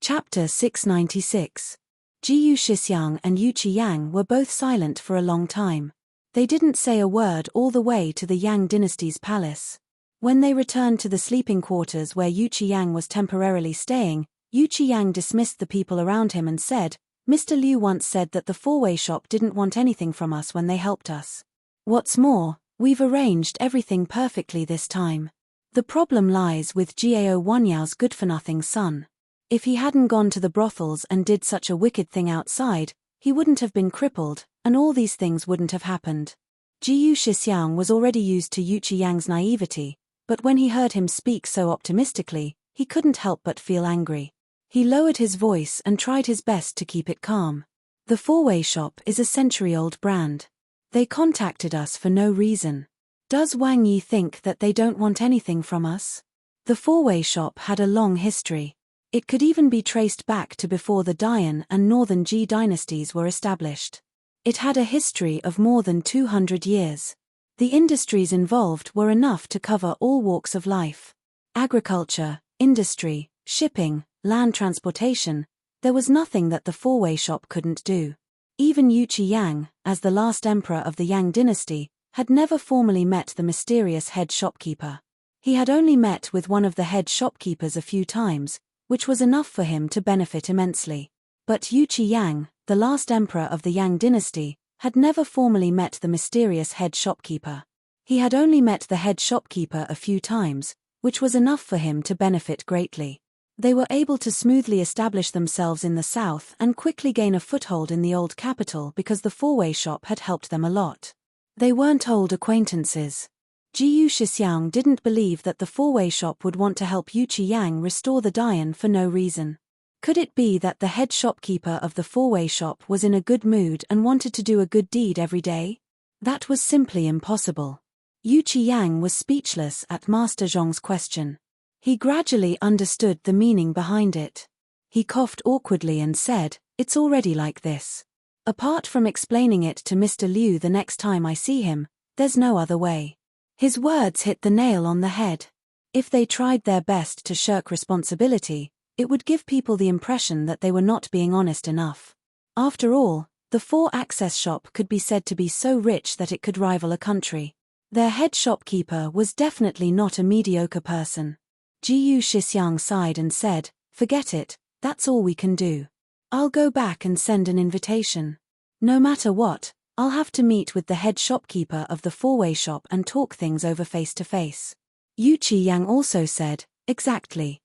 Chapter 696. Jiyu Shixiang and Yu Qiyang were both silent for a long time. They didn't say a word all the way to the Yang dynasty's palace. When they returned to the sleeping quarters where Yu Qiyang was temporarily staying, Yu Qiyang dismissed the people around him and said, "Mr. Liu once said that the four-way shop didn't want anything from us when they helped us. What's more, we've arranged everything perfectly this time. The problem lies with Gao Wanyao's good-for-nothing son. If he hadn't gone to the brothels and did such a wicked thing outside, he wouldn't have been crippled, and all these things wouldn't have happened." Jiyu Shixiang was already used to Yu Qiyang's naivety, but when he heard him speak so optimistically, he couldn't help but feel angry. He lowered his voice and tried his best to keep it calm. "The four-way shop is a century-old brand. They contacted us for no reason. Does Wang Yi think that they don't want anything from us? The four-way shop had a long history. It could even be traced back to before the Dian and Northern Ji dynasties were established. It had a history of more than 200 years. The industries involved were enough to cover all walks of life. Agriculture, industry, shipping, land transportation, there was nothing that the four-way shop couldn't do. Even Yu Qiyang, as the last emperor of the Yang dynasty, had never formally met the mysterious head shopkeeper. He had only met with one of the head shopkeepers a few times, which was enough for him to benefit immensely. But Yu Qiyang, the last emperor of the Yang dynasty, had never formally met the mysterious head shopkeeper. He had only met the head shopkeeper a few times, which was enough for him to benefit greatly. They were able to smoothly establish themselves in the south and quickly gain a foothold in the old capital because the four-way shop had helped them a lot. They weren't old acquaintances. Jiyu Shixiang didn't believe that the four-way shop would want to help Yu Qiyang restore the Dian for no reason. Could it be that the head shopkeeper of the four-way shop was in a good mood and wanted to do a good deed every day? That was simply impossible. Yu Qiyang was speechless at Master Zhong's question. He gradually understood the meaning behind it. He coughed awkwardly and said, "It's already like this. Apart from explaining it to Mr. Liu the next time I see him, there's no other way." His words hit the nail on the head. If they tried their best to shirk responsibility, it would give people the impression that they were not being honest enough. After all, the four-access shop could be said to be so rich that it could rival a country. Their head shopkeeper was definitely not a mediocre person. Jiyu Shixiang sighed and said, "Forget it, that's all we can do. I'll go back and send an invitation. No matter what, I'll have to meet with the head shopkeeper of the four-way shop and talk things over face-to-face." Yu Qiyang also said, "Exactly."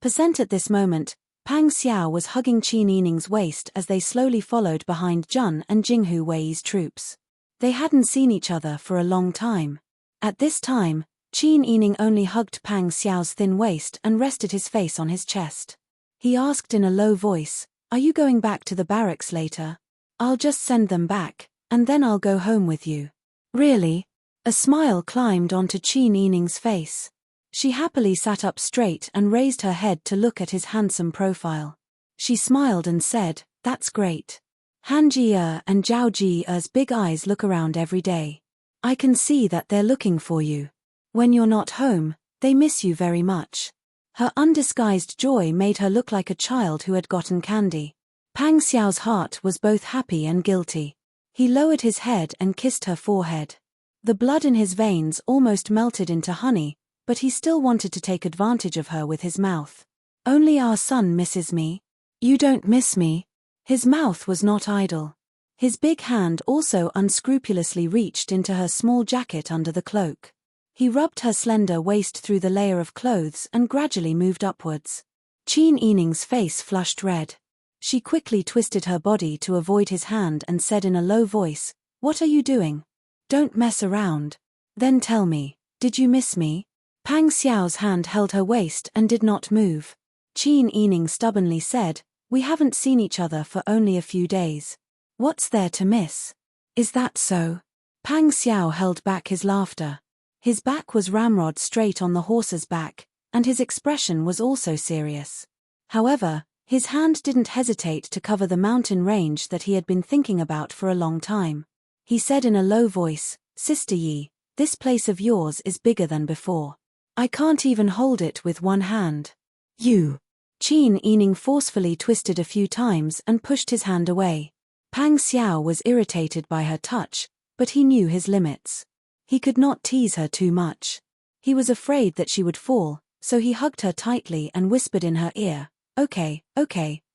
At this moment, Pang Xiao was hugging Qin Yining's waist as they slowly followed behind Jun and Jinghu Wei's troops. They hadn't seen each other for a long time. At this time, Qin Yining only hugged Pang Xiao's thin waist and rested his face on his chest. He asked in a low voice, "Are you going back to the barracks later? I'll just send them back, and then I'll go home with you." "Really?" A smile climbed onto Qin Yining's face. She happily sat up straight and raised her head to look at his handsome profile. She smiled and said, "That's great. Han Jie and Zhao Jie's big eyes look around every day. I can see that they're looking for you. When you're not home, they miss you very much." Her undisguised joy made her look like a child who had gotten candy. Pang Xiao's heart was both happy and guilty. He lowered his head and kissed her forehead. The blood in his veins almost melted into honey, but he still wanted to take advantage of her with his mouth. "Only our son misses me. You don't miss me." His mouth was not idle. His big hand also unscrupulously reached into her small jacket under the cloak. He rubbed her slender waist through the layer of clothes and gradually moved upwards. Qin Yining's face flushed red. She quickly twisted her body to avoid his hand and said in a low voice, "What are you doing? Don't mess around. Then tell me, did you miss me?" Pang Xiao's hand held her waist and did not move. Qin Yining stubbornly said, "We haven't seen each other for only a few days. What's there to miss? Is that so?" Pang Xiao held back his laughter. His back was ramrod straight on the horse's back, and his expression was also serious. However, his hand didn't hesitate to cover the mountain range that he had been thinking about for a long time. He said in a low voice, "Sister Yi, this place of yours is bigger than before. I can't even hold it with one hand." "You." Qin Yining forcefully twisted a few times and pushed his hand away. Pang Xiao was irritated by her touch, but he knew his limits. He could not tease her too much. He was afraid that she would fall, so he hugged her tightly and whispered in her ear, Okay,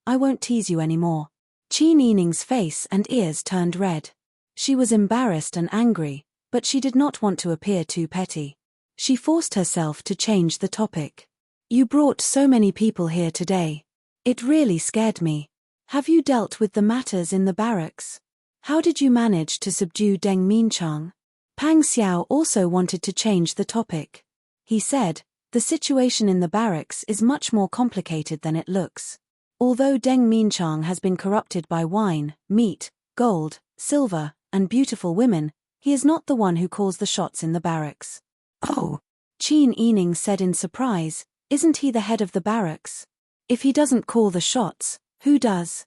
I won't tease you anymore." Qin Yining's face and ears turned red. She was embarrassed and angry, but she did not want to appear too petty. She forced herself to change the topic. "You brought so many people here today. It really scared me. Have you dealt with the matters in the barracks? How did you manage to subdue Deng Minchang?" Pang Xiao also wanted to change the topic. He said, "The situation in the barracks is much more complicated than it looks. Although Deng Minchang has been corrupted by wine, meat, gold, silver, and beautiful women, he is not the one who calls the shots in the barracks." "Oh," Qin Yining said in surprise, "isn't he the head of the barracks? If he doesn't call the shots, who does?"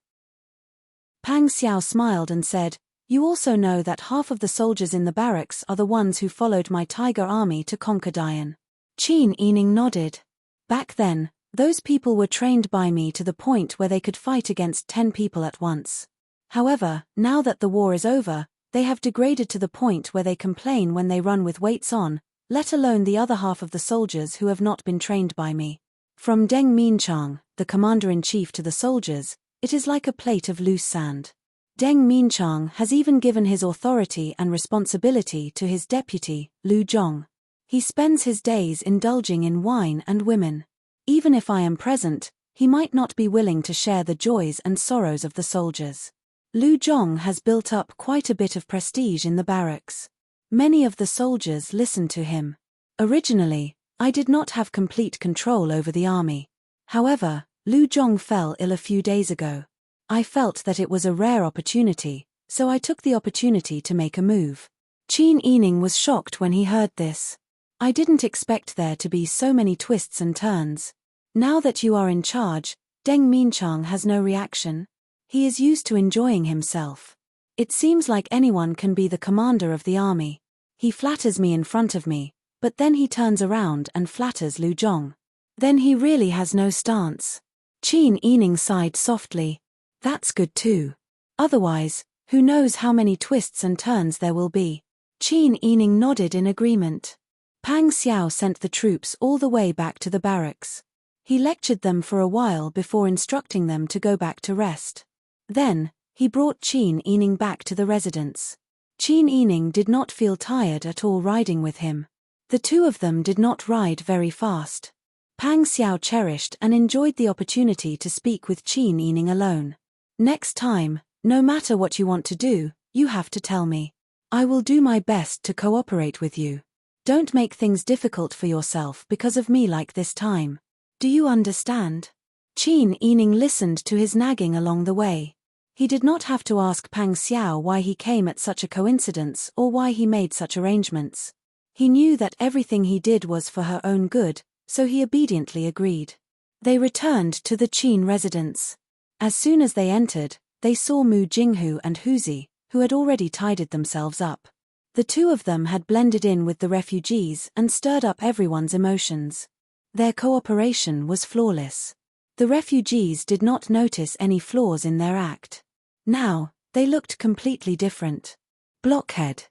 Pang Xiao smiled and said, "You also know that half of the soldiers in the barracks are the ones who followed my tiger army to conquer Dian." Qin Yining nodded. "Back then, those people were trained by me to the point where they could fight against 10 people at once. However, now that the war is over, they have degraded to the point where they complain when they run with weights on, let alone the other half of the soldiers who have not been trained by me. From Deng Minchang, the commander-in-chief, to the soldiers, it is like a plate of loose sand. Deng Minchang has even given his authority and responsibility to his deputy, Lu Zhong. He spends his days indulging in wine and women. Even if I am present, he might not be willing to share the joys and sorrows of the soldiers. Lu Zhong has built up quite a bit of prestige in the barracks. Many of the soldiers listen to him. Originally, I did not have complete control over the army. However, Lu Zhong fell ill a few days ago. I felt that it was a rare opportunity, so I took the opportunity to make a move." Qin Yining was shocked when he heard this. "I didn't expect there to be so many twists and turns. Now that you are in charge, Deng Minchang has no reaction. He is used to enjoying himself. It seems like anyone can be the commander of the army. He flatters me in front of me, but then he turns around and flatters Lu Zhong. Then he really has no stance." Qin Yining sighed softly. "That's good too. Otherwise, who knows how many twists and turns there will be." Qin Yining nodded in agreement. Pang Xiao sent the troops all the way back to the barracks. He lectured them for a while before instructing them to go back to rest. Then, he brought Qin Yining back to the residence. Qin Yining did not feel tired at all riding with him. The two of them did not ride very fast. Pang Xiao cherished and enjoyed the opportunity to speak with Qin Yining alone. "Next time, no matter what you want to do, you have to tell me. I will do my best to cooperate with you. Don't make things difficult for yourself because of me like this time. Do you understand?" Qin Yining listened to his nagging along the way. He did not have to ask Pang Xiao why he came at such a coincidence or why he made such arrangements. He knew that everything he did was for her own good, so he obediently agreed. They returned to the Qin residence. As soon as they entered, they saw Mu Jinghu and Huzi, who had already tidied themselves up. The two of them had blended in with the refugees and stirred up everyone's emotions. Their cooperation was flawless. The refugees did not notice any flaws in their act. Now, they looked completely different. "Blockhead."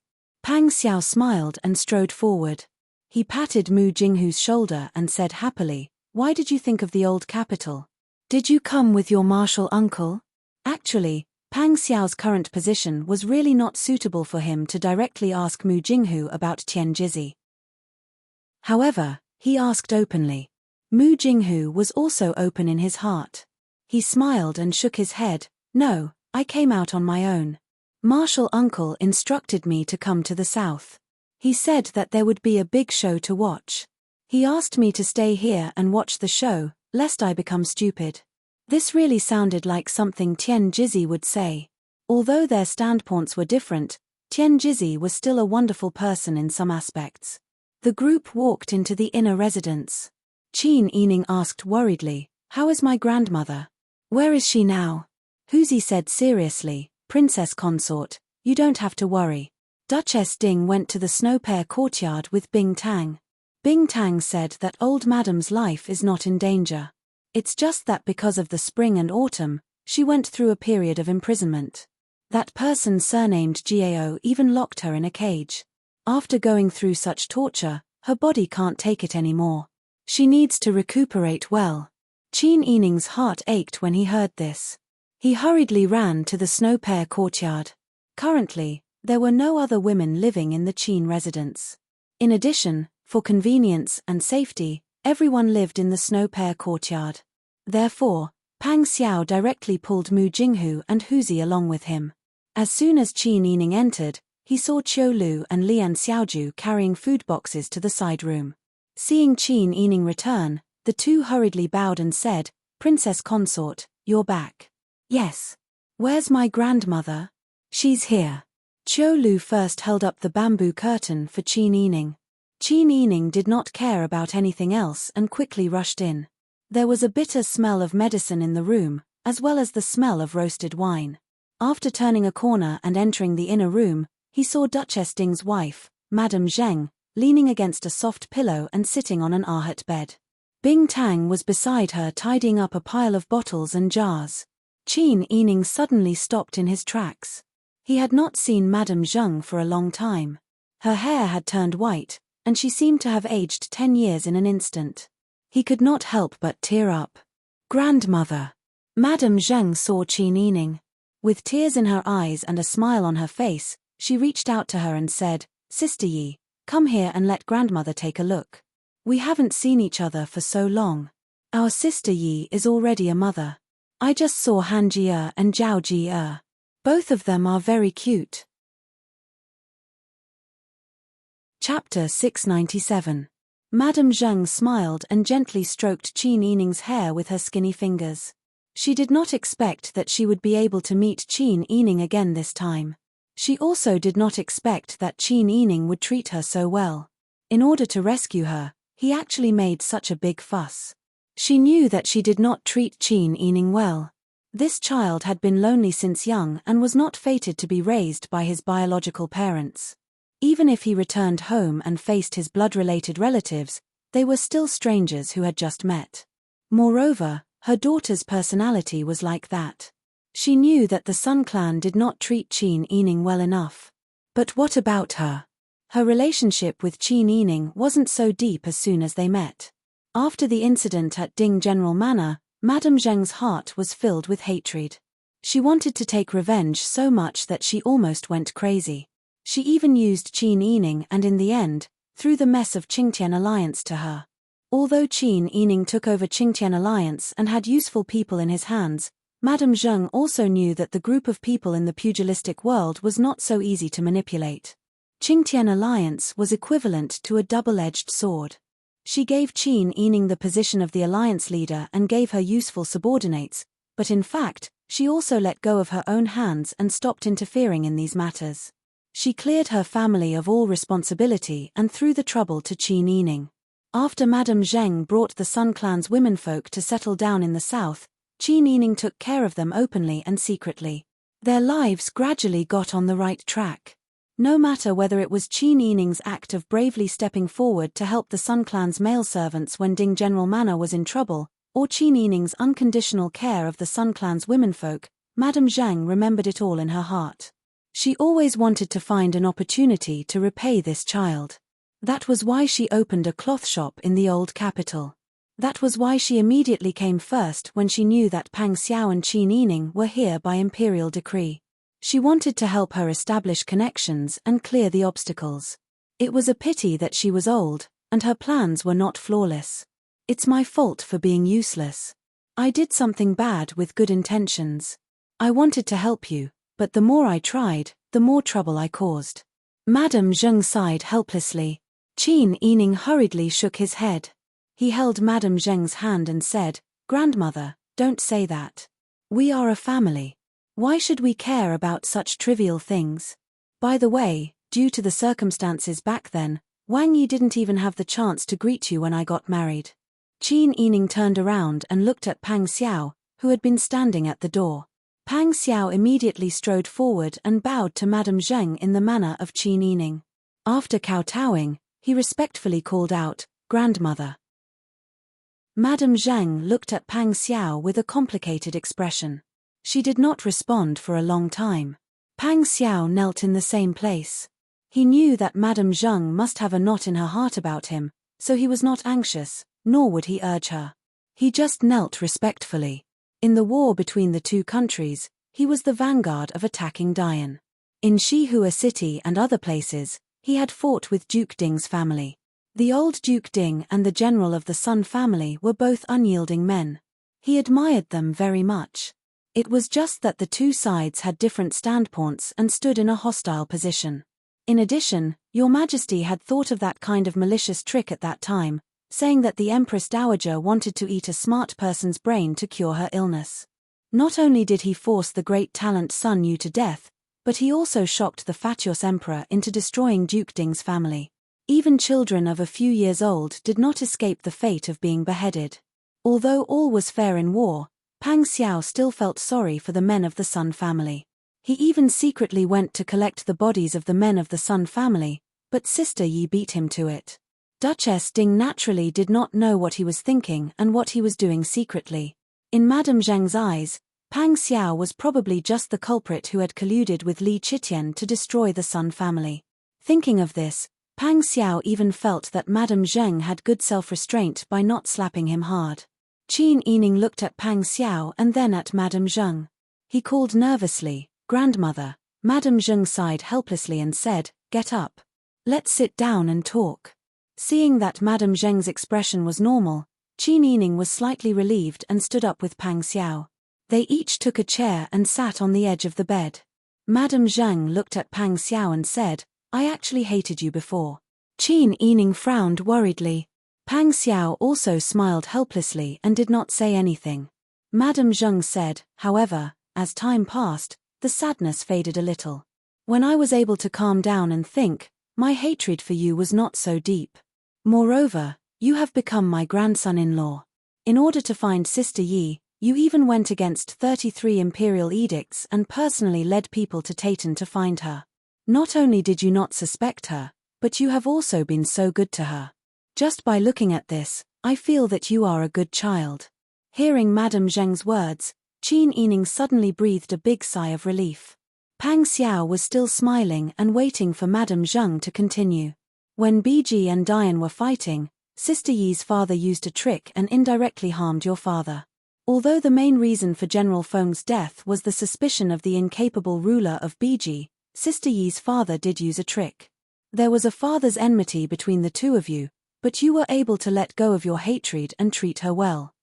Pang Xiao smiled and strode forward. He patted Mu Jinghu's shoulder and said happily, "Why did you think of the old capital? Did you come with your martial uncle?" Actually, Pang Xiao's current position was really not suitable for him to directly ask Mu Jinghu about Tian Jizi. However, he asked openly. Mu Jinghu was also open in his heart. He smiled and shook his head. "No, I came out on my own. Martial uncle instructed me to come to the south. He said that there would be a big show to watch. He asked me to stay here and watch the show, lest I become stupid." This really sounded like something Tian Jizi would say. Although their standpoints were different, Tian Jizi was still a wonderful person in some aspects. The group walked into the inner residence. Qin Yining asked worriedly, "How is my grandmother? Where is she now?" Huzi said seriously, "Princess consort, you don't have to worry." Duchess Ding went to the Snow Pear courtyard with Bing Tang. Bing Tang said that old madam's life is not in danger. It's just that because of the spring and autumn, she went through a period of imprisonment. That person surnamed Gao even locked her in a cage. After going through such torture, her body can't take it anymore. She needs to recuperate well. Qin Yining's heart ached when he heard this. He hurriedly ran to the Snow Pear courtyard. Currently, there were no other women living in the Qin residence. In addition, for convenience and safety, everyone lived in the Snow Pear courtyard. Therefore, Pang Xiao directly pulled Mu Jinghu and Huzi along with him. As soon as Qin Yining entered, he saw Qiu Lu and Lian Xiaoju carrying food boxes to the side room. Seeing Qin Yining return, the two hurriedly bowed and said, "Princess consort, you're back." "Yes. Where's my grandmother?" "She's here." Qiu Lu first held up the bamboo curtain for Qin Yining. Qin Yining did not care about anything else and quickly rushed in. There was a bitter smell of medicine in the room, as well as the smell of roasted wine. After turning a corner and entering the inner room, he saw Duchess Ding's wife, Madame Zheng, leaning against a soft pillow and sitting on an ahat bed. Bing Tang was beside her tidying up a pile of bottles and jars. Qin Yining suddenly stopped in his tracks. He had not seen Madame Zheng for a long time. Her hair had turned white, and she seemed to have aged 10 years in an instant. He could not help but tear up. "Grandmother." Madame Zheng saw Qin Yining. With tears in her eyes and a smile on her face, she reached out to her and said, "Sister Yi, come here and let grandmother take a look. We haven't seen each other for so long. Our sister Yi is already a mother. I just saw Han Jie and Zhao Jie. Both of them are very cute." Chapter 697. Madame Zheng smiled and gently stroked Qin Yining's hair with her skinny fingers. She did not expect that she would be able to meet Qin Yining again this time. She also did not expect that Qin Yining would treat her so well. In order to rescue her, he actually made such a big fuss. She knew that she did not treat Qin Yining well. This child had been lonely since young and was not fated to be raised by his biological parents. Even if he returned home and faced his blood-related relatives, they were still strangers who had just met. Moreover, her daughter's personality was like that. She knew that the Sun Clan did not treat Qin Yining well enough. But what about her? Her relationship with Qin Yining wasn't so deep as soon as they met. After the incident at Ding General Manor, Madame Zheng's heart was filled with hatred. She wanted to take revenge so much that she almost went crazy. She even used Qin Yining and in the end, threw the mess of Qingtian Alliance to her. Although Qin Yining took over Qingtian Alliance and had useful people in his hands, Madame Zheng also knew that the group of people in the pugilistic world was not so easy to manipulate. Qingtian Alliance was equivalent to a double-edged sword. She gave Qin Yining the position of the alliance leader and gave her useful subordinates, but in fact, she also let go of her own hands and stopped interfering in these matters. She cleared her family of all responsibility and threw the trouble to Qin Yining. After Madame Zheng brought the Sun Clan's womenfolk to settle down in the south, Qin Yining took care of them openly and secretly. Their lives gradually got on the right track. No matter whether it was Qin Yining's act of bravely stepping forward to help the Sun Clan's male servants when Ding General Manor was in trouble, or Qin Yining's unconditional care of the Sun Clan's womenfolk, Madame Zheng remembered it all in her heart. She always wanted to find an opportunity to repay this child. That was why she opened a cloth shop in the old capital. That was why she immediately came first when she knew that Pang Xiao and Qin Yining were here by imperial decree. She wanted to help her establish connections and clear the obstacles. It was a pity that she was old, and her plans were not flawless. It's my fault for being useless. I did something bad with good intentions. I wanted to help you, but the more I tried, the more trouble I caused. Madame Zheng sighed helplessly. Qin Yining hurriedly shook his head. He held Madame Zheng's hand and said, "Grandmother, don't say that. We are a family. Why should we care about such trivial things? By the way, due to the circumstances back then, Wang Yi didn't even have the chance to greet you when I got married." Qin Yining turned around and looked at Pang Xiao, who had been standing at the door. Pang Xiao immediately strode forward and bowed to Madame Zheng in the manner of Qin Yining. After kowtowing, he respectfully called out, "Grandmother." Madame Zhang looked at Pang Xiao with a complicated expression. She did not respond for a long time. Pang Xiao knelt in the same place. He knew that Madame Zhang must have a knot in her heart about him, so he was not anxious, nor would he urge her. He just knelt respectfully. In the war between the two countries, he was the vanguard of attacking Dian. In Shihua City and other places, he had fought with Duke Ding's family. The old Duke Ding and the general of the Sun family were both unyielding men. He admired them very much. It was just that the two sides had different standpoints and stood in a hostile position. In addition, Your Majesty had thought of that kind of malicious trick at that time, saying that the Empress Dowager wanted to eat a smart person's brain to cure her illness. Not only did he force the great talent Sun Yu to death, but he also shocked the fatuous emperor into destroying Duke Ding's family. Even children of a few years old did not escape the fate of being beheaded. Although all was fair in war, Pang Xiao still felt sorry for the men of the Sun family. He even secretly went to collect the bodies of the men of the Sun family, but Sister Yi beat him to it. Duchess Ding naturally did not know what he was thinking and what he was doing secretly. In Madame Zhang's eyes, Pang Xiao was probably just the culprit who had colluded with Li Qitian to destroy the Sun family. Thinking of this, Pang Xiao even felt that Madame Zhang had good self-restraint by not slapping him hard. Qin Yining looked at Pang Xiao and then at Madame Zhang. He called nervously, "Grandmother." Madame Zhang sighed helplessly and said, "Get up. Let's sit down and talk." Seeing that Madame Zhang's expression was normal, Qin Yining was slightly relieved and stood up with Pang Xiao. They each took a chair and sat on the edge of the bed. Madame Zhang looked at Pang Xiao and said, "I actually hated you before." Qin Yining frowned worriedly. Pang Xiao also smiled helplessly and did not say anything. Madame Zhang said, however, as time passed, the sadness faded a little. "When I was able to calm down and think, my hatred for you was not so deep. Moreover, you have become my grandson-in-law. In order to find Sister Yi, you even went against 33 imperial edicts and personally led people to Tayton to find her. Not only did you not suspect her, but you have also been so good to her. Just by looking at this, I feel that you are a good child." Hearing Madame Zhang's words, Qin Yining suddenly breathed a big sigh of relief. Pang Xiao was still smiling and waiting for Madame Zhang to continue. "When Biji and Dian were fighting, Sister Yi's father used a trick and indirectly harmed your father. Although the main reason for General Feng's death was the suspicion of the incapable ruler of Biji, Sister Yi's father did use a trick. There was a father's enmity between the two of you, but you were able to let go of your hatred and treat her well.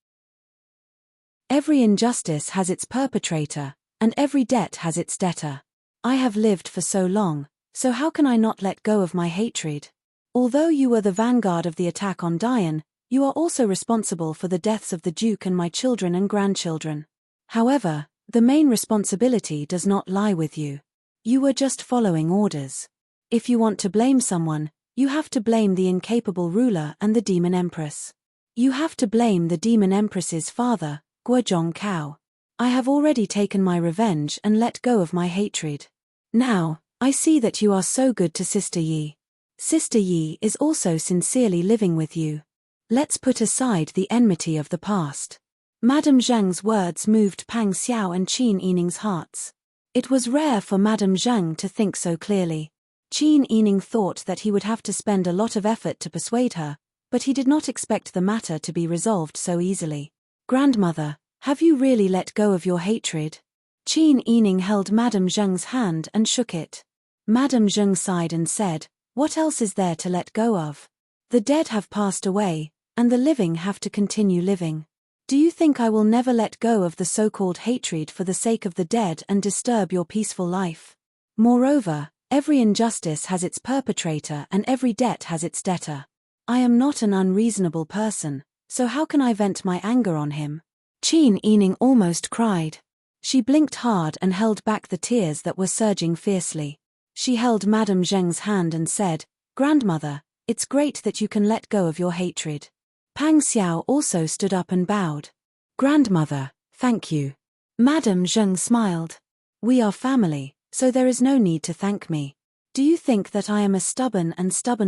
Every injustice has its perpetrator, and every debt has its debtor. I have lived for so long, so how can I not let go of my hatred? Although you were the vanguard of the attack on Dian, you are also responsible for the deaths of the Duke and my children and grandchildren. However, the main responsibility does not lie with you. You were just following orders. If you want to blame someone, you have to blame the incapable ruler and the Demon Empress. You have to blame the Demon Empress's father, Guozhong Cao. I have already taken my revenge and let go of my hatred. Now, I see that you are so good to Sister Yi. Sister Yi is also sincerely living with you. Let's put aside the enmity of the past." Madame Zhang's words moved Pang Xiao and Qin Yining's hearts. It was rare for Madame Zhang to think so clearly. Qin Yining thought that he would have to spend a lot of effort to persuade her, but he did not expect the matter to be resolved so easily. "Grandmother, have you really let go of your hatred?" Qin Yining held Madame Zhang's hand and shook it. Madame Zhang sighed and said, "What else is there to let go of? The dead have passed away, and the living have to continue living. Do you think I will never let go of the so-called hatred for the sake of the dead and disturb your peaceful life? Moreover, every injustice has its perpetrator and every debt has its debtor. I am not an unreasonable person, so how can I vent my anger on him?" Qin Yining almost cried. She blinked hard and held back the tears that were surging fiercely. She held Madame Zhang's hand and said, "Grandmother, it's great that you can let go of your hatred." Pang Xiao also stood up and bowed. "Grandmother, thank you." Madame Zhang smiled. "We are family, so there is no need to thank me. Do you think that I am a stubborn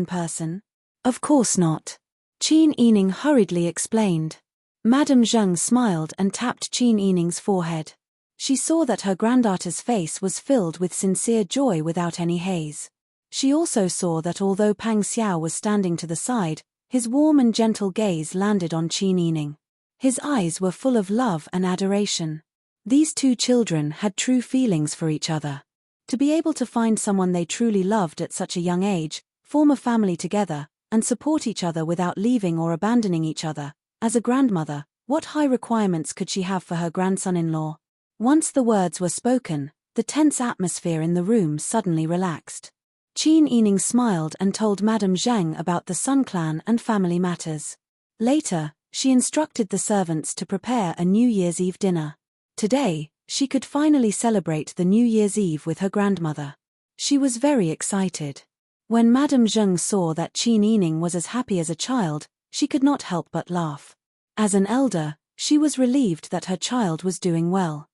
person? Of course not." Qin Yining hurriedly explained. Madame Zheng smiled and tapped Qin Yining's forehead. She saw that her granddaughter's face was filled with sincere joy without any haze. She also saw that although Pang Xiao was standing to the side, his warm and gentle gaze landed on Qin Yining. His eyes were full of love and adoration. These two children had true feelings for each other. To be able to find someone they truly loved at such a young age, form a family together, and support each other without leaving or abandoning each other, as a grandmother, what high requirements could she have for her grandson-in-law? Once the words were spoken, the tense atmosphere in the room suddenly relaxed. Qin Yining smiled and told Madame Zheng about the Sun clan and family matters. Later, she instructed the servants to prepare a New Year's Eve dinner. Today, she could finally celebrate the New Year's Eve with her grandmother. She was very excited. When Madame Zheng saw that Qin Yining was as happy as a child, she could not help but laugh. As an elder, she was relieved that her child was doing well.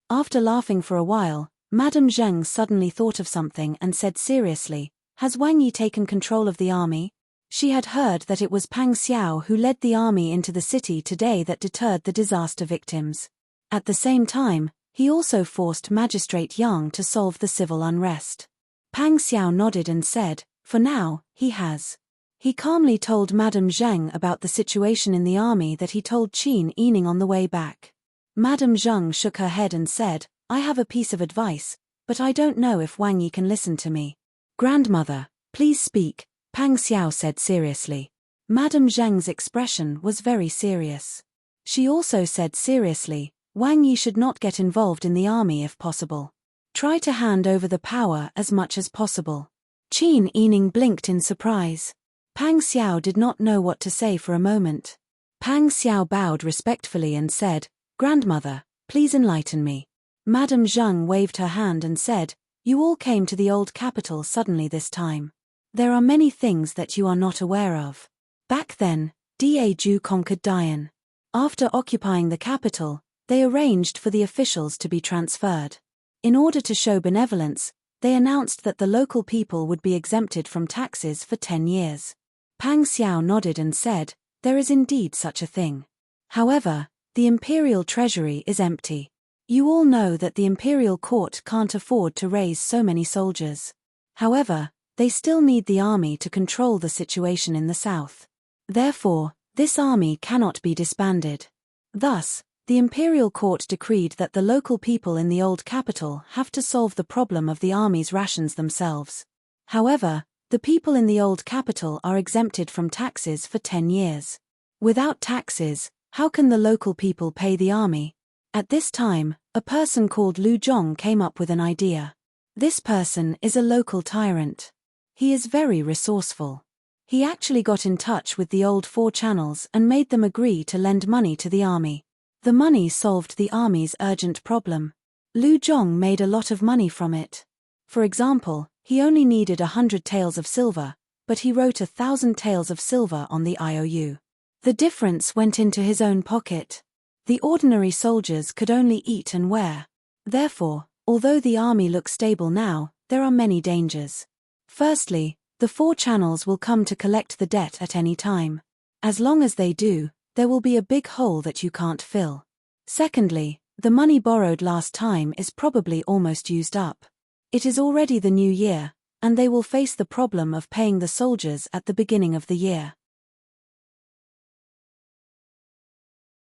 After laughing for a while, Madame Zheng suddenly thought of something and said seriously, "Has Wang Yi taken control of the army?" She had heard that it was Pang Xiao who led the army into the city today that deterred the disaster victims. At the same time, he also forced Magistrate Yang to solve the civil unrest. Pang Xiao nodded and said, "For now, he has." He calmly told Madame Zheng about the situation in the army that he told Qin Yining on the way back. Madame Zheng shook her head and said, "I have a piece of advice, but I don't know if Wang Yi can listen to me." "Grandmother, please speak," Pang Xiao said seriously. Madame Zheng's expression was very serious. She also said seriously, "Wang Yi should not get involved in the army if possible. Try to hand over the power as much as possible." Qin Yining blinked in surprise. Pang Xiao did not know what to say for a moment. Pang Xiao bowed respectfully and said, "Grandmother, please enlighten me." Madame Zheng waved her hand and said, "You all came to the old capital suddenly this time. There are many things that you are not aware of. Back then, Daju conquered Dian. After occupying the capital, they arranged for the officials to be transferred. In order to show benevolence, they announced that the local people would be exempted from taxes for 10 years. Pang Xiao nodded and said, "There is indeed such a thing. However, the imperial treasury is empty. You all know that the imperial court can't afford to raise so many soldiers. However, they still need the army to control the situation in the south. Therefore, this army cannot be disbanded. Thus, the imperial court decreed that the local people in the old capital have to solve the problem of the army's rations themselves. However, the people in the old capital are exempted from taxes for 10 years. Without taxes, how can the local people pay the army?" At this time, a person called Lu Zhong came up with an idea. This person is a local tyrant. He is very resourceful. He actually got in touch with the old four channels and made them agree to lend money to the army. The money solved the army's urgent problem. Lu Zhong made a lot of money from it. For example, he only needed 100 taels of silver, but he wrote 1,000 taels of silver on the IOU. The difference went into his own pocket. The ordinary soldiers could only eat and wear. Therefore, although the army looks stable now, there are many dangers. Firstly, the four channels will come to collect the debt at any time. As long as they do, there will be a big hole that you can't fill. Secondly, the money borrowed last time is probably almost used up. It is already the new year, and they will face the problem of paying the soldiers at the beginning of the year.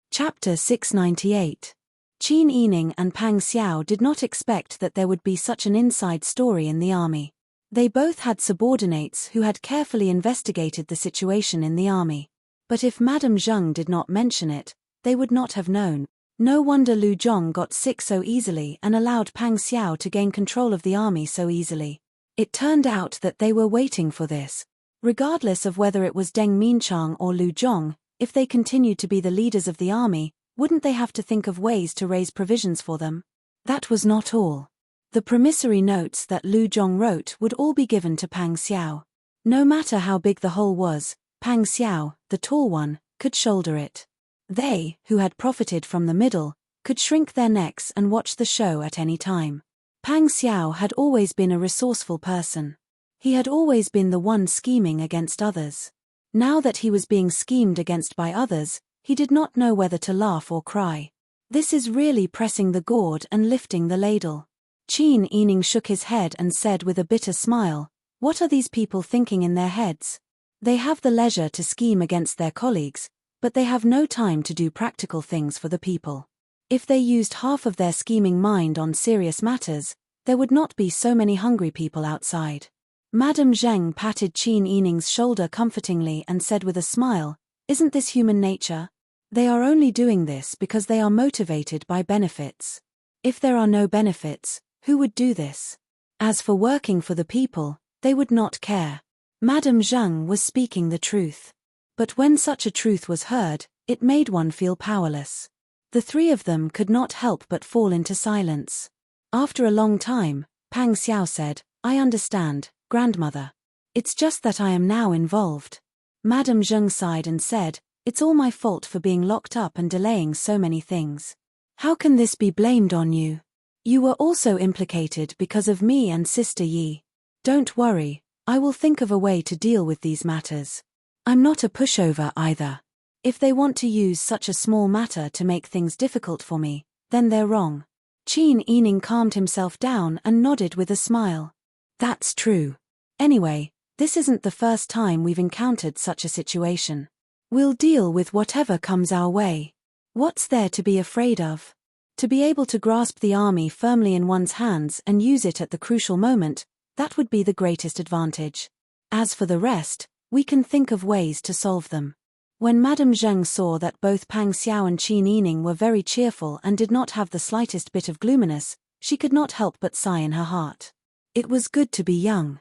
Chapter 698. Qin Yining and Pang Xiao did not expect that there would be such an inside story in the army. They both had subordinates who had carefully investigated the situation in the army. But if Madame Zheng did not mention it, they would not have known. No wonder Lu Zhong got sick so easily and allowed Pang Xiao to gain control of the army so easily. It turned out that they were waiting for this. Regardless of whether it was Deng Minchang or Lu Zhong, if they continued to be the leaders of the army, wouldn't they have to think of ways to raise provisions for them? That was not all. The promissory notes that Lu Zhong wrote would all be given to Pang Xiao. No matter how big the hole was, Pang Xiao, the tall one, could shoulder it. They, who had profited from the middle, could shrink their necks and watch the show at any time. Pang Xiao had always been a resourceful person. He had always been the one scheming against others. Now that he was being schemed against by others, he did not know whether to laugh or cry. This is really pressing the gourd and lifting the ladle. Qin Yining shook his head and said with a bitter smile, "What are these people thinking in their heads? They have the leisure to scheme against their colleagues, but they have no time to do practical things for the people. If they used half of their scheming mind on serious matters, there would not be so many hungry people outside." Madame Zheng patted Qin Yining's shoulder comfortingly and said with a smile, "Isn't this human nature? They are only doing this because they are motivated by benefits. If there are no benefits, who would do this? As for working for the people, they would not care." Madame Zheng was speaking the truth. But when such a truth was heard, it made one feel powerless. The three of them could not help but fall into silence. After a long time, Pang Xiao said, "I understand, grandmother. It's just that I am now involved." Madame Zheng sighed and said, "It's all my fault for being locked up and delaying so many things. How can this be blamed on you? You were also implicated because of me and Sister Yi. Don't worry, I will think of a way to deal with these matters. I'm not a pushover either. If they want to use such a small matter to make things difficult for me, then they're wrong." Qin Yining calmed himself down and nodded with a smile. "That's true. Anyway, this isn't the first time we've encountered such a situation. We'll deal with whatever comes our way. What's there to be afraid of? To be able to grasp the army firmly in one's hands and use it at the crucial moment, that would be the greatest advantage. As for the rest, we can think of ways to solve them." When Madame Zheng saw that both Pang Xiao and Qin Yining were very cheerful and did not have the slightest bit of gloominess, she could not help but sigh in her heart. It was good to be young.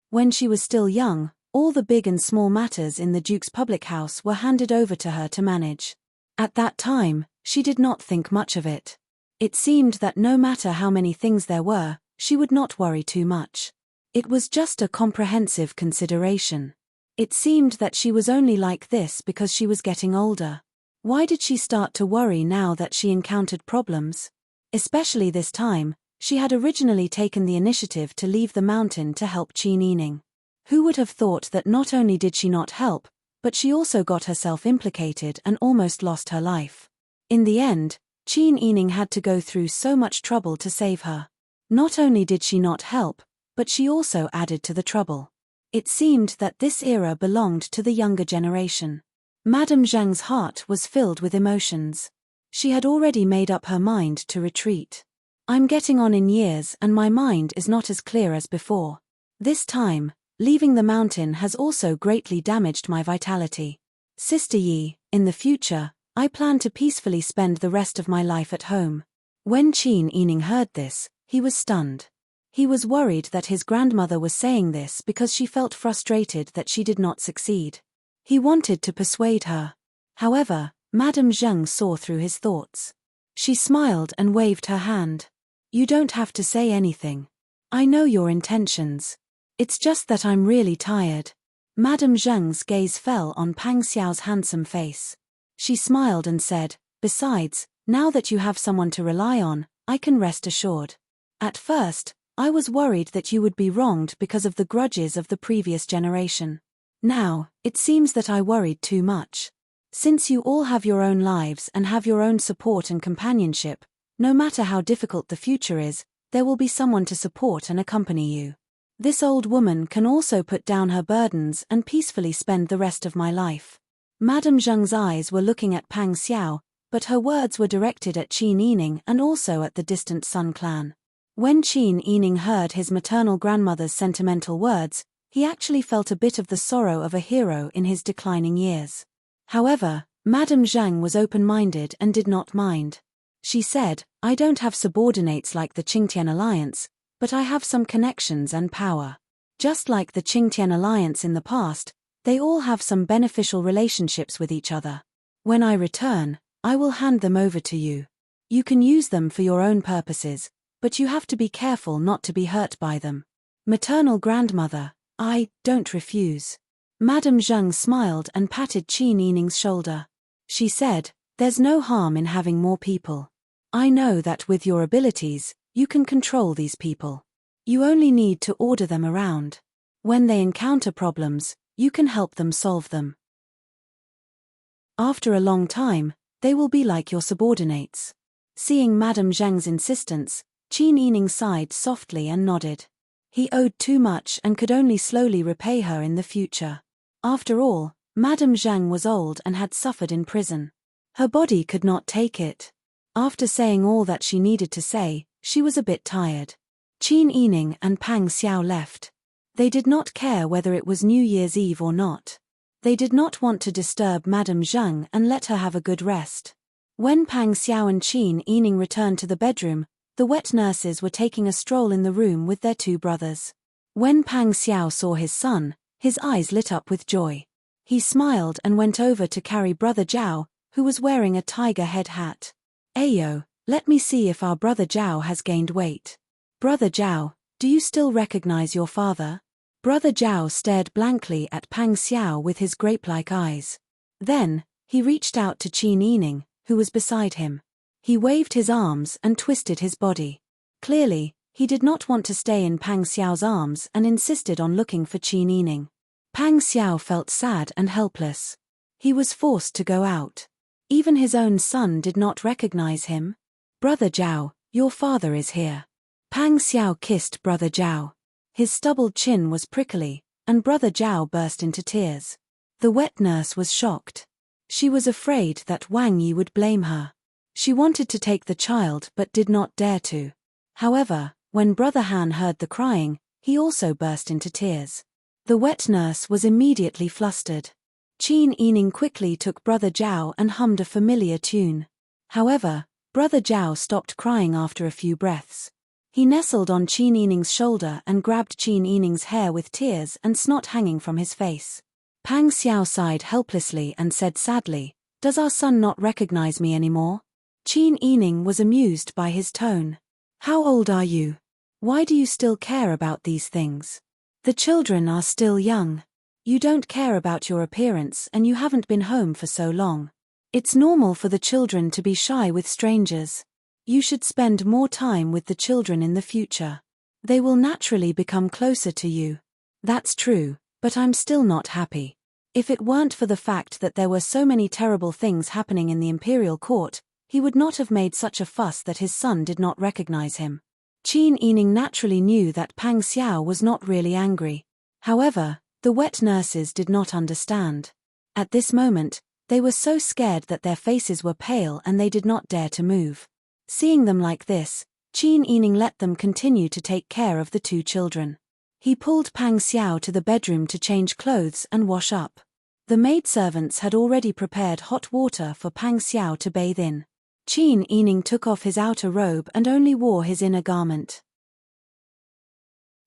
When she was still young, all the big and small matters in the Duke's public house were handed over to her to manage. At that time, she did not think much of it. It seemed that no matter how many things there were, she would not worry too much. It was just a comprehensive consideration. It seemed that she was only like this because she was getting older. Why did she start to worry now that she encountered problems? Especially this time, she had originally taken the initiative to leave the mountain to help Qin Yining. Who would have thought that not only did she not help, but she also got herself implicated and almost lost her life. In the end, Qin Yining had to go through so much trouble to save her. Not only did she not help, but she also added to the trouble. It seemed that this era belonged to the younger generation. Madame Zhang's heart was filled with emotions. She had already made up her mind to retreat. "I'm getting on in years and my mind is not as clear as before. This time, leaving the mountain has also greatly damaged my vitality. Sister Yi, in the future, I plan to peacefully spend the rest of my life at home." When Qin Yining heard this, he was stunned. He was worried that his grandmother was saying this because she felt frustrated that she did not succeed. He wanted to persuade her. However, Madame Zheng saw through his thoughts. She smiled and waved her hand. "You don't have to say anything. I know your intentions. It's just that I'm really tired." Madame Zheng's gaze fell on Pang Xiao's handsome face. She smiled and said, "Besides, now that you have someone to rely on, I can rest assured. At first, I was worried that you would be wronged because of the grudges of the previous generation. Now, it seems that I worried too much. Since you all have your own lives and have your own support and companionship, no matter how difficult the future is, there will be someone to support and accompany you. This old woman can also put down her burdens and peacefully spend the rest of my life." Madame Zheng's eyes were looking at Pang Xiao, but her words were directed at Qin Yining and also at the distant Sun clan. When Qin Yining heard his maternal grandmother's sentimental words, he actually felt a bit of the sorrow of a hero in his declining years. However, Madame Zheng was open-minded and did not mind. She said, "I don't have subordinates like the Qingtian Alliance, but I have some connections and power. Just like the Qingtian Alliance in the past, they all have some beneficial relationships with each other. When I return, I will hand them over to you. You can use them for your own purposes, but you have to be careful not to be hurt by them." "Maternal grandmother, I don't refuse." Madame Zheng smiled and patted Qin Yining's shoulder. She said, "There's no harm in having more people. I know that with your abilities, you can control these people. You only need to order them around. When they encounter problems, You can help them solve them. After a long time, they will be like your subordinates. Seeing Madame Zhang's insistence, Qin Yining sighed softly and nodded. He owed too much and could only slowly repay her in the future. After all, Madame Zhang was old and had suffered in prison. Her body could not take it. After saying all that she needed to say, she was a bit tired. Qin Yining and Pang Xiao left. They did not care whether it was New Year's Eve or not. They did not want to disturb Madame Zhang and let her have a good rest. When Pang Xiao and Qin Yining returned to the bedroom, the wet nurses were taking a stroll in the room with their two brothers. When Pang Xiao saw his son, his eyes lit up with joy. He smiled and went over to carry Brother Zhao, who was wearing a tiger head hat. Ayo, let me see if our Brother Zhao has gained weight. Brother Zhao, do you still recognize your father? Brother Zhao stared blankly at Pang Xiao with his grape-like eyes. Then, he reached out to Qin Yining, who was beside him. He waved his arms and twisted his body. Clearly, he did not want to stay in Pang Xiao's arms and insisted on looking for Qin Yining. Pang Xiao felt sad and helpless. He was forced to go out. Even his own son did not recognize him. Brother Zhao, your father is here. Pang Xiao kissed Brother Zhao. His stubbled chin was prickly, and Brother Zhao burst into tears. The wet nurse was shocked. She was afraid that Wang Yi would blame her. She wanted to take the child but did not dare to. However, when Brother Han heard the crying, he also burst into tears. The wet nurse was immediately flustered. Qin Yining quickly took Brother Zhao and hummed a familiar tune. However, Brother Zhao stopped crying after a few breaths. He nestled on Qin Yining's shoulder and grabbed Qin Yining's hair with tears and snot hanging from his face. Pang Xiao sighed helplessly and said sadly, "Does our son not recognize me anymore?" Qin Yining was amused by his tone. "How old are you? Why do you still care about these things? The children are still young. You don't care about your appearance and you haven't been home for so long. It's normal for the children to be shy with strangers. You should spend more time with the children in the future. They will naturally become closer to you." "That's true, but I'm still not happy. If it weren't for the fact that there were so many terrible things happening in the imperial court, he would not have made such a fuss that his son did not recognize him." Qin Yining naturally knew that Pang Xiao was not really angry. However, the wet nurses did not understand. At this moment, they were so scared that their faces were pale and they did not dare to move. Seeing them like this, Qin Yining let them continue to take care of the two children. He pulled Pang Xiao to the bedroom to change clothes and wash up. The maidservants had already prepared hot water for Pang Xiao to bathe in. Qin Yining took off his outer robe and only wore his inner garment.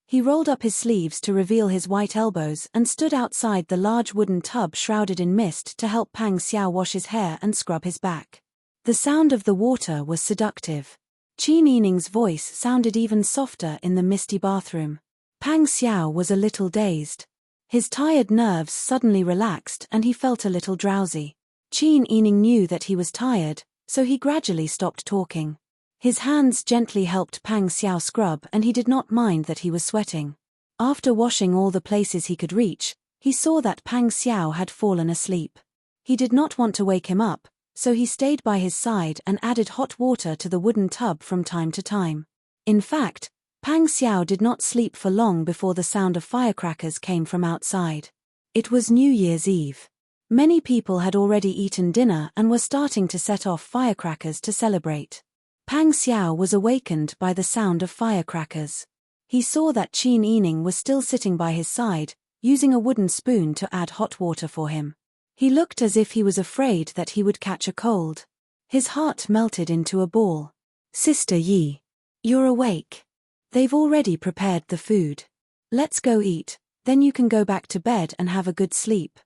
He rolled up his sleeves to reveal his white elbows and stood outside the large wooden tub shrouded in mist to help Pang Xiao wash his hair and scrub his back. The sound of the water was seductive. Qin Yining's voice sounded even softer in the misty bathroom. Pang Xiao was a little dazed. His tired nerves suddenly relaxed and he felt a little drowsy. Qin Yining knew that he was tired, so he gradually stopped talking. His hands gently helped Pang Xiao scrub and he did not mind that he was sweating. After washing all the places he could reach, he saw that Pang Xiao had fallen asleep. He did not want to wake him up, so he stayed by his side and added hot water to the wooden tub from time to time. In fact, Pang Xiao did not sleep for long before the sound of firecrackers came from outside. It was New Year's Eve. Many people had already eaten dinner and were starting to set off firecrackers to celebrate. Pang Xiao was awakened by the sound of firecrackers. He saw that Qin Yining was still sitting by his side, using a wooden spoon to add hot water for him. He looked as if he was afraid that he would catch a cold. His heart melted into a ball. "Sister Yi, you're awake. They've already prepared the food. Let's go eat, then you can go back to bed and have a good sleep."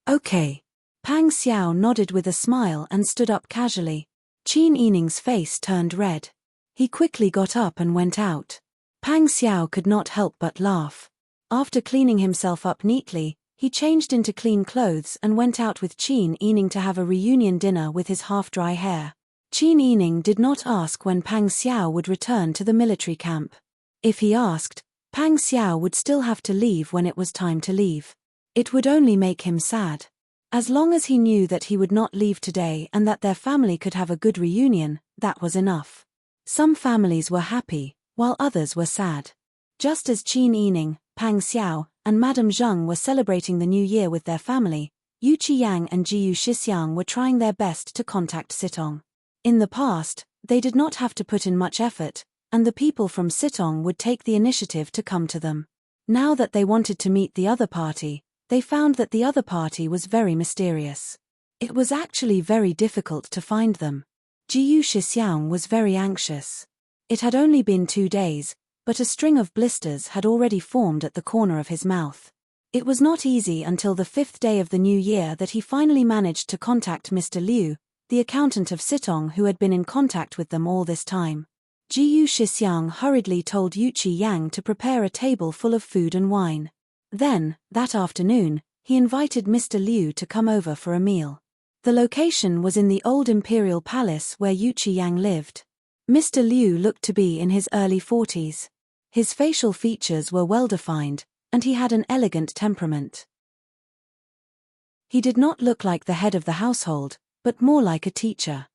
"Okay." Pang Xiao nodded with a smile and stood up casually. Qin Yining's face turned red. He quickly got up and went out. Pang Xiao could not help but laugh. After cleaning himself up neatly, he changed into clean clothes and went out with Qin Yining to have a reunion dinner with his half-dry hair. Qin Yining did not ask when Pang Xiao would return to the military camp. If he asked, Pang Xiao would still have to leave when it was time to leave. It would only make him sad. As long as he knew that he would not leave today and that their family could have a good reunion, that was enough. Some families were happy, while others were sad. Just as Qin Yining, Pang Xiao, and Madame Zheng were celebrating the new year with their family, Yu Qiyang and Jiyu Shixiang were trying their best to contact Sitong. In the past, they did not have to put in much effort, and the people from Sitong would take the initiative to come to them. Now that they wanted to meet the other party, they found that the other party was very mysterious. It was actually very difficult to find them. Jiyu Shixiang was very anxious. It had only been 2 days, but a string of blisters had already formed at the corner of his mouth. It was not easy until the 5th day of the new year that he finally managed to contact Mr. Liu, the accountant of Sitong who had been in contact with them all this time. Jiyu Shixiang hurriedly told Yu Qiyang to prepare a table full of food and wine. Then, that afternoon, he invited Mr. Liu to come over for a meal. The location was in the old imperial palace where Yu Qiyang lived. Mr. Liu looked to be in his early 40s. His facial features were well-defined, and he had an elegant temperament. He did not look like the head of the household, but more like a teacher.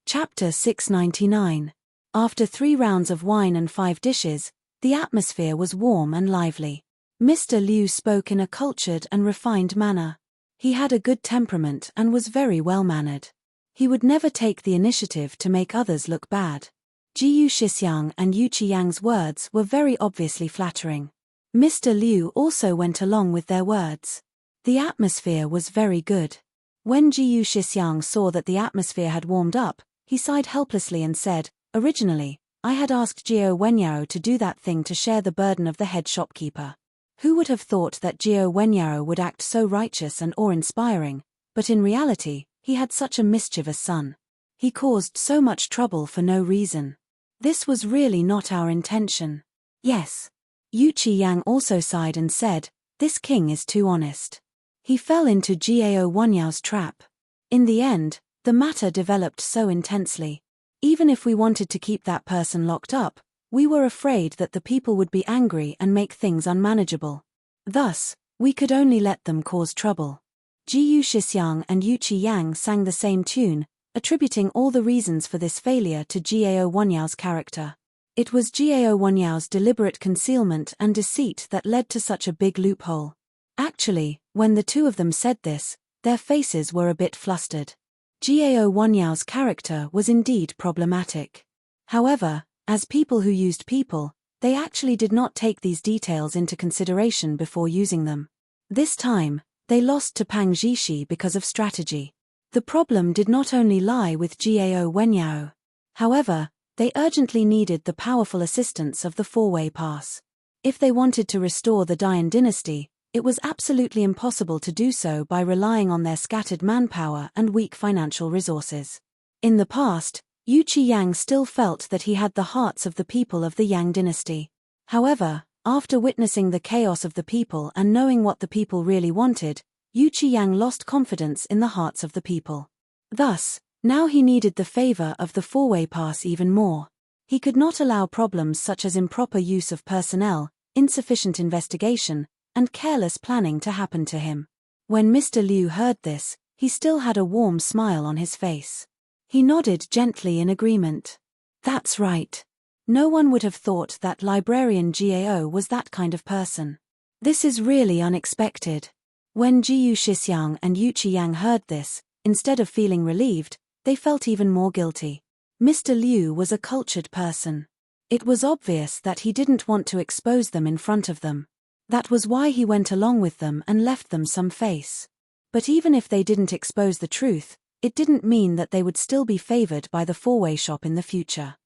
Chapter 699. After 3 rounds of wine and 5 dishes, the atmosphere was warm and lively. Mr. Liu spoke in a cultured and refined manner. He had a good temperament and was very well-mannered. He would never take the initiative to make others look bad. Jiyu Shixiang and Yu Qiyang's words were very obviously flattering. Mr. Liu also went along with their words. The atmosphere was very good. When Jiyu Shixiang saw that the atmosphere had warmed up, he sighed helplessly and said, "Originally, I had asked Jiao Wenyao to do that thing to share the burden of the head shopkeeper. Who would have thought that Jiao Wenyao would act so righteous and awe-inspiring, but in reality, he had such a mischievous son. He caused so much trouble for no reason. This was really not our intention." Yes. Yu Qiyang also sighed and said, "This king is too honest. He fell into Jiao Wenyao's trap. In the end, the matter developed so intensely. Even if we wanted to keep that person locked up, we were afraid that the people would be angry and make things unmanageable. Thus, we could only let them cause trouble." Jiyu Shixiang and Yu Qiyang sang the same tune, attributing all the reasons for this failure to Jiao Wenyao's character. It was Jiao Wenyao's deliberate concealment and deceit that led to such a big loophole. Actually, when the two of them said this, their faces were a bit flustered. Jiao Wenyao's character was indeed problematic. However, as people who used people, they actually did not take these details into consideration before using them. This time, they lost to Pang Zhishi because of strategy. The problem did not only lie with Jiao Wenyao. However, they urgently needed the powerful assistance of the four-way pass. If they wanted to restore the Dian dynasty, it was absolutely impossible to do so by relying on their scattered manpower and weak financial resources. In the past, Yu Qiyang still felt that he had the hearts of the people of the Yang dynasty. However, after witnessing the chaos of the people and knowing what the people really wanted, Yu Qiyang lost confidence in the hearts of the people. Thus, now he needed the favor of the four-way pass even more. He could not allow problems such as improper use of personnel, insufficient investigation, and careless planning to happen to him. When Mr. Liu heard this, he still had a warm smile on his face. He nodded gently in agreement. That's right. No one would have thought that librarian Jiao was that kind of person. This is really unexpected. When Jiyu Shixiang and Yu Qiyang heard this, instead of feeling relieved, they felt even more guilty. Mr. Liu was a cultured person. It was obvious that he didn't want to expose them in front of them. That was why he went along with them and left them some face. But even if they didn't expose the truth, it didn't mean that they would still be favored by the four-way shop in the future.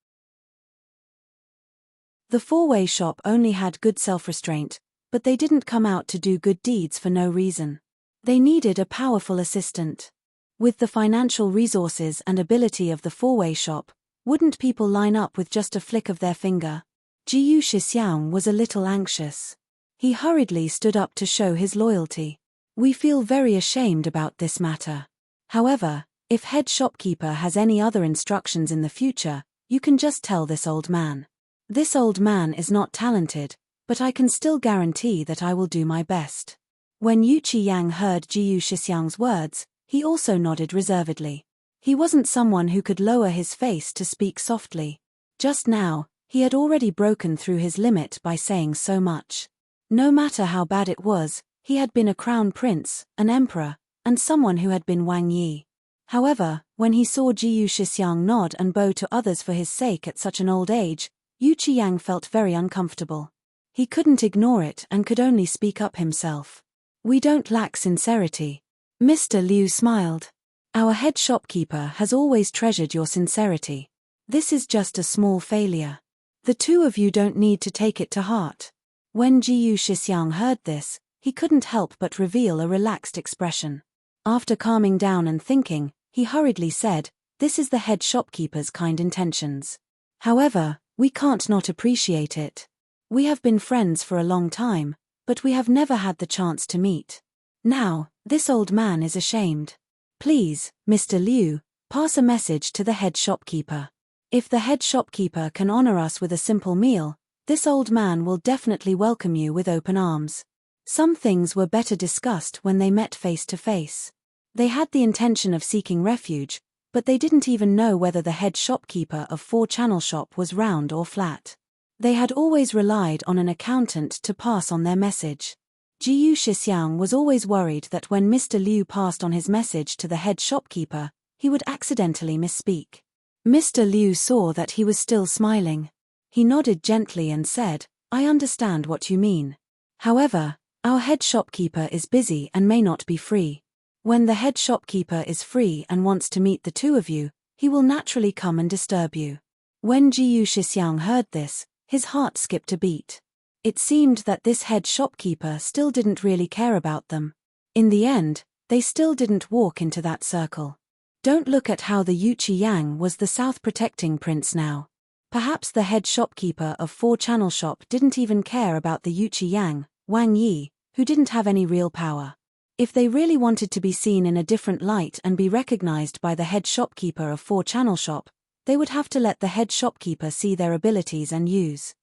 The four-way shop only had good self-restraint, but they didn't come out to do good deeds for no reason. They needed a powerful assistant. With the financial resources and ability of the four-way shop, wouldn't people line up with just a flick of their finger? Jiyu Shixiang was a little anxious. He hurriedly stood up to show his loyalty. We feel very ashamed about this matter. However, if head shopkeeper has any other instructions in the future, you can just tell this old man. This old man is not talented, but I can still guarantee that I will do my best." When Yu Qiyang heard Jiyu Shixiang's words, he also nodded reservedly. He wasn't someone who could lower his face to speak softly. Just now, he had already broken through his limit by saying so much. No matter how bad it was, he had been a crown prince, an emperor, and someone who had been Wang Yi. However, when he saw Jiyu Shixiang nod and bow to others for his sake at such an old age, Yu Qiyang felt very uncomfortable. He couldn't ignore it and could only speak up himself. "We don't lack sincerity." Mr. Liu smiled. "Our head shopkeeper has always treasured your sincerity. This is just a small failure. The two of you don't need to take it to heart." When Jiyu Shixiang heard this, he couldn't help but reveal a relaxed expression. After calming down and thinking, he hurriedly said, "This is the head shopkeeper's kind intentions. However, we can't not appreciate it. We have been friends for a long time, but we have never had the chance to meet. Now, this old man is ashamed. Please, Mr. Liu, pass a message to the head shopkeeper. If the head shopkeeper can honor us with a simple meal, this old man will definitely welcome you with open arms." Some things were better discussed when they met face to face. They had the intention of seeking refuge, but they didn't even know whether the head shopkeeper of 4-channel shop was round or flat. They had always relied on an accountant to pass on their message. Jiyu Shixiang was always worried that when Mr. Liu passed on his message to the head shopkeeper, he would accidentally misspeak. Mr. Liu saw that he was still smiling. He nodded gently and said, "I understand what you mean. However, our head shopkeeper is busy and may not be free. When the head shopkeeper is free and wants to meet the two of you, he will naturally come and disturb you." When Jiyu Shixiang heard this, his heart skipped a beat. It seemed that this head shopkeeper still didn't really care about them. In the end, they still didn't walk into that circle. Don't look at how the Yu Qiyang was the south protecting prince now. Perhaps the head shopkeeper of 4-channel shop didn't even care about the Yu Qiyang, Wang Yi, who didn't have any real power. If they really wanted to be seen in a different light and be recognized by the head shopkeeper of 4-channel shop, they would have to let the head shopkeeper see their abilities and use.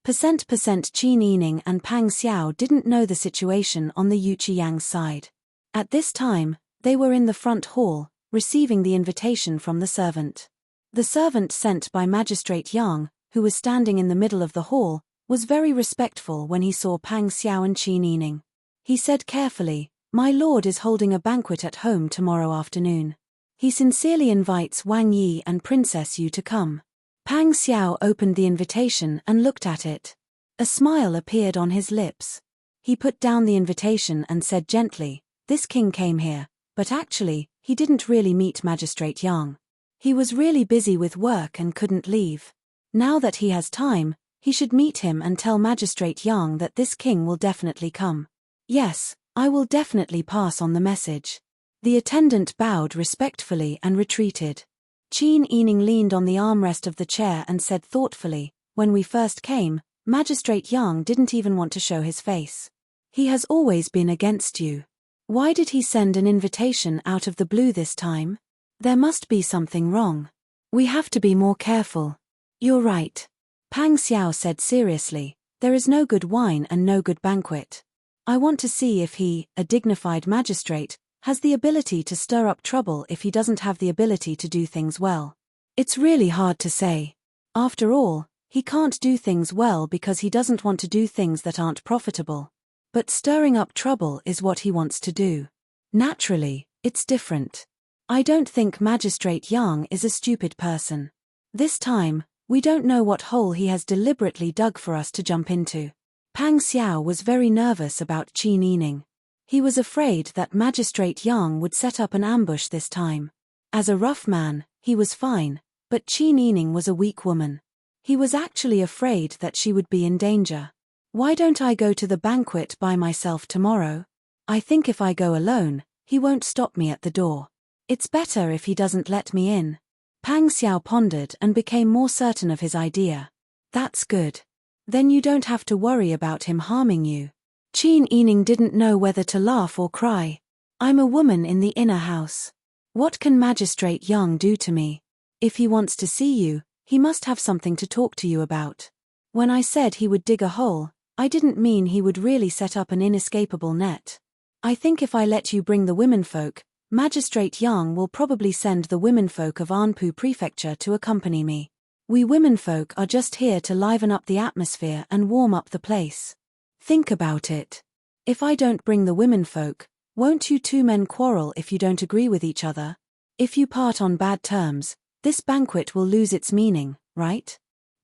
Qin Yining and Pang Xiao didn't know the situation on the Yu Qiyang's side. At this time, they were in the front hall, receiving the invitation from the servant. The servant sent by Magistrate Yang, who was standing in the middle of the hall, was very respectful when he saw Pang Xiao and Qin Yining. He said carefully, "My lord is holding a banquet at home tomorrow afternoon. He sincerely invites Wang Yi and Princess Yu to come." Pang Xiao opened the invitation and looked at it. A smile appeared on his lips. He put down the invitation and said gently, "This king came here, but actually, he didn't really meet Magistrate Yang. He was really busy with work and couldn't leave. Now that he has time, he should meet him and tell Magistrate Yang that this king will definitely come." "Yes, I will definitely pass on the message." The attendant bowed respectfully and retreated. Qin Yining leaned on the armrest of the chair and said thoughtfully, "When we first came, Magistrate Yang didn't even want to show his face. He has always been against you. Why did he send an invitation out of the blue this time? There must be something wrong. We have to be more careful." "You're right." Pang Xiao said seriously, "There is no good wine and no good banquet. I want to see if he, a dignified magistrate, has the ability to stir up trouble if he doesn't have the ability to do things well. It's really hard to say. After all, he can't do things well because he doesn't want to do things that aren't profitable. But stirring up trouble is what he wants to do. Naturally, it's different. I don't think Magistrate Yang is a stupid person. This time, we don't know what hole he has deliberately dug for us to jump into." Pang Xiao was very nervous about Qin Yining. He was afraid that Magistrate Yang would set up an ambush this time. As a rough man, he was fine, but Qin Yining was a weak woman. He was actually afraid that she would be in danger. "Why don't I go to the banquet by myself tomorrow? I think if I go alone, he won't stop me at the door. It's better if he doesn't let me in." Pang Xiao pondered and became more certain of his idea. "That's good. Then you don't have to worry about him harming you." Qin Yining didn't know whether to laugh or cry. "I'm a woman in the inner house. What can Magistrate Yang do to me? If he wants to see you, he must have something to talk to you about. When I said he would dig a hole, I didn't mean he would really set up an inescapable net. I think if I let you bring the womenfolk, Magistrate Yang will probably send the womenfolk of Anpu Prefecture to accompany me. We womenfolk are just here to liven up the atmosphere and warm up the place. Think about it. If I don't bring the womenfolk, won't you two men quarrel if you don't agree with each other? If you part on bad terms, this banquet will lose its meaning, right?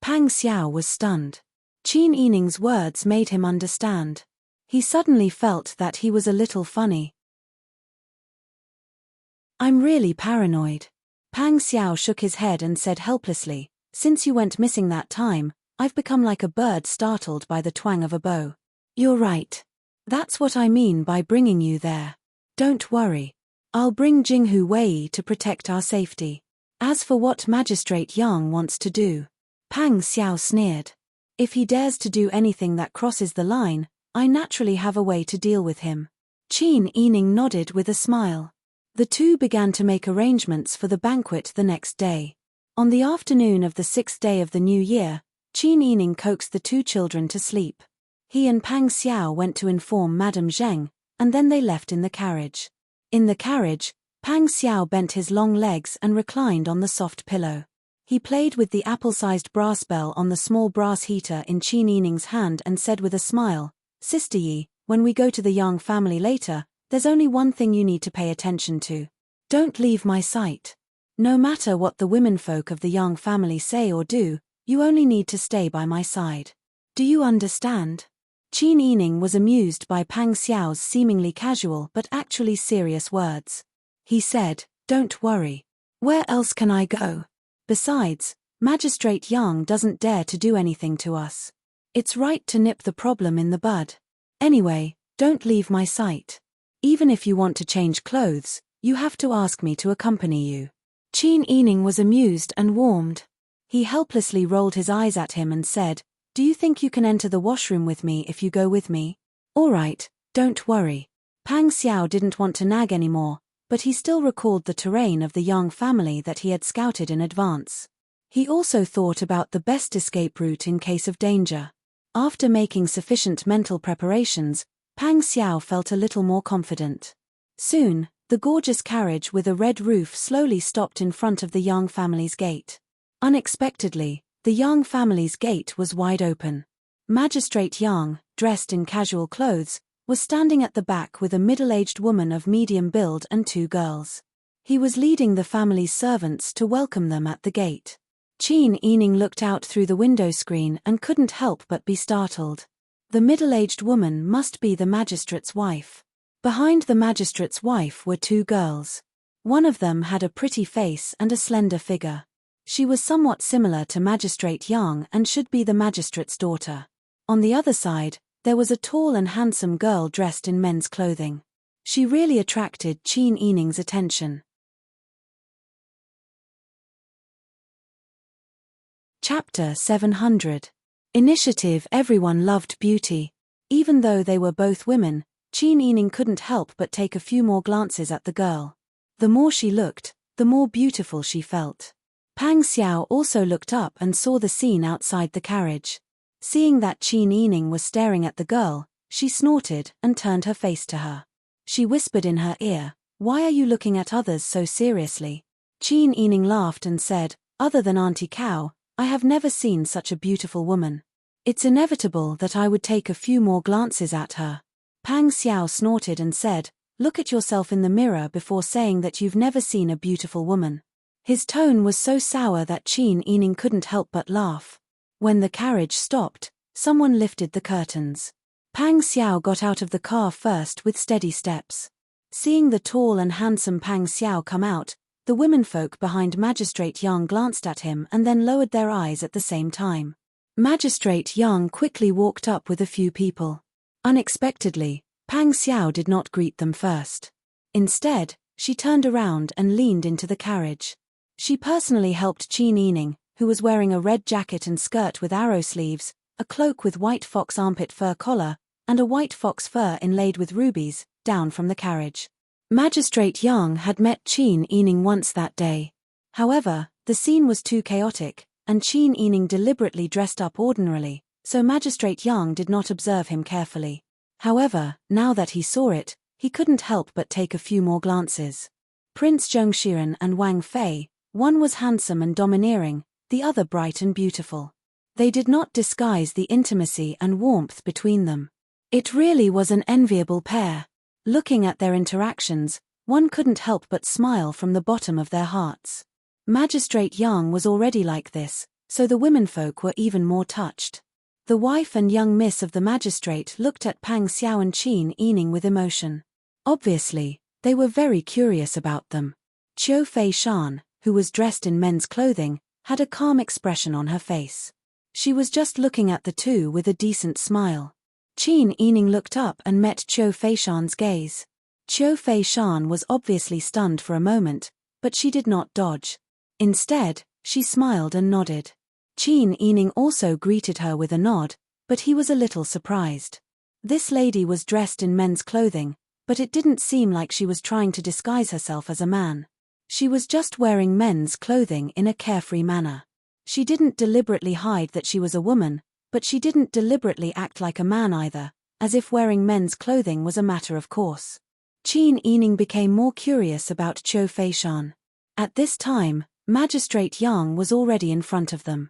Pang Xiao was stunned. Qin Yining's words made him understand. He suddenly felt that he was a little funny. I'm really paranoid. Pang Xiao shook his head and said helplessly, since you went missing that time, I've become like a bird startled by the twang of a bow. You're right. That's what I mean by bringing you there. Don't worry. I'll bring Jinghu Wei to protect our safety. As for what Magistrate Yang wants to do, Pang Xiao sneered. If he dares to do anything that crosses the line, I naturally have a way to deal with him. Qin Yining nodded with a smile. The two began to make arrangements for the banquet the next day. On the afternoon of the 6th day of the new year, Qin Yining coaxed the two children to sleep. He and Pang Xiao went to inform Madame Zheng, and then they left in the carriage. In the carriage, Pang Xiao bent his long legs and reclined on the soft pillow. He played with the apple-sized brass bell on the small brass heater in Qin Yining's hand and said with a smile, Sister Yi, when we go to the Yang family later, there's only one thing you need to pay attention to. Don't leave my sight. No matter what the womenfolk of the Yang family say or do, you only need to stay by my side. Do you understand? Qin Yining was amused by Pang Xiao's seemingly casual but actually serious words. He said, Don't worry. Where else can I go? Besides, Magistrate Yang doesn't dare to do anything to us. It's right to nip the problem in the bud. Anyway, don't leave my sight. Even if you want to change clothes, you have to ask me to accompany you. Qin Yining was amused and warmed. He helplessly rolled his eyes at him and said, Do you think you can enter the washroom with me if you go with me? All right, don't worry. Pang Xiao didn't want to nag anymore, but he still recalled the terrain of the Yang family that he had scouted in advance. He also thought about the best escape route in case of danger. After making sufficient mental preparations, Pang Xiao felt a little more confident. Soon, the gorgeous carriage with a red roof slowly stopped in front of the Yang family's gate. Unexpectedly, the Yang family's gate was wide open. Magistrate Yang, dressed in casual clothes, was standing at the back with a middle-aged woman of medium build and two girls. He was leading the family's servants to welcome them at the gate. Qin Yining looked out through the window screen and couldn't help but be startled. The middle-aged woman must be the magistrate's wife. Behind the magistrate's wife were two girls. One of them had a pretty face and a slender figure. She was somewhat similar to Magistrate Yang and should be the magistrate's daughter. On the other side, there was a tall and handsome girl dressed in men's clothing. She really attracted Qin Yining's attention. Chapter 700. Initiative. Everyone loved beauty. Even though they were both women, Qin Yining couldn't help but take a few more glances at the girl. The more she looked, the more beautiful she felt. Pang Xiao also looked up and saw the scene outside the carriage. Seeing that Qin Yining was staring at the girl, she snorted and turned her face to her. She whispered in her ear, Why are you looking at others so seriously? Qin Yining laughed and said, Other than Auntie Cow, I have never seen such a beautiful woman. It's inevitable that I would take a few more glances at her. Pang Xiao snorted and said, Look at yourself in the mirror before saying that you've never seen a beautiful woman. His tone was so sour that Qin Yining couldn't help but laugh. When the carriage stopped, someone lifted the curtains. Pang Xiao got out of the car first with steady steps. Seeing the tall and handsome Pang Xiao come out, the womenfolk behind Magistrate Yang glanced at him and then lowered their eyes at the same time. Magistrate Yang quickly walked up with a few people. Unexpectedly, Pang Xiao did not greet them first. Instead, she turned around and leaned into the carriage. She personally helped Qin Yining, who was wearing a red jacket and skirt with arrow sleeves, a cloak with white fox armpit fur collar, and a white fox fur inlaid with rubies, down from the carriage. Magistrate Yang had met Qin Yining once that day. However, the scene was too chaotic, and Qin Yining deliberately dressed up ordinarily, so Magistrate Yang did not observe him carefully. However, now that he saw it, he couldn't help but take a few more glances. Prince Zhongshiren and Wang Fei, one was handsome and domineering, the other bright and beautiful. They did not disguise the intimacy and warmth between them. It really was an enviable pair. Looking at their interactions, one couldn't help but smile from the bottom of their hearts. Magistrate Yang was already like this, so the womenfolk were even more touched. The wife and young miss of the magistrate looked at Pang Xiao and Qin Yining with emotion. Obviously, they were very curious about them. Qiu Fei Shan, who was dressed in men's clothing, had a calm expression on her face. She was just looking at the two with a decent smile. Qin Yining looked up and met Qiu Fei Shan's gaze. Qiu Fei Shan was obviously stunned for a moment, but she did not dodge. Instead, she smiled and nodded. Qin Yining also greeted her with a nod, but he was a little surprised. This lady was dressed in men's clothing, but it didn't seem like she was trying to disguise herself as a man. She was just wearing men's clothing in a carefree manner. She didn't deliberately hide that she was a woman, but she didn't deliberately act like a man either, as if wearing men's clothing was a matter of course. Qin Yining became more curious about Qiu Fei Shan. At this time, Magistrate Yang was already in front of them.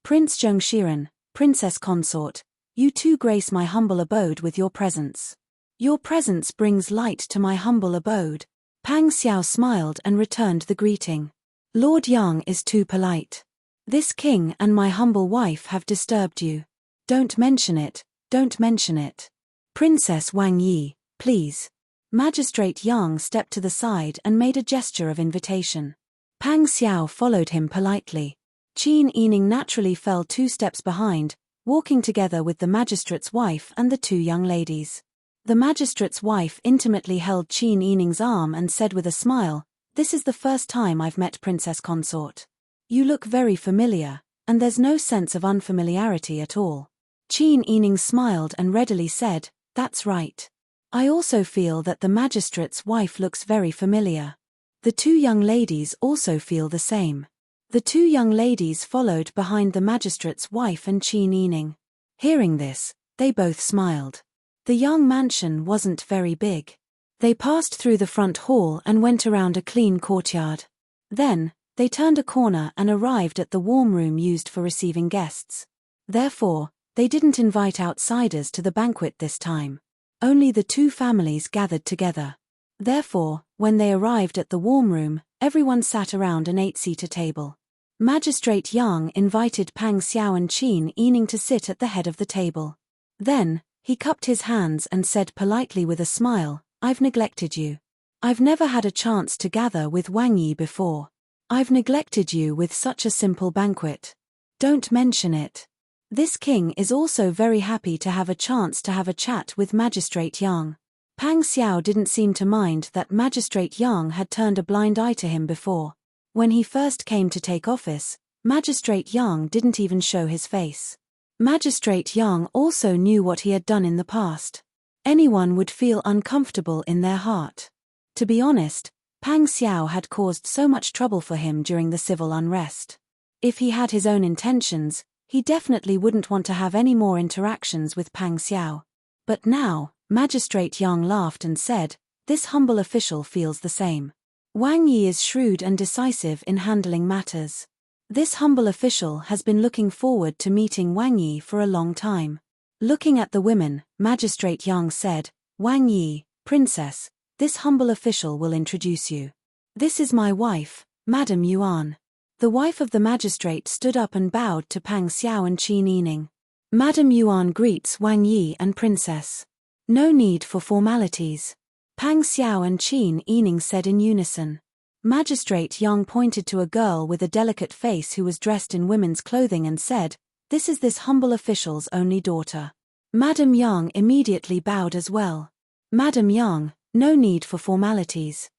Prince Zhongshiren, Princess Consort, you too grace my humble abode with your presence. Your presence brings light to my humble abode. Pang Xiao smiled and returned the greeting. Lord Yang is too polite. This king and my humble wife have disturbed you. Don't mention it, don't mention it. Princess Wang Yi, please. Magistrate Yang stepped to the side and made a gesture of invitation. Pang Xiao followed him politely. Qin Yining naturally fell 2 steps behind, walking together with the magistrate's wife and the 2 young ladies. The magistrate's wife intimately held Qin Yining's arm and said with a smile, "This is the first time I've met Princess Consort. You look very familiar, and there's no sense of unfamiliarity at all." Qin Yining smiled and readily said, "That's right. I also feel that the magistrate's wife looks very familiar." The 2 young ladies also feel the same. The 2 young ladies followed behind the magistrate's wife and Qin Yining. Hearing this, they both smiled. The young mansion wasn't very big. They passed through the front hall and went around a clean courtyard. Then, they turned a corner and arrived at the warm room used for receiving guests. Therefore, they didn't invite outsiders to the banquet this time. Only the 2 families gathered together. Therefore, when they arrived at the warm room, everyone sat around an 8-seater table. Magistrate Yang invited Pang Xiao and Qin Yining to sit at the head of the table. Then, he cupped his hands and said politely with a smile, "I've neglected you. I've never had a chance to gather with Wang Yi before. I've neglected you with such a simple banquet. Don't mention it." This king is also very happy to have a chance to have a chat with Magistrate Yang. Pang Xiao didn't seem to mind that Magistrate Yang had turned a blind eye to him before. When he first came to take office, Magistrate Yang didn't even show his face. Magistrate Yang also knew what he had done in the past. Anyone would feel uncomfortable in their heart. To be honest, Pang Xiao had caused so much trouble for him during the civil unrest. If he had his own intentions, he definitely wouldn't want to have any more interactions with Pang Xiao. But now, Magistrate Yang laughed and said, "This humble official feels the same. Wang Yi is shrewd and decisive in handling matters. This humble official has been looking forward to meeting Wang Yi for a long time." Looking at the women, Magistrate Yang said, "Wang Yi, Princess, this humble official will introduce you. This is my wife, Madame Yuan." The wife of the magistrate stood up and bowed to Pang Xiao and Qin Yining. Madame Yuan greets Wang Yi and Princess. No need for formalities. Pang Xiao and Qin Yining said in unison. Magistrate Yang pointed to a girl with a delicate face who was dressed in women's clothing and said, "This is this humble official's only daughter." Madame Yang immediately bowed as well. Madame Yang, no need for formalities.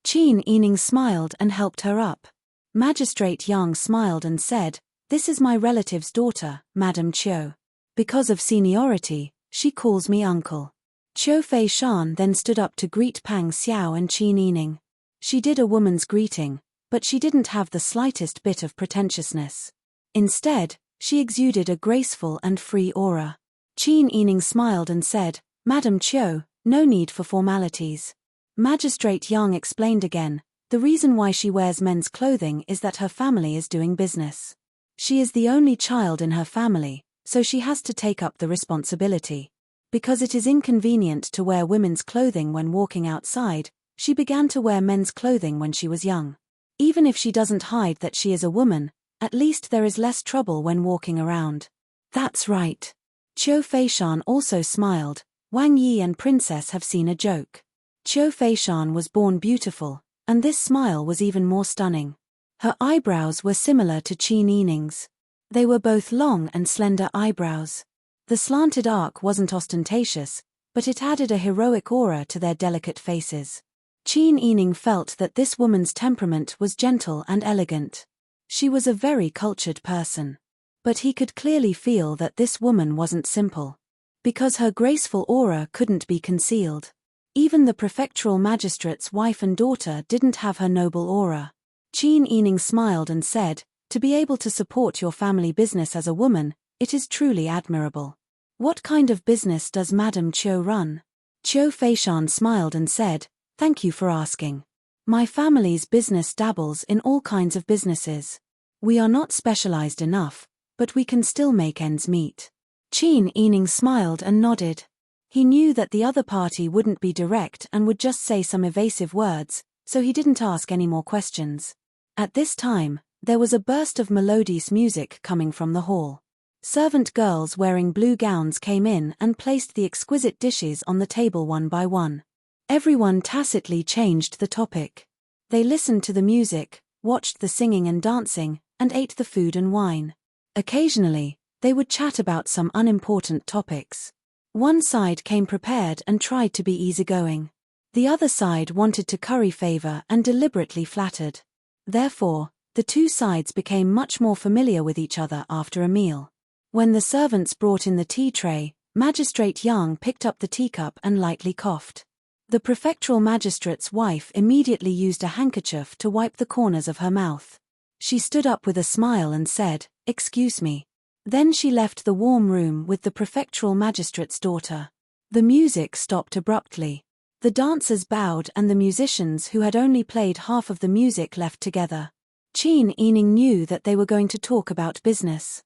Qin Yining smiled and helped her up. Magistrate Yang smiled and said, "This is my relative's daughter, Madame Qiu. Because of seniority, she calls me uncle." Qiu Fei Shan then stood up to greet Pang Xiao and Qin Yining. She did a woman's greeting, but she didn't have the slightest bit of pretentiousness. Instead, she exuded a graceful and free aura. Qin Yining smiled and said, "Madam Chiu, no need for formalities." Magistrate Yang explained again, the reason why she wears men's clothing is that her family is doing business. She is the only child in her family, so she has to take up the responsibility. Because it is inconvenient to wear women's clothing when walking outside, she began to wear men's clothing when she was young. Even if she doesn't hide that she is a woman, at least there is less trouble when walking around. That's right. Qiu Feishan also smiled. Wang Yi and Princess have seen a joke. Qiu Feishan was born beautiful, and this smile was even more stunning. Her eyebrows were similar to Qin Yining's. They were both long and slender eyebrows. The slanted arc wasn't ostentatious, but it added a heroic aura to their delicate faces. Qin Yining felt that this woman's temperament was gentle and elegant. She was a very cultured person. But he could clearly feel that this woman wasn't simple. Because her graceful aura couldn't be concealed. Even the prefectural magistrate's wife and daughter didn't have her noble aura. Qin Yining smiled and said, "To be able to support your family business as a woman, it is truly admirable. What kind of business does Madame Chiu run?" Qiu Feishan smiled and said, "Thank you for asking. My family's business dabbles in all kinds of businesses. We are not specialized enough, but we can still make ends meet." Qin Yining smiled and nodded. He knew that the other party wouldn't be direct and would just say some evasive words, so he didn't ask any more questions. At this time, there was a burst of melodious music coming from the hall. Servant girls wearing blue gowns came in and placed the exquisite dishes on the table one by one. Everyone tacitly changed the topic. They listened to the music, watched the singing and dancing, and ate the food and wine. Occasionally, they would chat about some unimportant topics. One side came prepared and tried to be easygoing. The other side wanted to curry favor and deliberately flattered. Therefore, the two sides became much more familiar with each other after a meal. When the servants brought in the tea tray, Magistrate Yang picked up the teacup and lightly coughed. The prefectural magistrate's wife immediately used a handkerchief to wipe the corners of her mouth. She stood up with a smile and said, "Excuse me." Then she left the warm room with the prefectural magistrate's daughter. The music stopped abruptly. The dancers bowed and the musicians who had only played half of the music left together. Qin Yining knew that they were going to talk about business.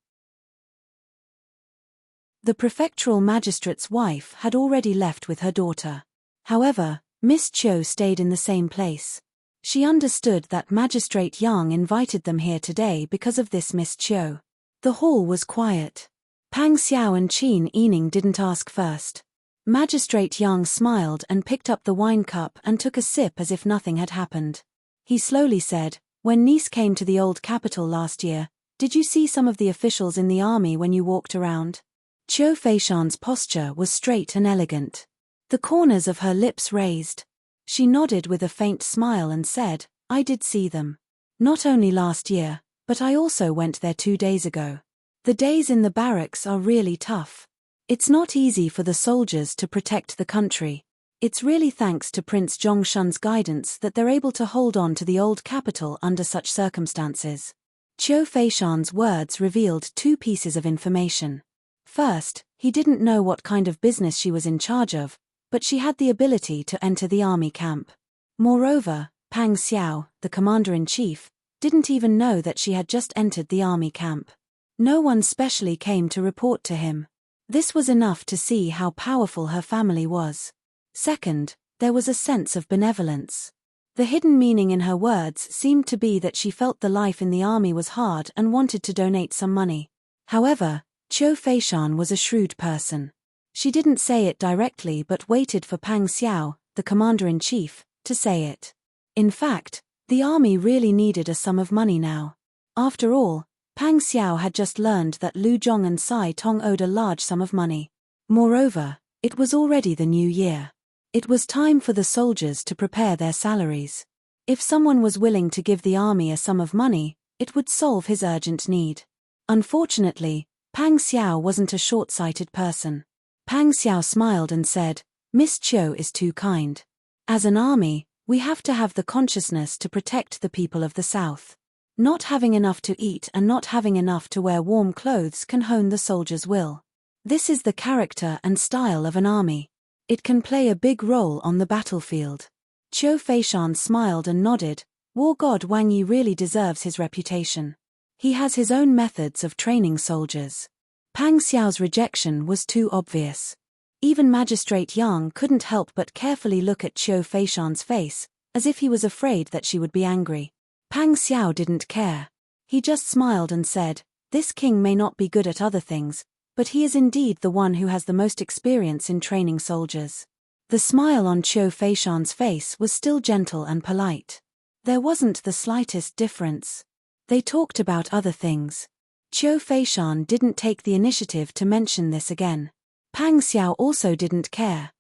The prefectural magistrate's wife had already left with her daughter. However, Miss Chiu stayed in the same place. She understood that Magistrate Yang invited them here today because of this Miss Chiu. The hall was quiet. Pang Xiao and Qin Yining didn't ask first. Magistrate Yang smiled and picked up the wine cup and took a sip as if nothing had happened. He slowly said, "When Nice came to the old capital last year, did you see some of the officials in the army when you walked around?" Qiu Feishan's posture was straight and elegant. The corners of her lips raised. She nodded with a faint smile and said, "I did see them. Not only last year, but I also went there 2 days ago. The days in the barracks are really tough. It's not easy for the soldiers to protect the country. It's really thanks to Prince Zhongshan's guidance that they're able to hold on to the old capital under such circumstances." Qiu Feishan's words revealed 2 pieces of information. First, he didn't know what kind of business she was in charge of, but she had the ability to enter the army camp. Moreover, Pang Xiao, the commander-in-chief, didn't even know that she had just entered the army camp. No one specially came to report to him. This was enough to see how powerful her family was. Second, there was a sense of benevolence. The hidden meaning in her words seemed to be that she felt the life in the army was hard and wanted to donate some money. However, Qiu Feishan was a shrewd person. She didn't say it directly but waited for Pang Xiao, the commander-in-chief, to say it. In fact, the army really needed a sum of money now. After all, Pang Xiao had just learned that Lu Zhong and Sai Tong owed a large sum of money. Moreover, it was already the new year. It was time for the soldiers to prepare their salaries. If someone was willing to give the army a sum of money, it would solve his urgent need. Unfortunately, Pang Xiao wasn't a short-sighted person. Pang Xiao smiled and said, "Miss Chiu is too kind. As an army, We have to have the consciousness to protect the people of the South. Not having enough to eat and not having enough to wear warm clothes can hone the soldier's will. This is the character and style of an army. It can play a big role on the battlefield. Qiu Feishan smiled and nodded. War god Wang Yi really deserves his reputation. He has his own methods of training soldiers. Pang Xiao's rejection was too obvious. Even Magistrate Yang couldn't help but carefully look at Qiu Feishan's face, as if he was afraid that she would be angry. Pang Xiao didn't care. He just smiled and said, "This king may not be good at other things, but he is indeed the one who has the most experience in training soldiers." The smile on Qiu Feishan's face was still gentle and polite. There wasn't the slightest difference. They talked about other things. Qiu Feishan didn't take the initiative to mention this again. Pang Xiao also didn't care.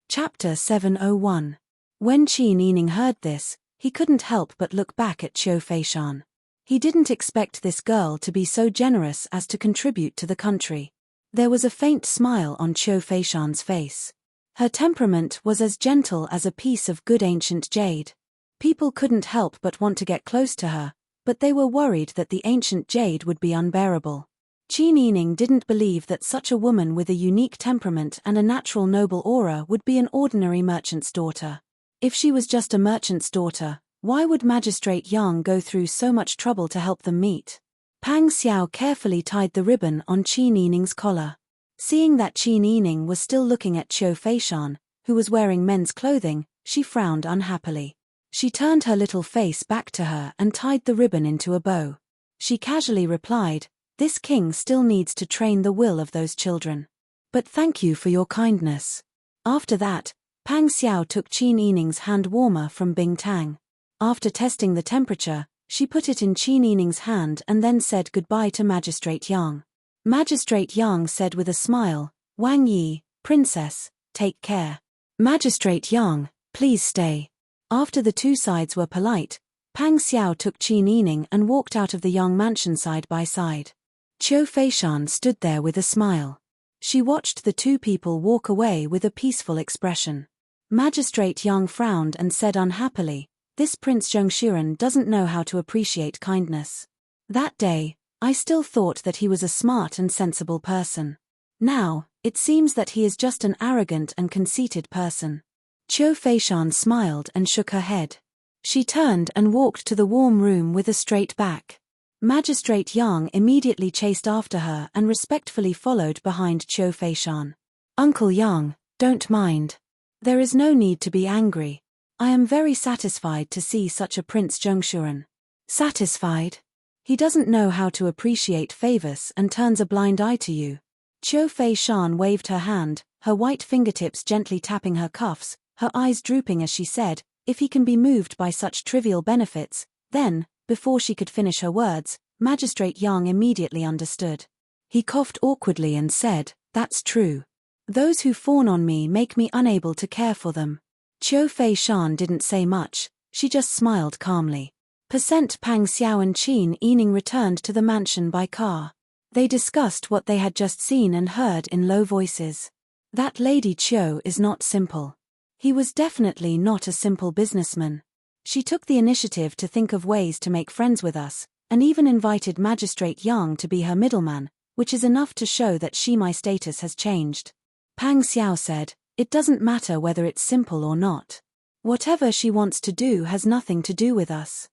Chapter 701. When Qin Yining heard this, he couldn't help but look back at Qiu Feishan. He didn't expect this girl to be so generous as to contribute to the country. There was a faint smile on Qiu Feishan's face. Her temperament was as gentle as a piece of good ancient jade. People couldn't help but want to get close to her, but they were worried that the ancient jade would be unbearable. Qin Yining didn't believe that such a woman with a unique temperament and a natural noble aura would be an ordinary merchant's daughter. If she was just a merchant's daughter, why would Magistrate Yang go through so much trouble to help them meet? Pang Xiao carefully tied the ribbon on Qin Yining's collar. Seeing that Qin Yining was still looking at Qiu Feishan, who was wearing men's clothing, she frowned unhappily. She turned her little face back to her and tied the ribbon into a bow. She casually replied, "This king still needs to train the will of those children. But thank you for your kindness." After that, Pang Xiao took Qin Yining's hand warmer from Bing Tang. After testing the temperature, she put it in Qin Yining's hand and then said goodbye to Magistrate Yang. Magistrate Yang said with a smile, "Wang Yi, princess, take care." "Magistrate Yang, please stay." After the two sides were polite, Pang Xiao took Qin Yining and walked out of the Yang mansion side by side. Qiu Feishan stood there with a smile. She watched the two people walk away with a peaceful expression. Magistrate Yang frowned and said unhappily, "This Prince Zhongshuren doesn't know how to appreciate kindness. That day, I still thought that he was a smart and sensible person. Now, it seems that he is just an arrogant and conceited person." Qiu Feishan smiled and shook her head. She turned and walked to the warm room with a straight back. Magistrate Yang immediately chased after her and respectfully followed behind Qiu Feishan. "Uncle Yang, don't mind. There is no need to be angry. I am very satisfied to see such a Prince Zhongshuren." "Satisfied? He doesn't know how to appreciate favors and turns a blind eye to you." Qiu Feishan waved her hand, her white fingertips gently tapping her cuffs, her eyes drooping as she said, "If he can be moved by such trivial benefits, then," before she could finish her words, Magistrate Yang immediately understood. He coughed awkwardly and said, "That's true. Those who fawn on me make me unable to care for them." Qiu Feishan didn't say much, she just smiled calmly. Pang Xiao and Qin Yining returned to the mansion by car. They discussed what they had just seen and heard in low voices. "That Lady Qiu is not simple. He was definitely not a simple businessman. She took the initiative to think of ways to make friends with us, and even invited Magistrate Yang to be her middleman, which is enough to show that my status has changed." Pang Xiao said, "It doesn't matter whether it's simple or not. Whatever she wants to do has nothing to do with us."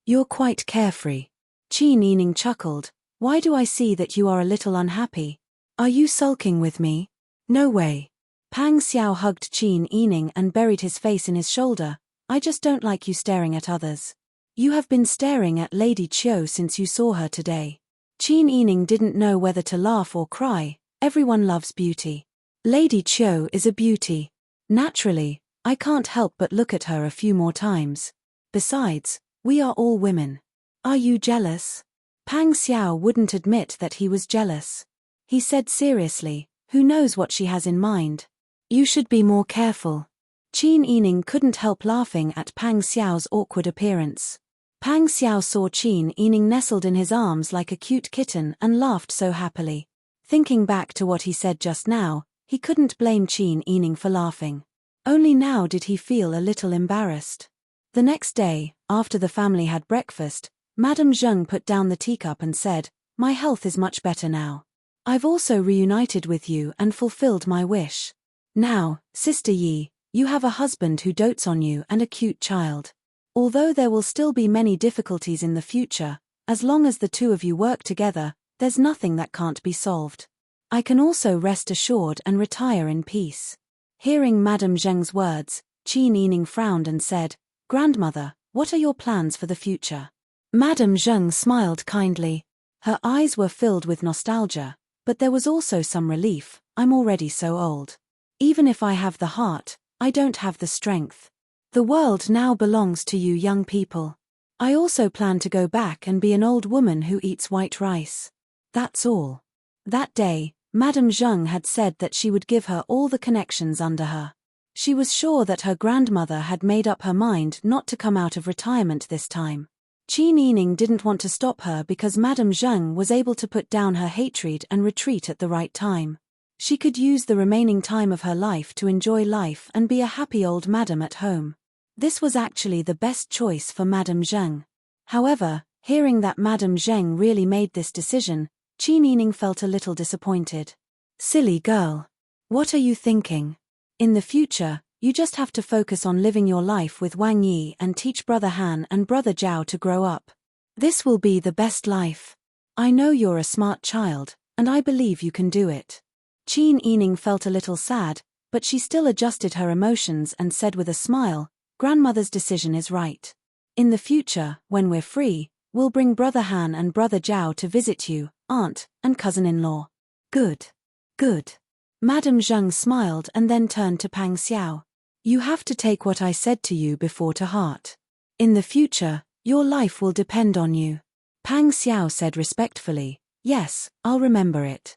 "You're quite carefree." Qin Yining chuckled. "Why do I see that you are a little unhappy? Are you sulking with me?" "No way." Pang Xiao hugged Qin Yining and buried his face in his shoulder. "I just don't like you staring at others. You have been staring at Lady Qiu since you saw her today." Qin Yining didn't know whether to laugh or cry. Everyone loves beauty. Lady Qiu is a beauty. Naturally, I can't help but look at her a few more times. Besides, we are all women. Are you jealous?" Pang Xiao wouldn't admit that he was jealous. He said seriously, "Who knows what she has in mind? You should be more careful." Qin Yining couldn't help laughing at Pang Xiao's awkward appearance. Pang Xiao saw Qin Yining nestled in his arms like a cute kitten and laughed so happily. Thinking back to what he said just now, he couldn't blame Qin Yining for laughing. Only now did he feel a little embarrassed. The next day, after the family had breakfast, Madame Zheng put down the teacup and said, "My health is much better now. I've also reunited with you and fulfilled my wish. Now, Sister Yi, you have a husband who dotes on you and a cute child. Although there will still be many difficulties in the future, as long as the two of you work together, there's nothing that can't be solved. I can also rest assured and retire in peace." Hearing Madame Zheng's words, Qin Yining frowned and said, "Grandmother, what are your plans for the future?" Madame Zheng smiled kindly. Her eyes were filled with nostalgia, but there was also some relief. "I'm already so old. Even if I have the heart, I don't have the strength. The world now belongs to you young people. I also plan to go back and be an old woman who eats white rice. That's all." That day, Madame Zheng had said that she would give her all the connections under her. She was sure that her grandmother had made up her mind not to come out of retirement this time. Qin Yining didn't want to stop her because Madame Zheng was able to put down her hatred and retreat at the right time. She could use the remaining time of her life to enjoy life and be a happy old madam at home. This was actually the best choice for Madame Zheng. However, hearing that Madame Zheng really made this decision, Qin Yining felt a little disappointed. "Silly girl. What are you thinking? In the future, you just have to focus on living your life with Wang Yi and teach Brother Han and Brother Zhao to grow up. This will be the best life. I know you're a smart child, and I believe you can do it." Qin Yining felt a little sad, but she still adjusted her emotions and said with a smile, "Grandmother's decision is right. In the future, when we're free, we'll bring Brother Han and Brother Zhao to visit you, aunt, and cousin-in-law." "Good. Good." Madame Zheng smiled and then turned to Pang Xiao. "You have to take what I said to you before to heart. In the future, your life will depend on you." Pang Xiao said respectfully, "Yes, I'll remember it.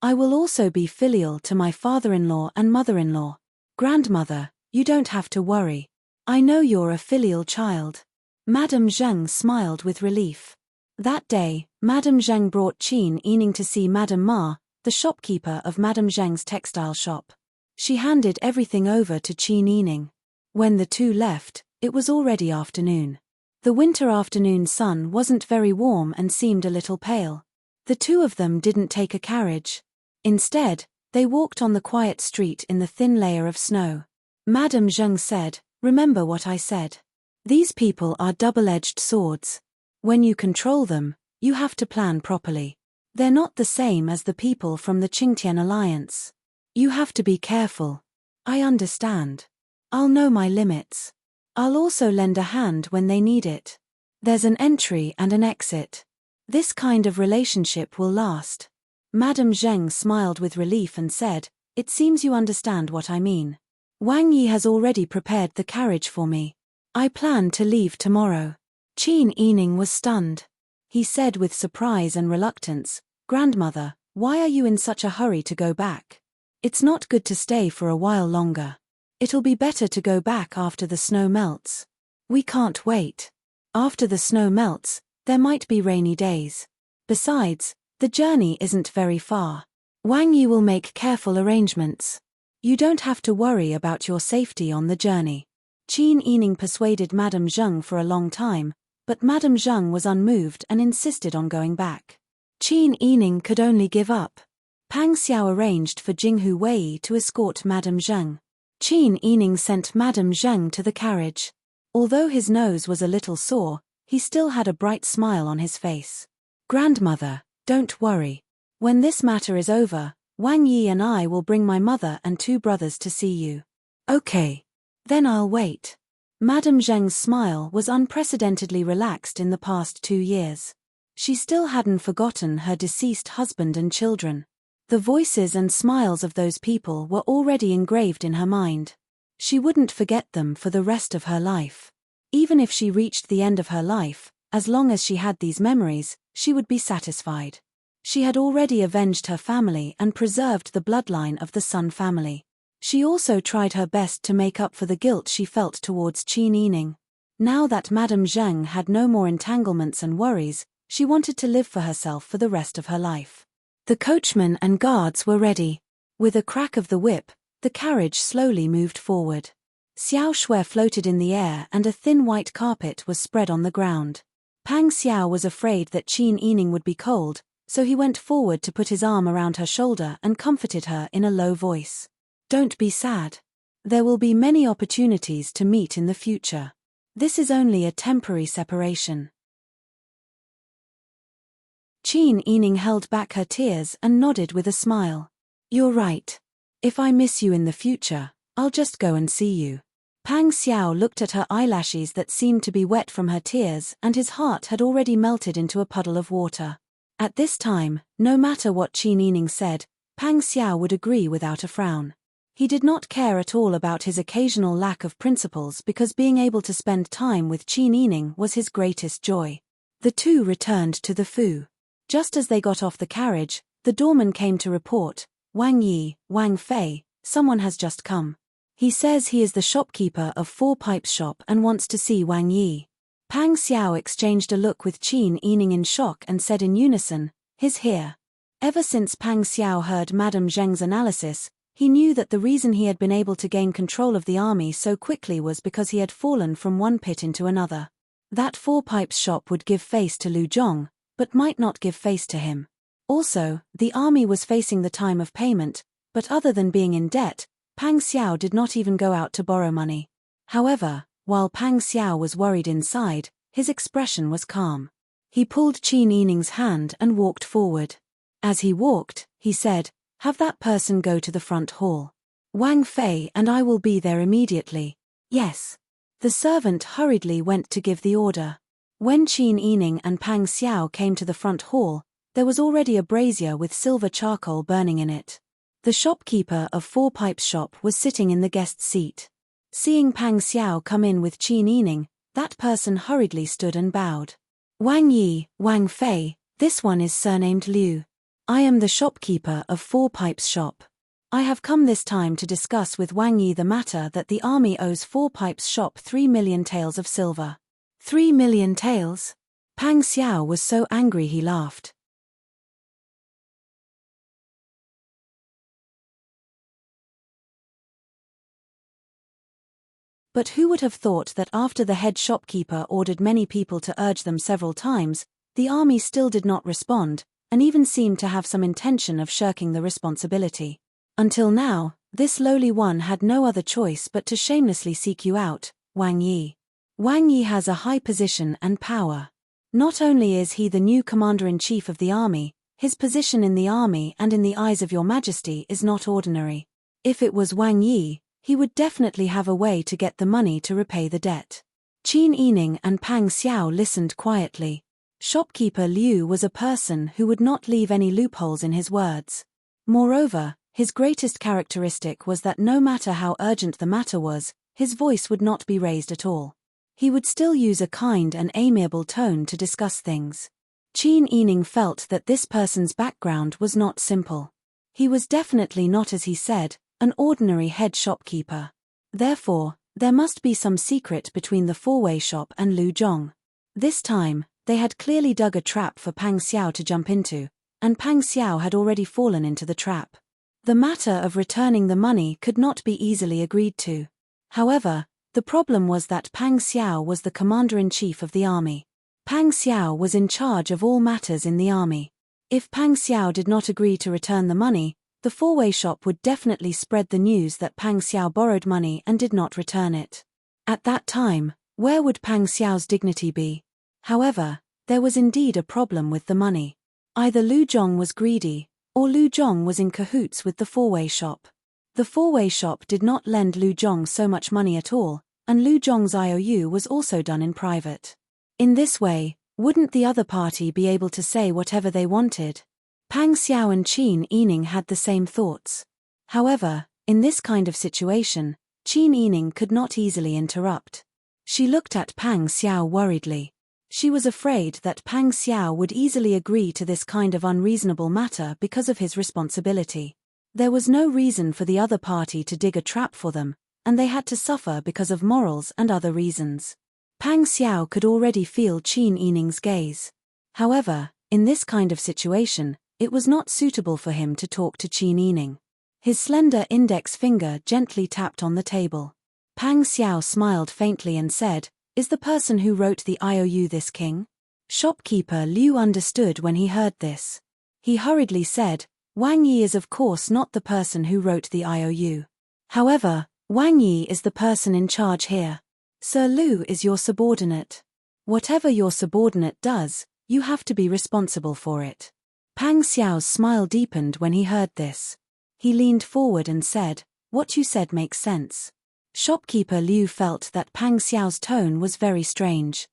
I will also be filial to my father-in-law and mother-in-law. Grandmother, you don't have to worry. I know you're a filial child." Madame Zheng smiled with relief. That day, Madame Zheng brought Qin Yining to see Madame Ma, the shopkeeper of Madame Zheng's textile shop. She handed everything over to Qin Yining. When the two left, it was already afternoon. The winter afternoon sun wasn't very warm and seemed a little pale. The two of them didn't take a carriage. Instead, they walked on the quiet street in the thin layer of snow. Madame Zheng said, "Remember what I said. These people are double-edged swords. When you control them, you have to plan properly. They're not the same as the people from the Qingtian Alliance. You have to be careful." "I understand. I'll know my limits. I'll also lend a hand when they need it. There's an entry and an exit. This kind of relationship will last." Madame Zheng smiled with relief and said, "It seems you understand what I mean. Wang Yi has already prepared the carriage for me. I plan to leave tomorrow." Qin Yining was stunned. He said with surprise and reluctance, "Grandmother, why are you in such a hurry to go back? It's not good to stay for a while longer. It'll be better to go back after the snow melts." "We can't wait. After the snow melts, there might be rainy days. Besides, the journey isn't very far. Wang Yi will make careful arrangements. You don't have to worry about your safety on the journey." Qin Yining persuaded Madame Zheng for a long time, but Madame Zheng was unmoved and insisted on going back. Qin Yining could only give up. Pang Xiao arranged for Jinghu Wei to escort Madame Zheng. Qin Yining sent Madame Zheng to the carriage. Although his nose was a little sore, he still had a bright smile on his face. "Grandmother, don't worry. When this matter is over, Wang Yi and I will bring my mother and two brothers to see you." "Okay. Then I'll wait." Madame Zheng's smile was unprecedentedly relaxed in the past 2 years. She still hadn't forgotten her deceased husband and children. The voices and smiles of those people were already engraved in her mind. She wouldn't forget them for the rest of her life. Even if she reached the end of her life, as long as she had these memories, she would be satisfied. She had already avenged her family and preserved the bloodline of the Sun family. She also tried her best to make up for the guilt she felt towards Qin Yining. Now that Madame Zheng had no more entanglements and worries, She wanted to live for herself for the rest of her life. The coachman and guards were ready. With a crack of the whip, the carriage slowly moved forward. Xiao Shui floated in the air and a thin white carpet was spread on the ground. Pang Xiao was afraid that Qin Yining would be cold, so he went forward to put his arm around her shoulder and comforted her in a low voice. Don't be sad. There will be many opportunities to meet in the future. This is only a temporary separation. Qin Yining held back her tears and nodded with a smile. You're right. If I miss you in the future, I'll just go and see you. Pang Xiao looked at her eyelashes that seemed to be wet from her tears, and his heart had already melted into a puddle of water. At this time, no matter what Qin Yining said, Pang Xiao would agree without a frown. He did not care at all about his occasional lack of principles because being able to spend time with Qin Yining was his greatest joy. The two returned to the Fu. Just as they got off the carriage, the doorman came to report, Wang Yi, Wang Fei, someone has just come. He says he is the shopkeeper of Four Pipes shop and wants to see Wang Yi. Pang Xiao exchanged a look with Qin Yining in shock and said in unison, he's here. Ever since Pang Xiao heard Madame Zheng's analysis, he knew that the reason he had been able to gain control of the army so quickly was because he had fallen from one pit into another. That Four Pipes shop would give face to Lu Zhong, but might not give face to him. Also, the army was facing the time of payment, but other than being in debt, Pang Xiao did not even go out to borrow money. However, while Pang Xiao was worried inside, his expression was calm. He pulled Qin Yining's hand and walked forward. As he walked, he said, have that person go to the front hall. Wang Fei and I will be there immediately. Yes. The servant hurriedly went to give the order. When Qin Yining and Pang Xiao came to the front hall, there was already a brazier with silver charcoal burning in it. The shopkeeper of Four Pipes shop was sitting in the guest's seat. Seeing Pang Xiao come in with Qin Yining, that person hurriedly stood and bowed. Wang Yi, Wang Fei, this one is surnamed Liu. I am the shopkeeper of Four Pipes shop. I have come this time to discuss with Wang Yi the matter that the army owes Four Pipes shop 3 million taels of silver. 3 million taels? Pang Xiao was so angry he laughed. But who would have thought that after the head shopkeeper ordered many people to urge them several times, the army still did not respond, and even seemed to have some intention of shirking the responsibility. Until now, this lowly one had no other choice but to shamelessly seek you out, Wang Yi. Wang Yi has a high position and power. Not only is he the new commander-in-chief of the army, his position in the army and in the eyes of your majesty is not ordinary. If it was Wang Yi, he would definitely have a way to get the money to repay the debt. Qin Yining and Pang Xiao listened quietly. Shopkeeper Liu was a person who would not leave any loopholes in his words. Moreover, his greatest characteristic was that no matter how urgent the matter was, his voice would not be raised at all. He would still use a kind and amiable tone to discuss things. Qin Yining felt that this person's background was not simple. He was definitely not, as he said, an ordinary head shopkeeper. Therefore, there must be some secret between the four-way shop and Lu Zhong. This time, they had clearly dug a trap for Pang Xiao to jump into, and Pang Xiao had already fallen into the trap. The matter of returning the money could not be easily agreed to. However, the problem was that Pang Xiao was the commander-in-chief of the army. Pang Xiao was in charge of all matters in the army. If Pang Xiao did not agree to return the money, the four-way shop would definitely spread the news that Pang Xiao borrowed money and did not return it. At that time, where would Pang Xiao's dignity be? However, there was indeed a problem with the money. Either Lu Zhong was greedy, or Lu Zhong was in cahoots with the four-way shop. The four-way shop did not lend Lu Zhong so much money at all, and Lu Zhong's IOU was also done in private. In this way, wouldn't the other party be able to say whatever they wanted? Pang Xiao and Qin Yining had the same thoughts. However, in this kind of situation, Qin Yining could not easily interrupt. She looked at Pang Xiao worriedly. She was afraid that Pang Xiao would easily agree to this kind of unreasonable matter because of his responsibility. There was no reason for the other party to dig a trap for them, and they had to suffer because of morals and other reasons. Pang Xiao could already feel Qin Yining's gaze. However, in this kind of situation, it was not suitable for him to talk to Qin Yining. His slender index finger gently tapped on the table. Pang Xiao smiled faintly and said, "Is the person who wrote the IOU this king?" Shopkeeper Liu understood when he heard this. He hurriedly said, "Wang Yi is of course not the person who wrote the IOU. However, Wang Yi is the person in charge here. Sir Lu is your subordinate. Whatever your subordinate does, you have to be responsible for it." Pang Xiao's smile deepened when he heard this. He leaned forward and said, "What you said makes sense." Shopkeeper Liu felt that Pang Xiao's tone was very strange.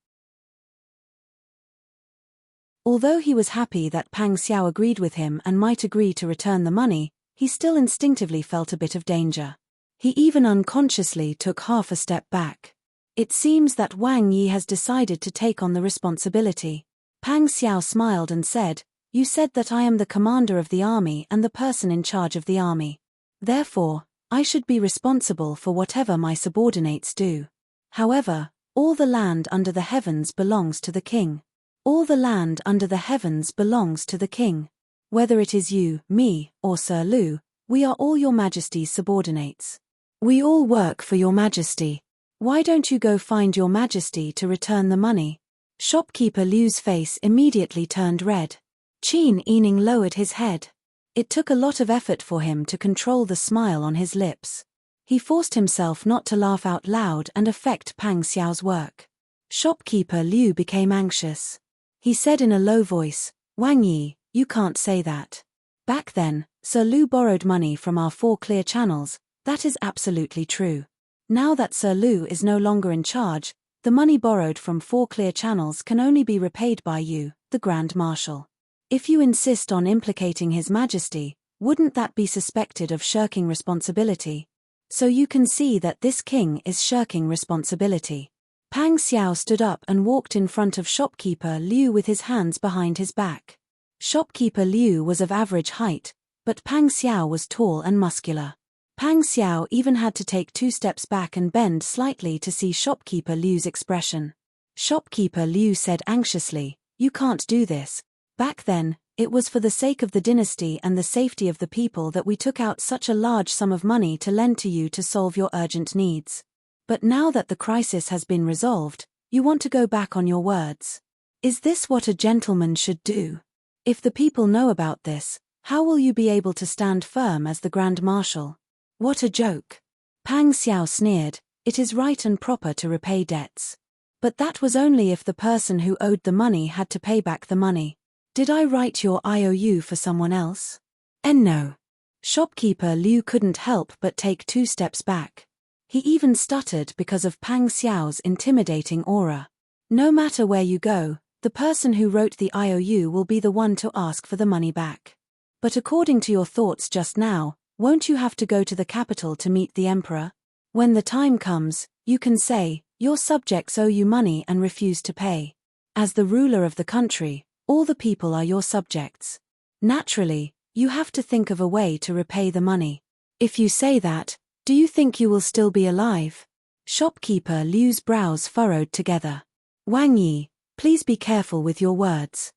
Although he was happy that Pang Xiao agreed with him and might agree to return the money, he still instinctively felt a bit of danger. He even unconsciously took half a step back. It seems that Wang Yi has decided to take on the responsibility. Pang Xiao smiled and said, "You said that I am the commander of the army and the person in charge of the army. Therefore, I should be responsible for whatever my subordinates do. However, all the land under the heavens belongs to the king. All the land under the heavens belongs to the king. Whether it is you, me, or Sir Lu, we are all your majesty's subordinates. We all work for your majesty. Why don't you go find your majesty to return the money?" Shopkeeper Liu's face immediately turned red. Qin Yining lowered his head. It took a lot of effort for him to control the smile on his lips. He forced himself not to laugh out loud and affect Pang Xiao's work. Shopkeeper Liu became anxious. He said in a low voice, "Wang Yi, you can't say that. Back then, Sir Lu borrowed money from our 4 clear channels, that is absolutely true. Now that Sir Lu is no longer in charge, the money borrowed from 4 clear channels can only be repaid by you, the Grand Marshal. If you insist on implicating His Majesty, wouldn't that be suspected of shirking responsibility? So you can see that this king is shirking responsibility." Pang Xiao stood up and walked in front of Shopkeeper Liu with his hands behind his back. Shopkeeper Liu was of average height, but Pang Xiao was tall and muscular. Pang Xiao even had to take 2 steps back and bend slightly to see Shopkeeper Liu's expression. Shopkeeper Liu said anxiously, "You can't do this. Back then, it was for the sake of the dynasty and the safety of the people that we took out such a large sum of money to lend to you to solve your urgent needs. But now that the crisis has been resolved, you want to go back on your words. Is this what a gentleman should do? If the people know about this, how will you be able to stand firm as the Grand Marshal? What a joke." Pang Xiao sneered, "It is right and proper to repay debts. But that was only if the person who owed the money had to pay back the money. Did I write your IOU for someone else? No." Shopkeeper Liu couldn't help but take 2 steps back. He even stuttered because of Pang Xiao's intimidating aura. No matter where you go, the person who wrote the IOU will be the one to ask for the money back. But according to your thoughts just now, won't you have to go to the capital to meet the emperor? When the time comes, you can say, your subjects owe you money and refuse to pay. As the ruler of the country, all the people are your subjects. Naturally, you have to think of a way to repay the money. If you say that, do you think you will still be alive?" Shopkeeper Liu's brows furrowed together. "Wang Yi, please be careful with your words."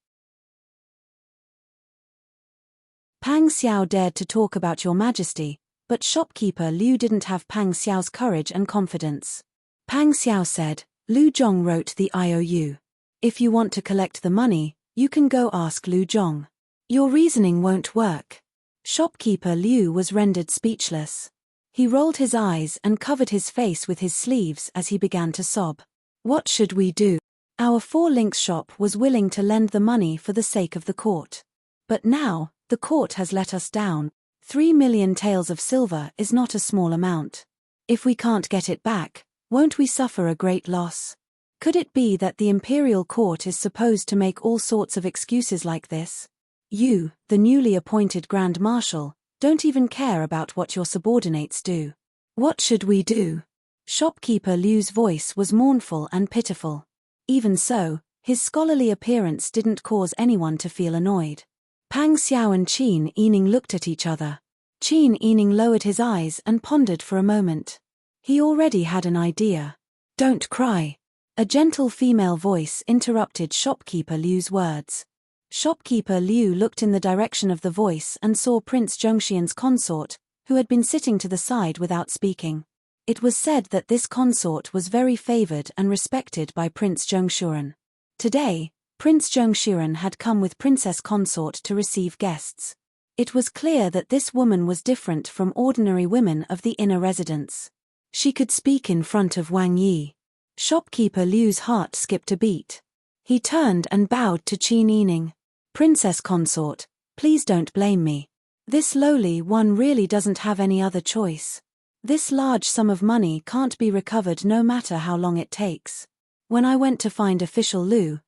Pang Xiao dared to talk about your majesty, but Shopkeeper Liu didn't have Pang Xiao's courage and confidence. Pang Xiao said, "Lu Zhong wrote the IOU. If you want to collect the money, you can go ask Lu Zhong. Your reasoning won't work." Shopkeeper Liu was rendered speechless. He rolled his eyes and covered his face with his sleeves as he began to sob. "What should we do? Our 4 links shop was willing to lend the money for the sake of the court. But now, the court has let us down. 3 million taels of silver is not a small amount. If we can't get it back, won't we suffer a great loss? Could it be that the imperial court is supposed to make all sorts of excuses like this? You, the newly appointed Grand Marshal, don't even care about what your subordinates do. What should we do?" Shopkeeper Liu's voice was mournful and pitiful. Even so, his scholarly appearance didn't cause anyone to feel annoyed. Pang Xiao and Qin Yining looked at each other. Qin Yining lowered his eyes and pondered for a moment. He already had an idea. "Don't cry. A gentle female voice interrupted shopkeeper Liu's words. Shopkeeper Liu looked in the direction of the voice and saw Prince Zhongxian's consort, who had been sitting to the side without speaking. It was said that this consort was very favored and respected by Prince Zhongshuren. Today, Prince Zhongshuren had come with Princess Consort to receive guests. It was clear that this woman was different from ordinary women of the inner residence. She could speak in front of Wang Yi. Shopkeeper Liu's heart skipped a beat. He turned and bowed to Qin Yining. Princess Consort, please don't blame me. This lowly one really doesn't have any other choice. This large sum of money can't be recovered no matter how long it takes. When I went to find Official Lu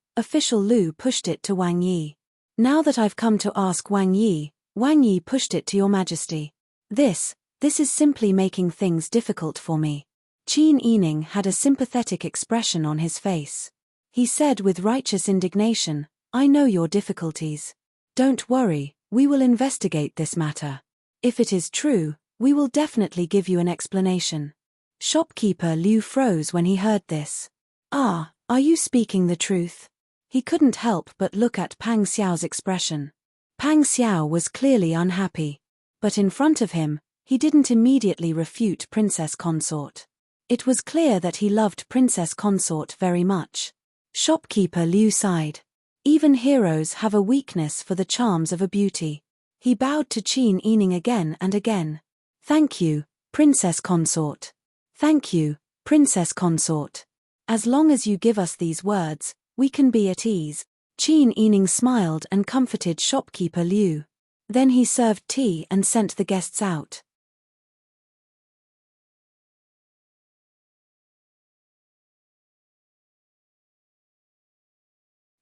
pushed it to Wang Yi. Now that I've come to ask Wang Yi pushed it to your majesty. This is simply making things difficult for me. Qin Yining had a sympathetic expression on his face. He said with righteous indignation, I know your difficulties. Don't worry, we will investigate this matter. If it is true, we will definitely give you an explanation. Shopkeeper Liu froze when he heard this. Are you speaking the truth? He couldn't help but look at Pang Xiao's expression. Pang Xiao was clearly unhappy. But in front of him, he didn't immediately refute Princess Consort. It was clear that he loved Princess Consort very much. Shopkeeper Liu sighed. Even heroes have a weakness for the charms of a beauty. He bowed to Qin Yining again and again. Thank you, Princess Consort. Thank you, Princess Consort. As long as you give us these words, we can be at ease. Qin Yining smiled and comforted shopkeeper Liu. Then he served tea and sent the guests out.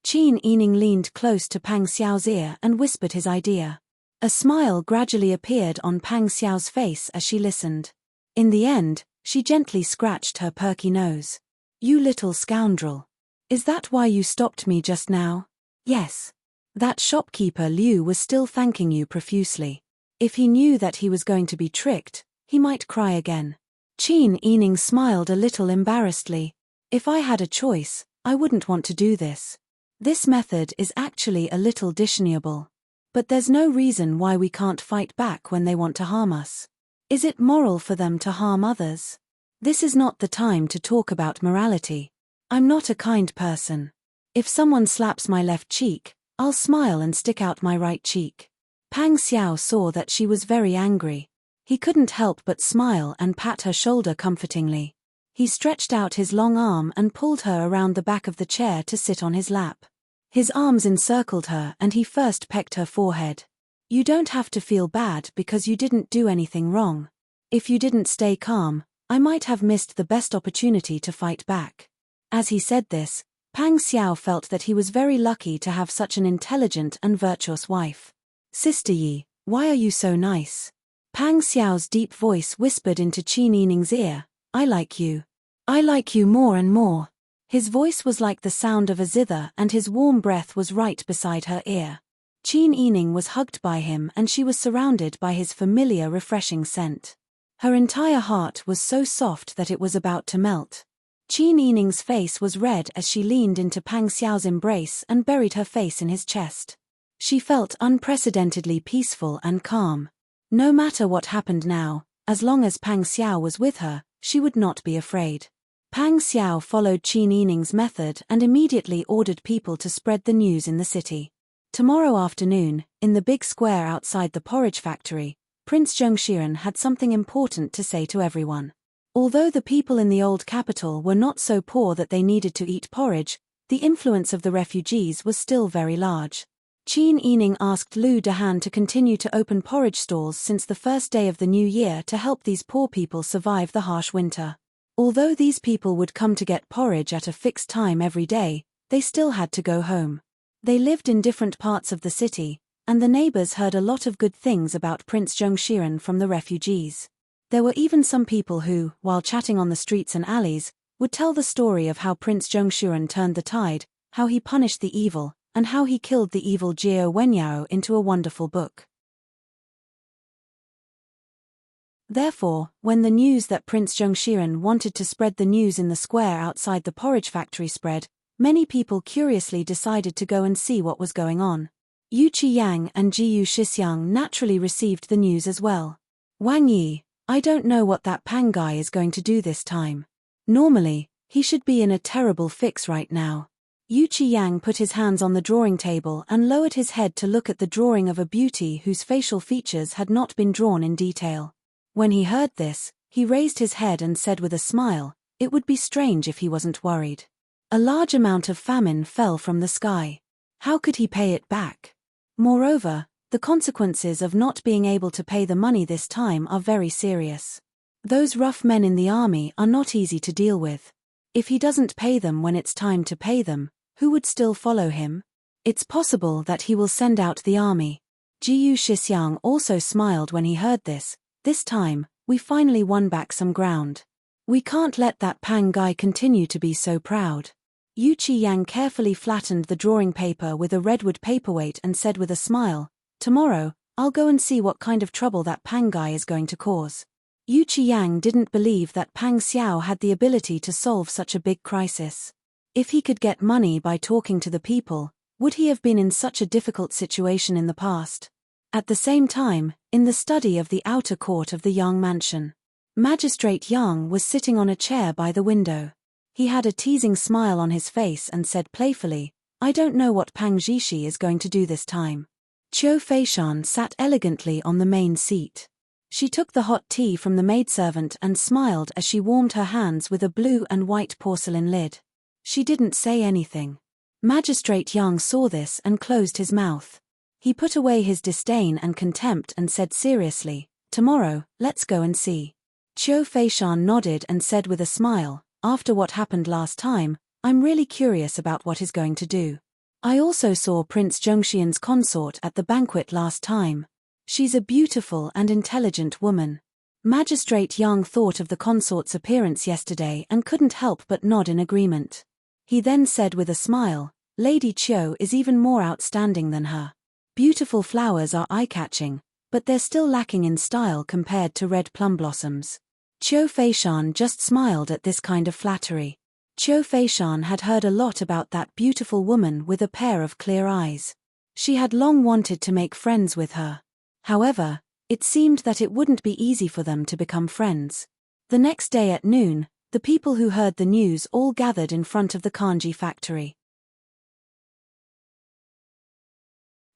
Qin Yining leaned close to Pang Xiao's ear and whispered his idea. A smile gradually appeared on Pang Xiao's face as she listened. In the end, she gently scratched her perky nose. You little scoundrel. Is that why you stopped me just now? Yes. That shopkeeper Liu was still thanking you profusely. If he knew that he was going to be tricked, he might cry again. Qin Yining smiled a little embarrassedly. If I had a choice, I wouldn't want to do this. This method is actually a little dishonorable. But there's no reason why we can't fight back when they want to harm us. Is it moral for them to harm others? This is not the time to talk about morality. I'm not a kind person. If someone slaps my left cheek, I'll smile and stick out my right cheek. Pang Xiao saw that she was very angry. He couldn't help but smile and pat her shoulder comfortingly. He stretched out his long arm and pulled her around the back of the chair to sit on his lap. His arms encircled her and he first pecked her forehead. You don't have to feel bad because you didn't do anything wrong. If you didn't stay calm, I might have missed the best opportunity to fight back. As he said this, Pang Xiao felt that he was very lucky to have such an intelligent and virtuous wife. Sister Yi, why are you so nice? Pang Xiao's deep voice whispered into Qin Yining's ear, I like you. I like you more and more. His voice was like the sound of a zither and his warm breath was right beside her ear. Qin Yining was hugged by him and she was surrounded by his familiar refreshing scent. Her entire heart was so soft that it was about to melt. Qin Yining's face was red as she leaned into Pang Xiao's embrace and buried her face in his chest. She felt unprecedentedly peaceful and calm. No matter what happened now, as long as Pang Xiao was with her, she would not be afraid. Pang Xiao followed Qin Yining's method and immediately ordered people to spread the news in the city. Tomorrow afternoon, in the big square outside the porridge factory, Prince Zhongshuren had something important to say to everyone. Although the people in the old capital were not so poor that they needed to eat porridge, the influence of the refugees was still very large. Qin Yining asked Lu Dehan to continue to open porridge stalls since the first day of the new year to help these poor people survive the harsh winter. Although these people would come to get porridge at a fixed time every day, they still had to go home. They lived in different parts of the city, and the neighbors heard a lot of good things about Prince Zhongshuren from the refugees. There were even some people who, while chatting on the streets and alleys, would tell the story of how Prince Zhongshuren turned the tide, how he punished the evil, and how he killed the evil Jiao Wenyao into a wonderful book. Therefore, when the news that Prince Zhongshiren wanted to spread the news in the square outside the porridge factory spread, many people curiously decided to go and see what was going on. Yu Qiyang and Jiyu Shixiang naturally received the news as well. Wang Yi, I don't know what that Pang guy is going to do this time. Normally, he should be in a terrible fix right now. Yu Qiyang put his hands on the drawing table and lowered his head to look at the drawing of a beauty whose facial features had not been drawn in detail. When he heard this, he raised his head and said with a smile, it would be strange if he wasn't worried. A large amount of famine fell from the sky. How could he pay it back? Moreover, the consequences of not being able to pay the money this time are very serious. Those rough men in the army are not easy to deal with. If he doesn't pay them when it's time to pay them, who would still follow him? It's possible that he will send out the army. Jiyu Shixiang also smiled when he heard this. This time, we finally won back some ground. We can't let that Pang guy continue to be so proud. Yu Qiyang carefully flattened the drawing paper with a redwood paperweight and said with a smile, tomorrow, I'll go and see what kind of trouble that Pang guy is going to cause. Yu Qiyang didn't believe that Pang Xiao had the ability to solve such a big crisis. If he could get money by talking to the people, would he have been in such a difficult situation in the past? At the same time, in the study of the outer court of the Yang mansion, Magistrate Yang was sitting on a chair by the window. He had a teasing smile on his face and said playfully, I don't know what Pang Zhishi is going to do this time. Qiu Feishan sat elegantly on the main seat. She took the hot tea from the maidservant and smiled as she warmed her hands with a blue and white porcelain lid. She didn't say anything. Magistrate Yang saw this and closed his mouth. He put away his disdain and contempt and said seriously, tomorrow, let's go and see. Qiu Feishan nodded and said with a smile, after what happened last time, I'm really curious about what he's going to do. I also saw Prince Zhongshian's consort at the banquet last time. She's a beautiful and intelligent woman. Magistrate Yang thought of the consort's appearance yesterday and couldn't help but nod in agreement. He then said with a smile, Lady Qiu is even more outstanding than her. Beautiful flowers are eye-catching, but they're still lacking in style compared to red plum blossoms. Qiu Feishan just smiled at this kind of flattery. Qiu Feishan had heard a lot about that beautiful woman with a pair of clear eyes. She had long wanted to make friends with her. However, it seemed that it wouldn't be easy for them to become friends. The next day at noon, the people who heard the news all gathered in front of the kanji factory.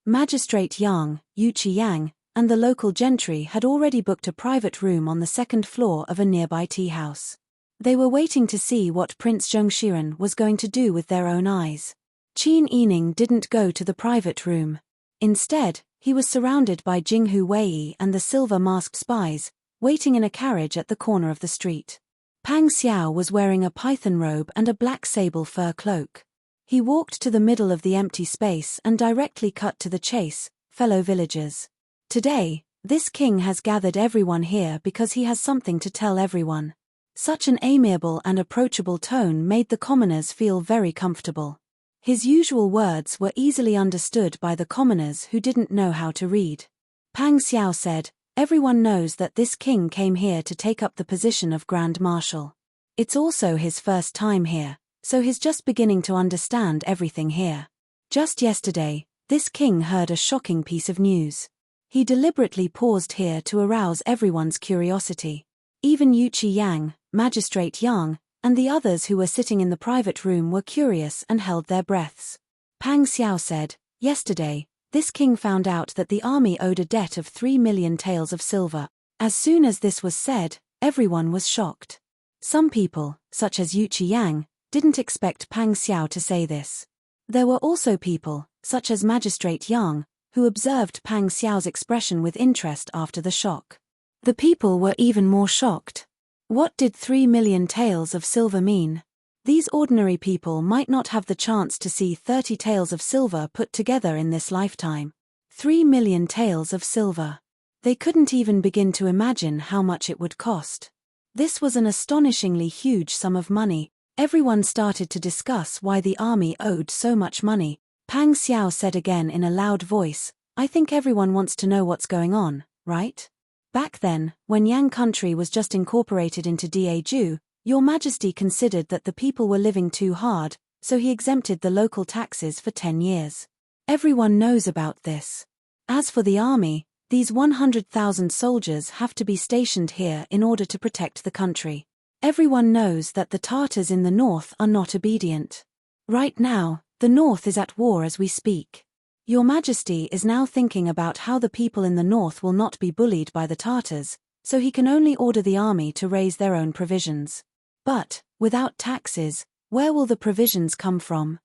Magistrate Yang, Yu Qiyang, and the local gentry had already booked a private room on the second floor of a nearby tea house. They were waiting to see what Prince Zhongshiren was going to do with their own eyes. Qin Yining didn't go to the private room. Instead, he was surrounded by Jinghu Wei and the silver-masked spies, waiting in a carriage at the corner of the street. Pang Xiao was wearing a python robe and a black sable fur cloak. He walked to the middle of the empty space and directly cut to the chase, fellow villagers. Today, this king has gathered everyone here because he has something to tell everyone. Such an amiable and approachable tone made the commoners feel very comfortable. His usual words were easily understood by the commoners who didn't know how to read. Pang Xiao said, everyone knows that this king came here to take up the position of Grand Marshal. It's also his first time here, so he's just beginning to understand everything here. Just yesterday, this king heard a shocking piece of news. He deliberately paused here to arouse everyone's curiosity. Even Yu Qiyang, Magistrate Yang, and the others who were sitting in the private room were curious and held their breaths. Pang Xiao said, yesterday, this king found out that the army owed a debt of 3 million taels of silver. As soon as this was said, everyone was shocked. Some people, such as Yu Qiyang, didn't expect Pang Xiao to say this. There were also people, such as Magistrate Yang, who observed Pang Xiao's expression with interest after the shock. The people were even more shocked. What did 3 million taels of silver mean? These ordinary people might not have the chance to see 30 taels of silver put together in this lifetime. 3 million taels of silver. They couldn't even begin to imagine how much it would cost. This was an astonishingly huge sum of money. Everyone started to discuss why the army owed so much money. Pang Xiao said again in a loud voice, I think everyone wants to know what's going on, right? Back then, when Yang country was just incorporated into Daju, Your Majesty considered that the people were living too hard, so he exempted the local taxes for 10 years. Everyone knows about this. As for the army, these 100,000 soldiers have to be stationed here in order to protect the country. Everyone knows that the Tartars in the north are not obedient. Right now, the north is at war as we speak. Your Majesty is now thinking about how the people in the north will not be bullied by the Tartars, so he can only order the army to raise their own provisions. But, without taxes, where will the provisions come from?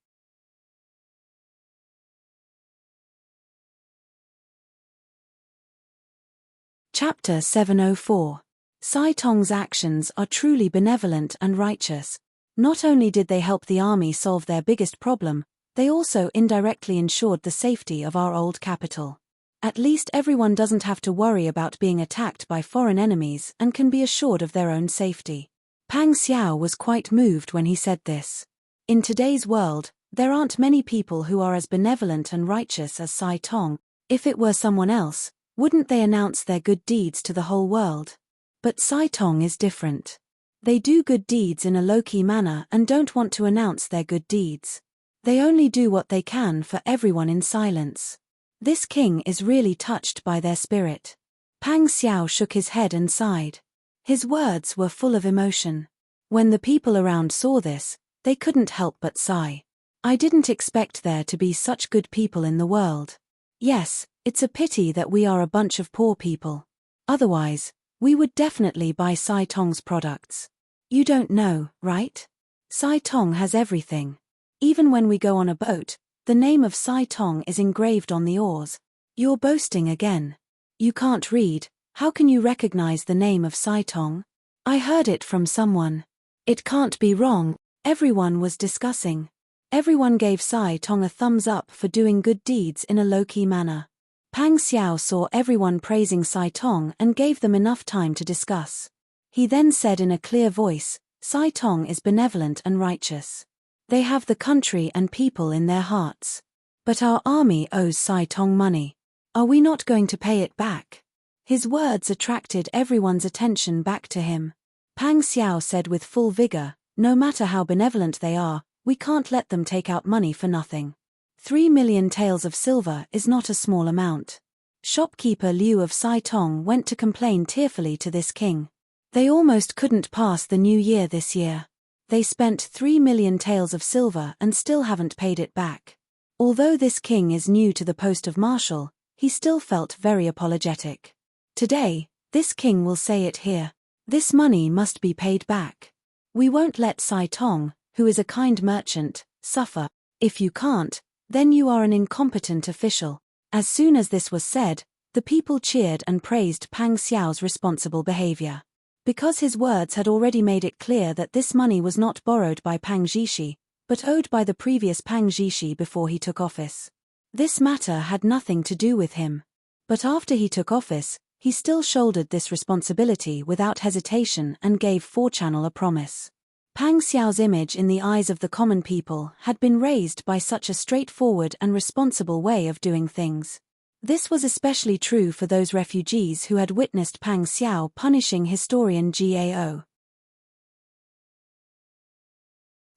Chapter 704. Sai Tong's actions are truly benevolent and righteous. Not only did they help the army solve their biggest problem, they also indirectly ensured the safety of our old capital. At least everyone doesn't have to worry about being attacked by foreign enemies and can be assured of their own safety. Pang Xiao was quite moved when he said this. In today's world, there aren't many people who are as benevolent and righteous as Sai Tong. If it were someone else, wouldn't they announce their good deeds to the whole world? But Sai Tong is different. They do good deeds in a low-key manner and don't want to announce their good deeds. They only do what they can for everyone in silence. This king is really touched by their spirit. Pang Xiao shook his head and sighed. His words were full of emotion. When the people around saw this, they couldn't help but sigh. I didn't expect there to be such good people in the world. Yes, it's a pity that we are a bunch of poor people. Otherwise, we would definitely buy Sai Tong's products. You don't know, right? Sai Tong has everything. Even when we go on a boat, the name of Sai Tong is engraved on the oars. You're boasting again. You can't read, how can you recognize the name of Sai Tong? I heard it from someone. It can't be wrong, everyone was discussing. Everyone gave Sai Tong a thumbs up for doing good deeds in a low-key manner. Pang Xiao saw everyone praising Sai Tong and gave them enough time to discuss. He then said in a clear voice, Sai Tong is benevolent and righteous. They have the country and people in their hearts. But our army owes Sai Tong money. Are we not going to pay it back? His words attracted everyone's attention back to him. Pang Xiao said with full vigor, no matter how benevolent they are, we can't let them take out money for nothing. 3 million taels of silver is not a small amount. Shopkeeper Liu of Sai Tong went to complain tearfully to this king. They almost couldn't pass the new year this year. They spent 3 million taels of silver and still haven't paid it back. Although this king is new to the post of marshal, he still felt very apologetic. Today, this king will say it here. This money must be paid back. We won't let Sai Tong, who is a kind merchant, suffer. If you can't, then you are an incompetent official. As soon as this was said, the people cheered and praised Pang Xiao's responsible behavior. Because his words had already made it clear that this money was not borrowed by Pang Zhishi, but owed by the previous Pang Zhishi before he took office. This matter had nothing to do with him. But after he took office, he still shouldered this responsibility without hesitation and gave 4-Channel a promise. Pang Xiao's image in the eyes of the common people had been raised by such a straightforward and responsible way of doing things. This was especially true for those refugees who had witnessed Pang Xiao punishing historian Gao.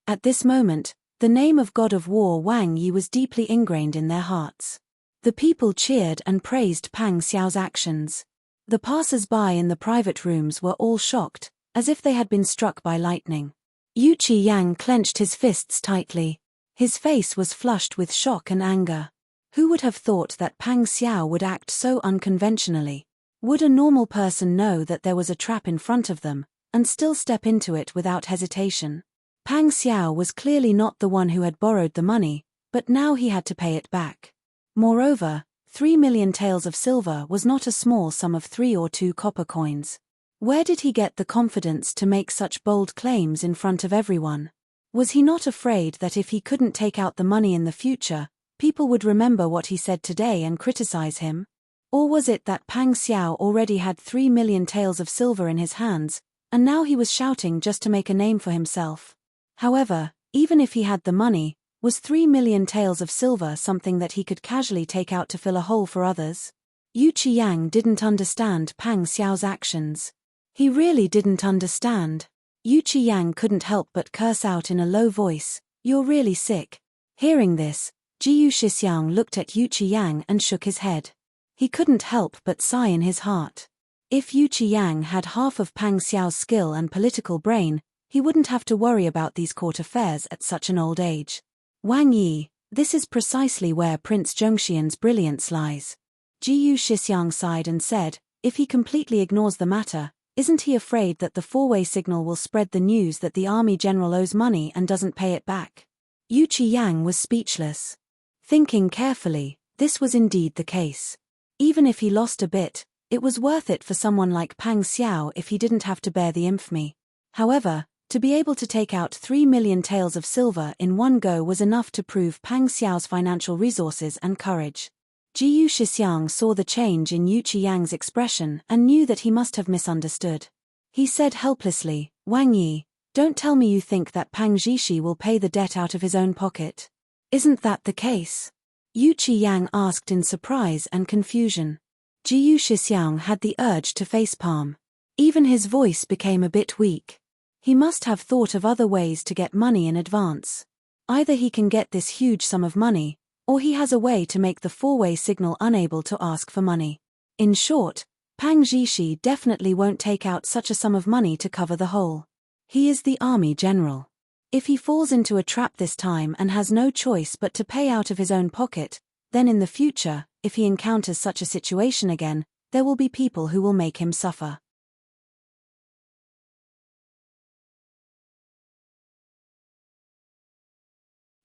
At this moment, the name of God of War Wang Yi was deeply ingrained in their hearts. The people cheered and praised Pang Xiao's actions. The passers-by in the private rooms were all shocked, as if they had been struck by lightning. Yu Qiyang clenched his fists tightly. His face was flushed with shock and anger. Who would have thought that Pang Xiao would act so unconventionally? Would a normal person know that there was a trap in front of them, and still step into it without hesitation? Pang Xiao was clearly not the one who had borrowed the money, but now he had to pay it back. Moreover, 3 million taels of silver was not a small sum of 3 or 2 copper coins. Where did he get the confidence to make such bold claims in front of everyone? Was he not afraid that if he couldn't take out the money in the future, people would remember what he said today and criticize him? Or was it that Pang Xiao already had 3 million taels of silver in his hands, and now he was shouting just to make a name for himself? However, even if he had the money, was 3 million taels of silver something that he could casually take out to fill a hole for others? Yu Qiang didn't understand Pang Xiao's actions. He really didn't understand. Yu Qiang couldn't help but curse out in a low voice, "You're really sick." Hearing this, Jiyu Shixiang looked at Yu Qiang and shook his head. He couldn't help but sigh in his heart. If Yu Qiang had half of Pang Xiao's skill and political brain, he wouldn't have to worry about these court affairs at such an old age. Wang Yi, this is precisely where Prince Zhongxian's brilliance lies. Jiyu Shixiang sighed and said, if he completely ignores the matter, isn't he afraid that the four-way signal will spread the news that the army general owes money and doesn't pay it back? Yu Qiang was speechless. Thinking carefully, this was indeed the case. Even if he lost a bit, it was worth it for someone like Pang Xiao if he didn't have to bear the infamy. However, to be able to take out 3 million taels of silver in one go was enough to prove Pang Xiao's financial resources and courage. Jiyu Shixiang saw the change in Yu Qiang's expression and knew that he must have misunderstood. He said helplessly, "Wang Yi, don't tell me you think that Pang Zhishi will pay the debt out of his own pocket. Isn't that the case?" Yu Qiang asked in surprise and confusion. Jiyu Shixiang had the urge to facepalm. Even his voice became a bit weak. He must have thought of other ways to get money in advance. Either he can get this huge sum of money, or he has a way to make the four-way signal unable to ask for money. In short, Pang Zhishi definitely won't take out such a sum of money to cover the whole. He is the army general. If he falls into a trap this time and has no choice but to pay out of his own pocket, then in the future, if he encounters such a situation again, there will be people who will make him suffer.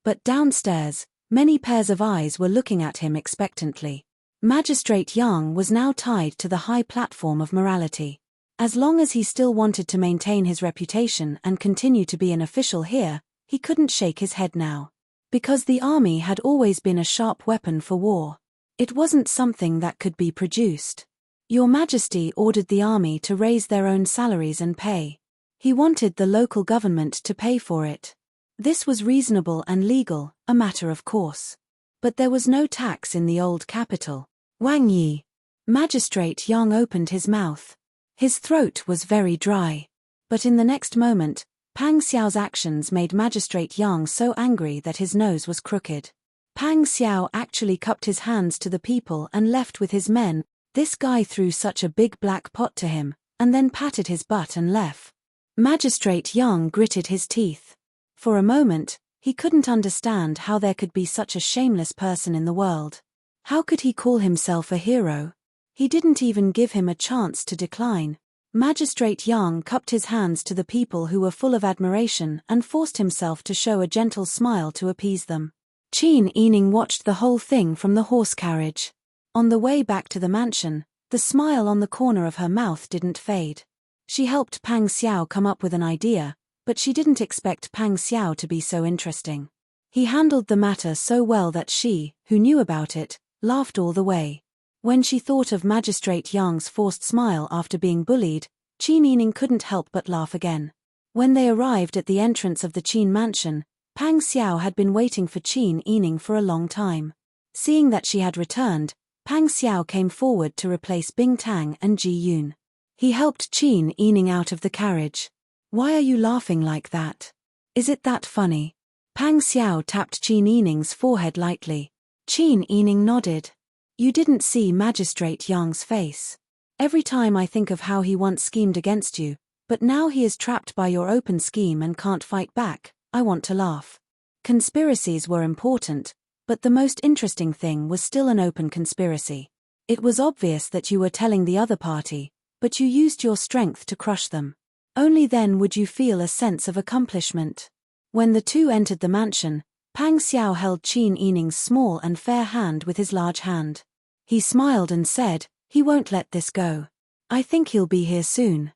But downstairs, many pairs of eyes were looking at him expectantly. Magistrate Yang was now tied to the high platform of morality. As long as he still wanted to maintain his reputation and continue to be an official here, he couldn't shake his head now. Because the army had always been a sharp weapon for war. It wasn't something that could be produced. Your Majesty ordered the army to raise their own salaries and pay. He wanted the local government to pay for it. This was reasonable and legal, a matter of course. But there was no tax in the old capital. Wang Yi. Magistrate Yang opened his mouth. His throat was very dry. But in the next moment, Pang Xiao's actions made Magistrate Yang so angry that his nose was crooked. Pang Xiao actually cupped his hands to the people and left with his men. This guy threw such a big black pot to him, and then patted his butt and left. Magistrate Yang gritted his teeth. For a moment, he couldn't understand how there could be such a shameless person in the world. How could he call himself a hero? He didn't even give him a chance to decline. Magistrate Yang cupped his hands to the people who were full of admiration and forced himself to show a gentle smile to appease them. Qin Yining watched the whole thing from the horse carriage. On the way back to the mansion, the smile on the corner of her mouth didn't fade. She helped Pang Xiao come up with an idea, but she didn't expect Pang Xiao to be so interesting. He handled the matter so well that she, who knew about it, laughed all the way. When she thought of Magistrate Yang's forced smile after being bullied, Qin Yining couldn't help but laugh again. When they arrived at the entrance of the Qin mansion, Pang Xiao had been waiting for Qin Yining for a long time. Seeing that she had returned, Pang Xiao came forward to replace Bing Tang and Ji Yun. He helped Qin Yining out of the carriage. "Why are you laughing like that? Is it that funny?" Pang Xiao tapped Qin Yining's forehead lightly. Qin Yining nodded. "You didn't see Magistrate Yang's face. Every time I think of how he once schemed against you, but now he is trapped by your open scheme and can't fight back, I want to laugh." Conspiracies were important, but the most interesting thing was still an open conspiracy. It was obvious that you were telling the other party, but you used your strength to crush them. Only then would you feel a sense of accomplishment. When the two entered the mansion, Pang Xiao held Qin Yining's small and fair hand with his large hand. He smiled and said, "He won't let this go. I think he'll be here soon."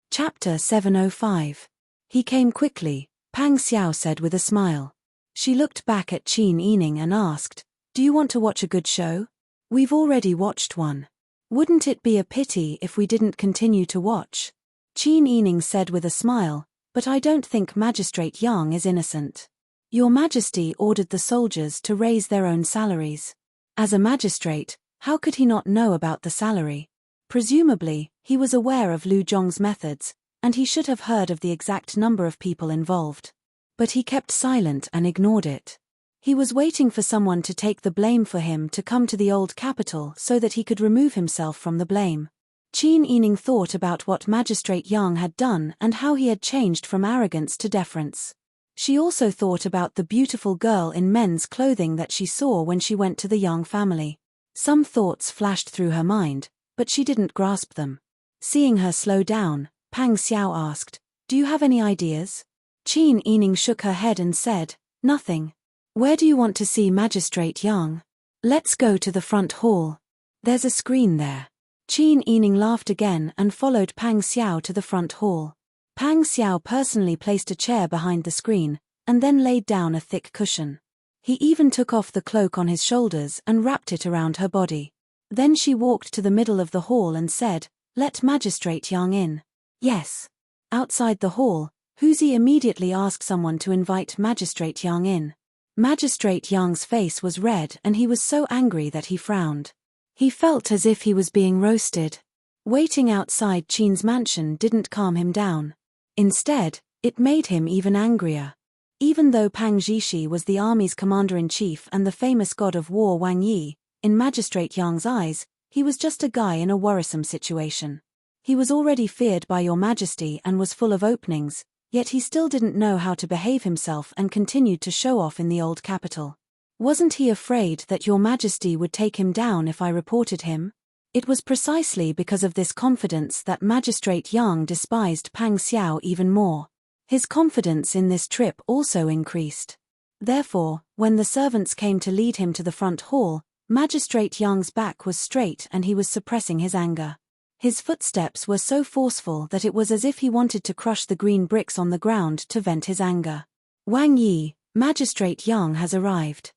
Chapter 705. He came quickly, Pang Xiao said with a smile. She looked back at Qin Yining and asked, "Do you want to watch a good show? We've already watched one. Wouldn't it be a pity if we didn't continue to watch?" Qin Yining said with a smile, but I don't think Magistrate Yang is innocent. Your Majesty ordered the soldiers to raise their own salaries. As a magistrate, how could he not know about the salary? Presumably, he was aware of Lu Zhong's methods, and he should have heard of the exact number of people involved. But he kept silent and ignored it. He was waiting for someone to take the blame for him to come to the old capital so that he could remove himself from the blame. Qin Yining thought about what Magistrate Yang had done and how he had changed from arrogance to deference. She also thought about the beautiful girl in men's clothing that she saw when she went to the Yang family. Some thoughts flashed through her mind, but she didn't grasp them. Seeing her slow down, Pang Xiao asked, "Do you have any ideas?" Qin Yining shook her head and said, "Nothing." "Where do you want to see Magistrate Yang?" "Let's go to the front hall. There's a screen there." Qin Yining laughed again and followed Pang Xiao to the front hall. Pang Xiao personally placed a chair behind the screen, and then laid down a thick cushion. He even took off the cloak on his shoulders and wrapped it around her body. Then she walked to the middle of the hall and said, "Let Magistrate Yang in." "Yes." Outside the hall, Huzi immediately asked someone to invite Magistrate Yang in. Magistrate Yang's face was red and he was so angry that he frowned. He felt as if he was being roasted. Waiting outside Qin's mansion didn't calm him down. Instead, it made him even angrier. Even though Pang Zhishi was the army's commander-in-chief and the famous god of war Wang Yi, in Magistrate Yang's eyes, he was just a guy in a worrisome situation. He was already feared by your Majesty and was full of openings, yet he still didn't know how to behave himself and continued to show off in the old capital. Wasn't he afraid that your Majesty would take him down if I reported him? It was precisely because of this confidence that Magistrate Yang despised Pang Xiao even more. His confidence in this trip also increased. Therefore, when the servants came to lead him to the front hall, Magistrate Yang's back was straight and he was suppressing his anger. His footsteps were so forceful that it was as if he wanted to crush the green bricks on the ground to vent his anger. "Wang Yi, Magistrate Yang has arrived."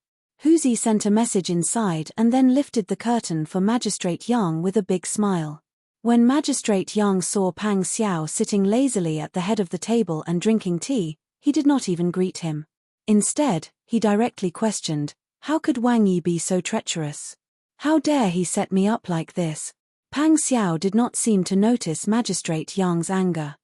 Huzi sent a message inside and then lifted the curtain for Magistrate Yang with a big smile. When Magistrate Yang saw Pang Xiao sitting lazily at the head of the table and drinking tea, he did not even greet him. Instead, he directly questioned, "How could Wang Yi be so treacherous? How dare he set me up like this?" Pang Xiao did not seem to notice Magistrate Yang's anger.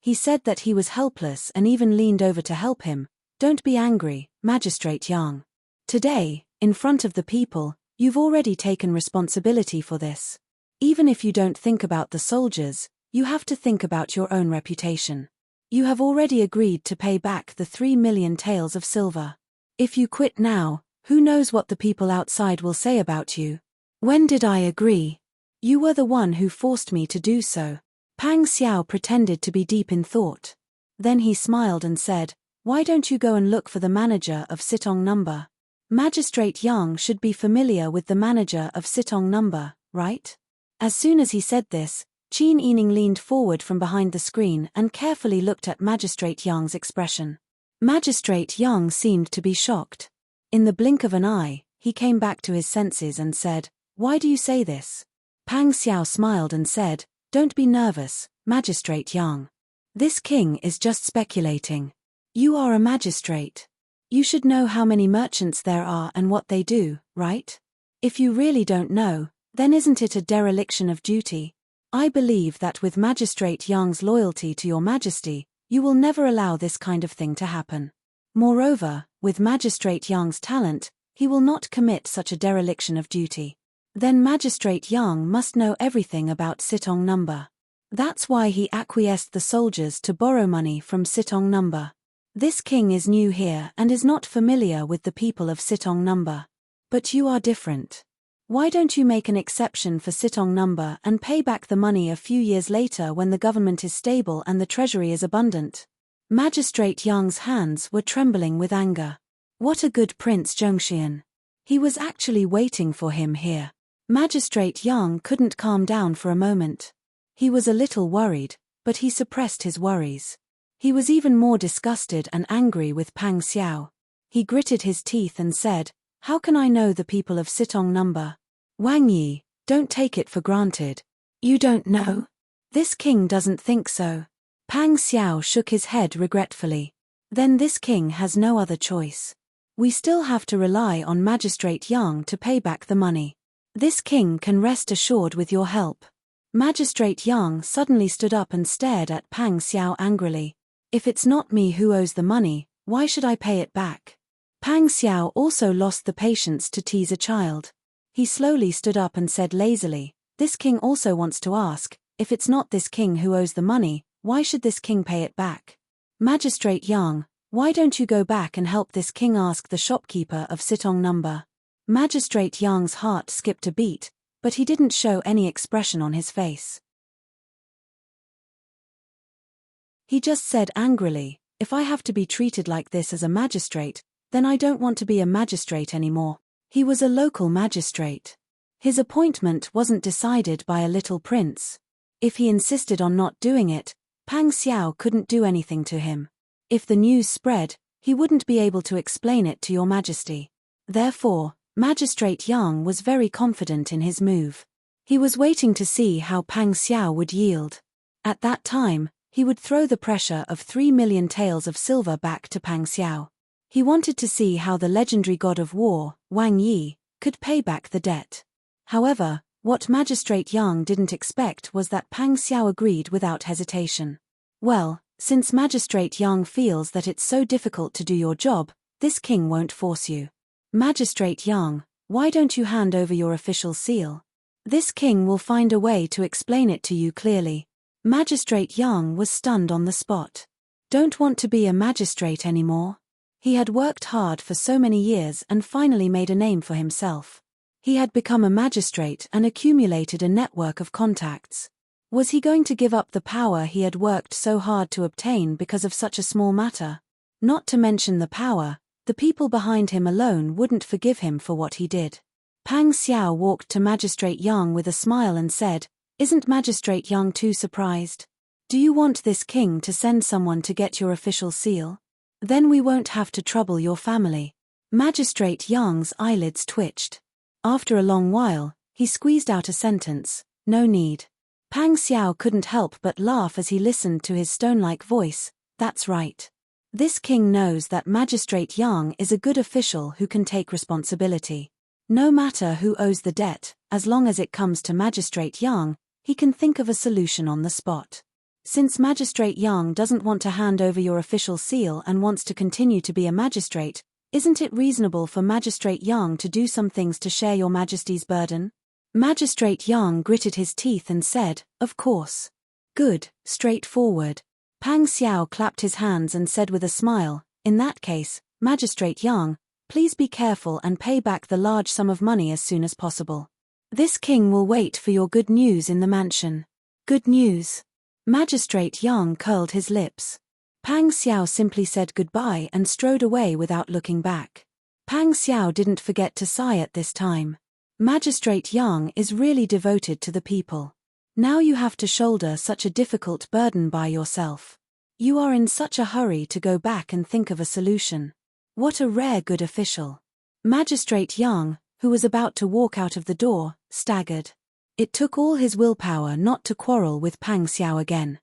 He said that he was helpless and even leaned over to help him. "Don't be angry, Magistrate Yang. Today, in front of the people, you've already taken responsibility for this. Even if you don't think about the soldiers, you have to think about your own reputation. You have already agreed to pay back the 3 million taels of silver. If you quit now, who knows what the people outside will say about you?" "When did I agree? You were the one who forced me to do so." Pang Xiao pretended to be deep in thought. Then he smiled and said, "Why don't you go and look for the manager of Sitong Number? Magistrate Yang should be familiar with the manager of Sitong Number, right?" As soon as he said this, Qin Yining leaned forward from behind the screen and carefully looked at Magistrate Yang's expression. Magistrate Yang seemed to be shocked. In the blink of an eye, he came back to his senses and said, "Why do you say this?" Pang Xiao smiled and said, "Don't be nervous, Magistrate Yang. This king is just speculating. You are a magistrate. You should know how many merchants there are and what they do, right? If you really don't know, then isn't it a dereliction of duty? I believe that with Magistrate Yang's loyalty to your Majesty, you will never allow this kind of thing to happen. Moreover, with Magistrate Yang's talent, he will not commit such a dereliction of duty. Then Magistrate Yang must know everything about Sitong Number. That's why he acquiesced the soldiers to borrow money from Sitong Number. This king is new here and is not familiar with the people of Sitong Number. But you are different. Why don't you make an exception for Sitong Number and pay back the money a few years later when the government is stable and the treasury is abundant?" Magistrate Yang's hands were trembling with anger. What a good Prince Zhongxian. He was actually waiting for him here. Magistrate Yang couldn't calm down for a moment. He was a little worried, but he suppressed his worries. He was even more disgusted and angry with Pang Xiao. He gritted his teeth and said, "How can I know the people of Sitong Number? Wang Yi, Don't take it for granted. You don't know? This king doesn't think so. Pang Xiao shook his head regretfully. Then this king has no other choice. We still have to rely on Magistrate Yang to pay back the money. This king can rest assured with your help. Magistrate Yang suddenly stood up and stared at Pang Xiao angrily. If it's not me who owes the money, why should I pay it back? Pang Xiao also lost the patience to tease a child. He slowly stood up and said lazily, this king also wants to ask, if it's not this king who owes the money, why should this king pay it back? Magistrate Yang, why don't you go back and help this king ask the shopkeeper of Sitong number? Magistrate Yang's heart skipped a beat, but he didn't show any expression on his face. He just said angrily, if I have to be treated like this as a magistrate, then I don't want to be a magistrate anymore. He was a local magistrate. His appointment wasn't decided by a little prince. If he insisted on not doing it, Pang Xiao couldn't do anything to him. If the news spread, he wouldn't be able to explain it to your majesty. Therefore, Magistrate Yang was very confident in his move. He was waiting to see how Pang Xiao would yield. At that time, he would throw the pressure of 3 million taels of silver back to Pang Xiao. He wanted to see how the legendary god of war, Wang Yi, could pay back the debt. However, what Magistrate Yang didn't expect was that Pang Xiao agreed without hesitation. Well, since Magistrate Yang feels that it's so difficult to do your job, this king won't force you. Magistrate Yang, why don't you hand over your official seal? This king will find a way to explain it to you clearly. Magistrate Yang was stunned on the spot. Don't want to be a magistrate anymore? He had worked hard for so many years and finally made a name for himself. He had become a magistrate and accumulated a network of contacts. Was he going to give up the power he had worked so hard to obtain because of such a small matter? Not to mention the power, the people behind him alone wouldn't forgive him for what he did. Pang Xiao walked to Magistrate Yang with a smile and said, isn't Magistrate Yang too surprised? Do you want this king to send someone to get your official seal? Then we won't have to trouble your family. Magistrate Yang's eyelids twitched. After a long while, he squeezed out a sentence, no need. Pang Xiao couldn't help but laugh as he listened to his stone-like voice, that's right. This king knows that Magistrate Yang is a good official who can take responsibility. No matter who owes the debt, as long as it comes to Magistrate Yang, he can think of a solution on the spot. Since Magistrate Yang doesn't want to hand over your official seal and wants to continue to be a magistrate, isn't it reasonable for Magistrate Yang to do some things to share your majesty's burden? Magistrate Yang gritted his teeth and said, of course. Good, straightforward. Pang Xiao clapped his hands and said with a smile, in that case, Magistrate Yang, please be careful and pay back the large sum of money as soon as possible. This king will wait for your good news in the mansion. Good news. Magistrate Yang curled his lips. Pang Xiao simply said goodbye and strode away without looking back. Pang Xiao didn't forget to sigh at this time. Magistrate Yang is really devoted to the people. Now you have to shoulder such a difficult burden by yourself. You are in such a hurry to go back and think of a solution. What a rare good official. Magistrate Yang, who was about to walk out of the door, staggered. It took all his willpower not to quarrel with Pang Xiao again.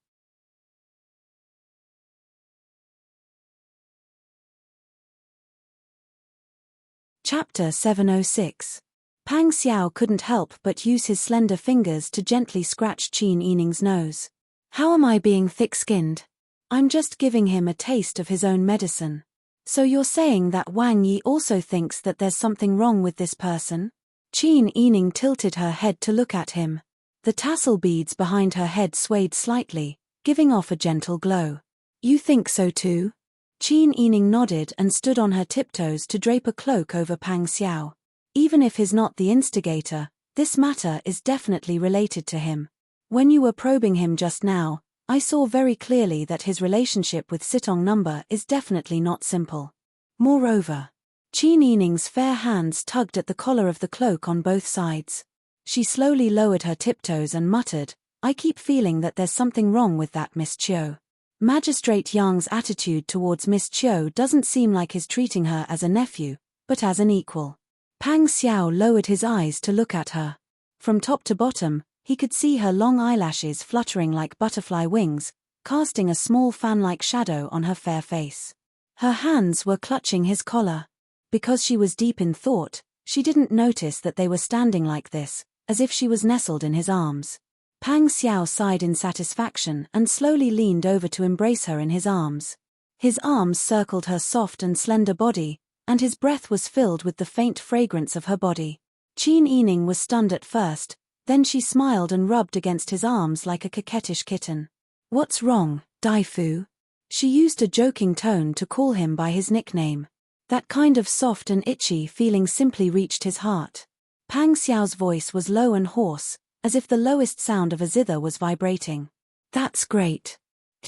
Chapter 706. Pang Xiao couldn't help but use his slender fingers to gently scratch Qin Yining's nose. How am I being thick-skinned? I'm just giving him a taste of his own medicine. So you're saying that Wang Yi also thinks that there's something wrong with this person? Qin Yining tilted her head to look at him. The tassel beads behind her head swayed slightly, giving off a gentle glow. You think so too? Qin Yining nodded and stood on her tiptoes to drape a cloak over Pang Xiao. Even if he's not the instigator, this matter is definitely related to him. When you were probing him just now, I saw very clearly that his relationship with Sitong number is definitely not simple. Moreover, Qin Yining's fair hands tugged at the collar of the cloak on both sides. She slowly lowered her tiptoes and muttered, I keep feeling that there's something wrong with that Miss Chiu. Magistrate Yang's attitude towards Miss Chiu doesn't seem like he's treating her as a nephew, but as an equal. Pang Xiao lowered his eyes to look at her. From top to bottom, he could see her long eyelashes fluttering like butterfly wings, casting a small fan-like shadow on her fair face. Her hands were clutching his collar. Because she was deep in thought, she didn't notice that they were standing like this, as if she was nestled in his arms. Pang Xiao sighed in satisfaction and slowly leaned over to embrace her in his arms. His arms circled her soft and slender body, and his breath was filled with the faint fragrance of her body. Qin Yining was stunned at first, then she smiled and rubbed against his arms like a coquettish kitten. "What's wrong, Dai Fu?" She used a joking tone to call him by his nickname. That kind of soft and itchy feeling simply reached his heart. Pang Xiao's voice was low and hoarse, as if the lowest sound of a zither was vibrating. "That's great.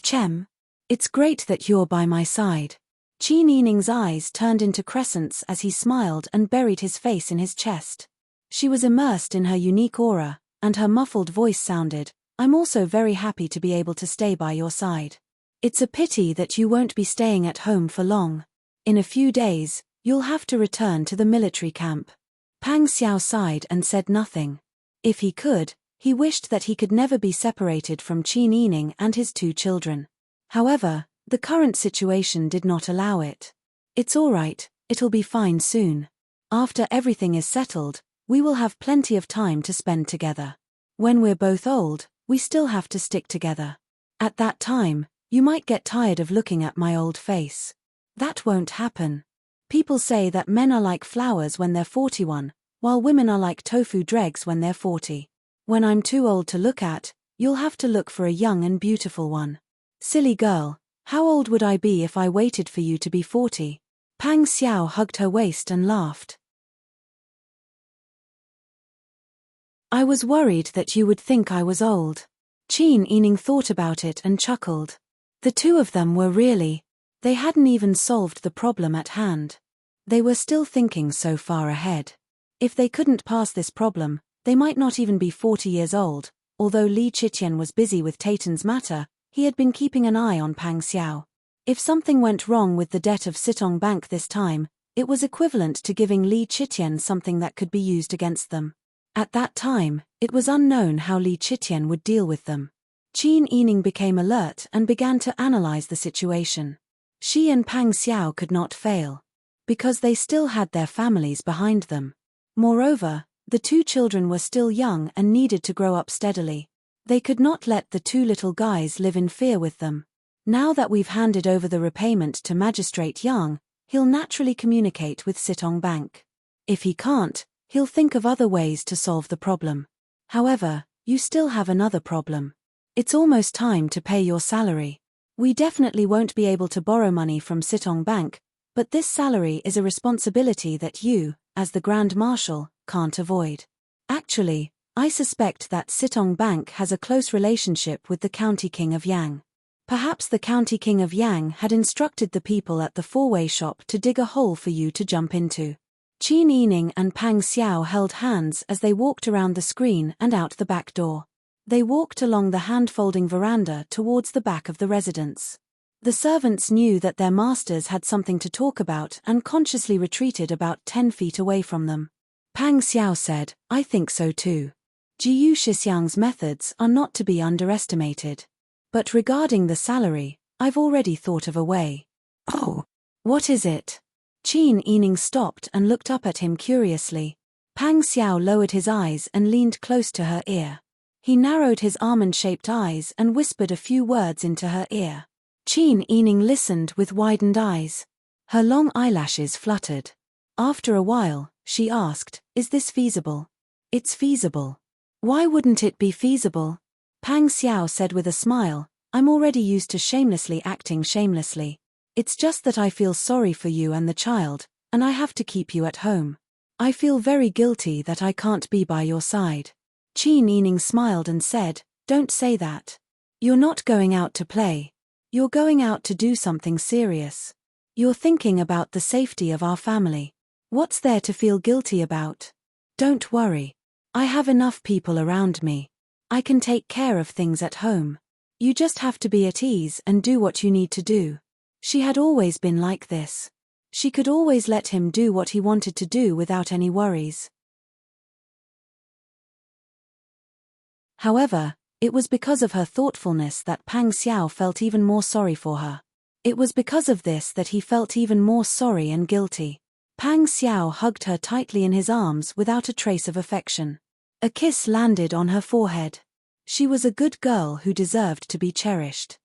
Chem. It's great that you're by my side." Qin Yining's eyes turned into crescents as he smiled and buried his face in his chest. She was immersed in her unique aura, and her muffled voice sounded, "I'm also very happy to be able to stay by your side. It's a pity that you won't be staying at home for long. In a few days, you'll have to return to the military camp." Pang Xiao sighed and said nothing. If he could, he wished that he could never be separated from Qin Yining and his 2 children. However, the current situation did not allow it. "It's all right, it'll be fine soon. After everything is settled, we will have plenty of time to spend together. When we're both old, we still have to stick together. At that time, you might get tired of looking at my old face." "That won't happen. People say that men are like flowers when they're 41, while women are like tofu dregs when they're 40. When I'm too old to look at, you'll have to look for a young and beautiful one." "Silly girl, how old would I be if I waited for you to be 40? Pang Xiao hugged her waist and laughed. "I was worried that you would think I was old." Qin Yining thought about it and chuckled. The 2 of them were really. They hadn't even solved the problem at hand. They were still thinking so far ahead. If they couldn't pass this problem, they might not even be 40 years old. Although Li Chitian was busy with Taitan's matter, he had been keeping an eye on Pang Xiao. If something went wrong with the debt of Sitong Bank this time, it was equivalent to giving Li Chitian something that could be used against them. At that time, it was unknown how Li Chitian would deal with them. Qin Yining became alert and began to analyze the situation. She and Pang Xiao could not fail. Because they still had their families behind them. Moreover, the 2 children were still young and needed to grow up steadily. They could not let the 2 little guys live in fear with them. Now that we've handed over the repayment to Magistrate Yang, he'll naturally communicate with Sitong Bank. If he can't, he'll think of other ways to solve the problem. However, you still have another problem. It's almost time to pay your salary. We definitely won't be able to borrow money from Sitong Bank, but this salary is a responsibility that you, as the Grand Marshal, can't avoid. Actually, I suspect that Sitong Bank has a close relationship with the County King of Yang. Perhaps the County King of Yang had instructed the people at the 4-way shop to dig a hole for you to jump into." Qin Yining and Pang Xiao held hands as they walked around the screen and out the back door. They walked along the hand-folding veranda towards the back of the residence. The servants knew that their masters had something to talk about and consciously retreated about 10 feet away from them. Pang Xiao said, "I think so too. Jiyu Shixiang's methods are not to be underestimated. But regarding the salary, I've already thought of a way." "Oh, what is it?" Qin Yining stopped and looked up at him curiously. Pang Xiao lowered his eyes and leaned close to her ear. He narrowed his almond-shaped eyes and whispered a few words into her ear. Qin Yining listened with widened eyes. Her long eyelashes fluttered. After a while, she asked, "Is this feasible?" "It's feasible. Why wouldn't it be feasible?" Pang Xiao said with a smile, "I'm already used to shamelessly acting shamelessly. It's just that I feel sorry for you and the child, and I have to keep you at home. I feel very guilty that I can't be by your side." Qin Yining smiled and said, "Don't say that. You're not going out to play. You're going out to do something serious. You're thinking about the safety of our family. What's there to feel guilty about? Don't worry. I have enough people around me. I can take care of things at home. You just have to be at ease and do what you need to do." She had always been like this. She could always let him do what he wanted to do without any worries. However, it was because of her thoughtfulness that Pang Xiao felt even more sorry for her. It was because of this that he felt even more sorry and guilty. Pang Xiao hugged her tightly in his arms without a trace of affection. A kiss landed on her forehead. She was a good girl who deserved to be cherished.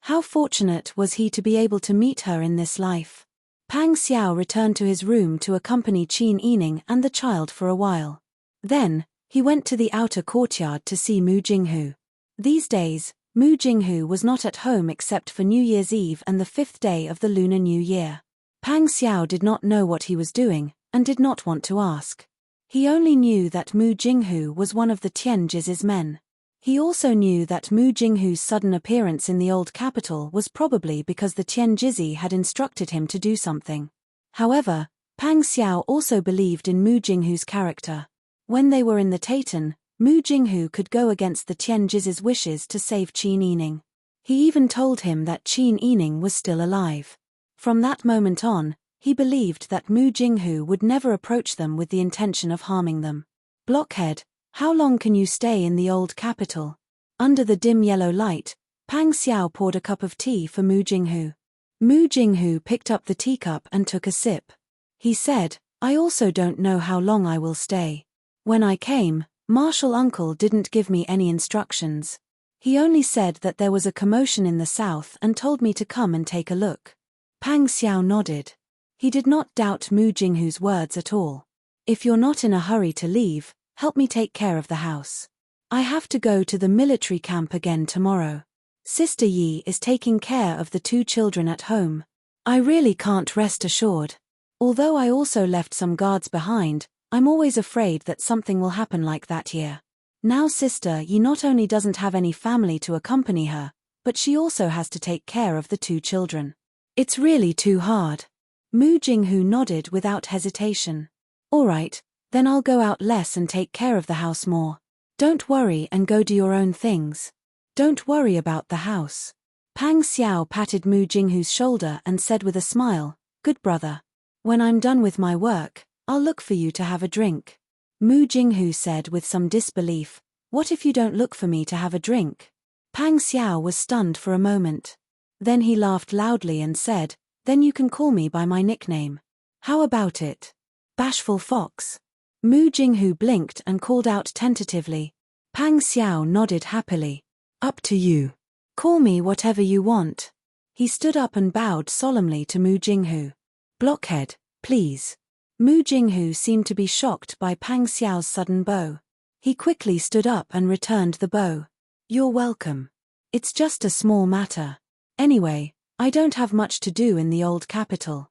How fortunate was he to be able to meet her in this life. Pang Xiao returned to his room to accompany Qin Yining and the child for a while. Then, he went to the outer courtyard to see Mu Jinghu. These days, Mu Jinghu was not at home except for New Year's Eve and the 5th day of the Lunar New Year. Pang Xiao did not know what he was doing, and did not want to ask. He only knew that Mu Jinghu was one of the Tianjiz's men. He also knew that Mu Jinghu's sudden appearance in the old capital was probably because the Tianjizi had instructed him to do something. However, Pang Xiao also believed in Mu Jinghu's character. When they were in the Taitan, Mu Jinghu could go against the Tianjizi's wishes to save Qin Yining. He even told him that Qin Yining was still alive. From that moment on, he believed that Mu Jinghu would never approach them with the intention of harming them. Blockhead, how long can you stay in the old capital? Under the dim yellow light, Pang Xiao poured a cup of tea for Mu Jinghu. Mu Jinghu picked up the teacup and took a sip. He said, I also don't know how long I will stay. When I came, Marshal Uncle didn't give me any instructions. He only said that there was a commotion in the south and told me to come and take a look. Pang Xiao nodded. He did not doubt Mu Jinghu's words at all. If you're not in a hurry to leave, help me take care of the house. I have to go to the military camp again tomorrow. Sister Yi is taking care of the 2 children at home. I really can't rest assured. Although I also left some guards behind, I'm always afraid that something will happen like that here. Now Sister Yi not only doesn't have any family to accompany her, but she also has to take care of the 2 children. It's really too hard. Mu Jinghu nodded without hesitation. All right, then I'll go out less and take care of the house more. Don't worry and go do your own things. Don't worry about the house. Pang Xiao patted Mu Jinghu's shoulder and said with a smile, Good brother. When I'm done with my work, I'll look for you to have a drink. Mu Jinghu said with some disbelief, What if you don't look for me to have a drink? Pang Xiao was stunned for a moment. Then he laughed loudly and said, Then you can call me by my nickname. How about it? Bashful Fox. Mu Jinghu blinked and called out tentatively. Pang Xiao nodded happily. Up to you. Call me whatever you want. He stood up and bowed solemnly to Mu Jinghu. Blockhead, please. Mu Jinghu seemed to be shocked by Pang Xiao's sudden bow. He quickly stood up and returned the bow. You're welcome. It's just a small matter. Anyway, I don't have much to do in the old capital.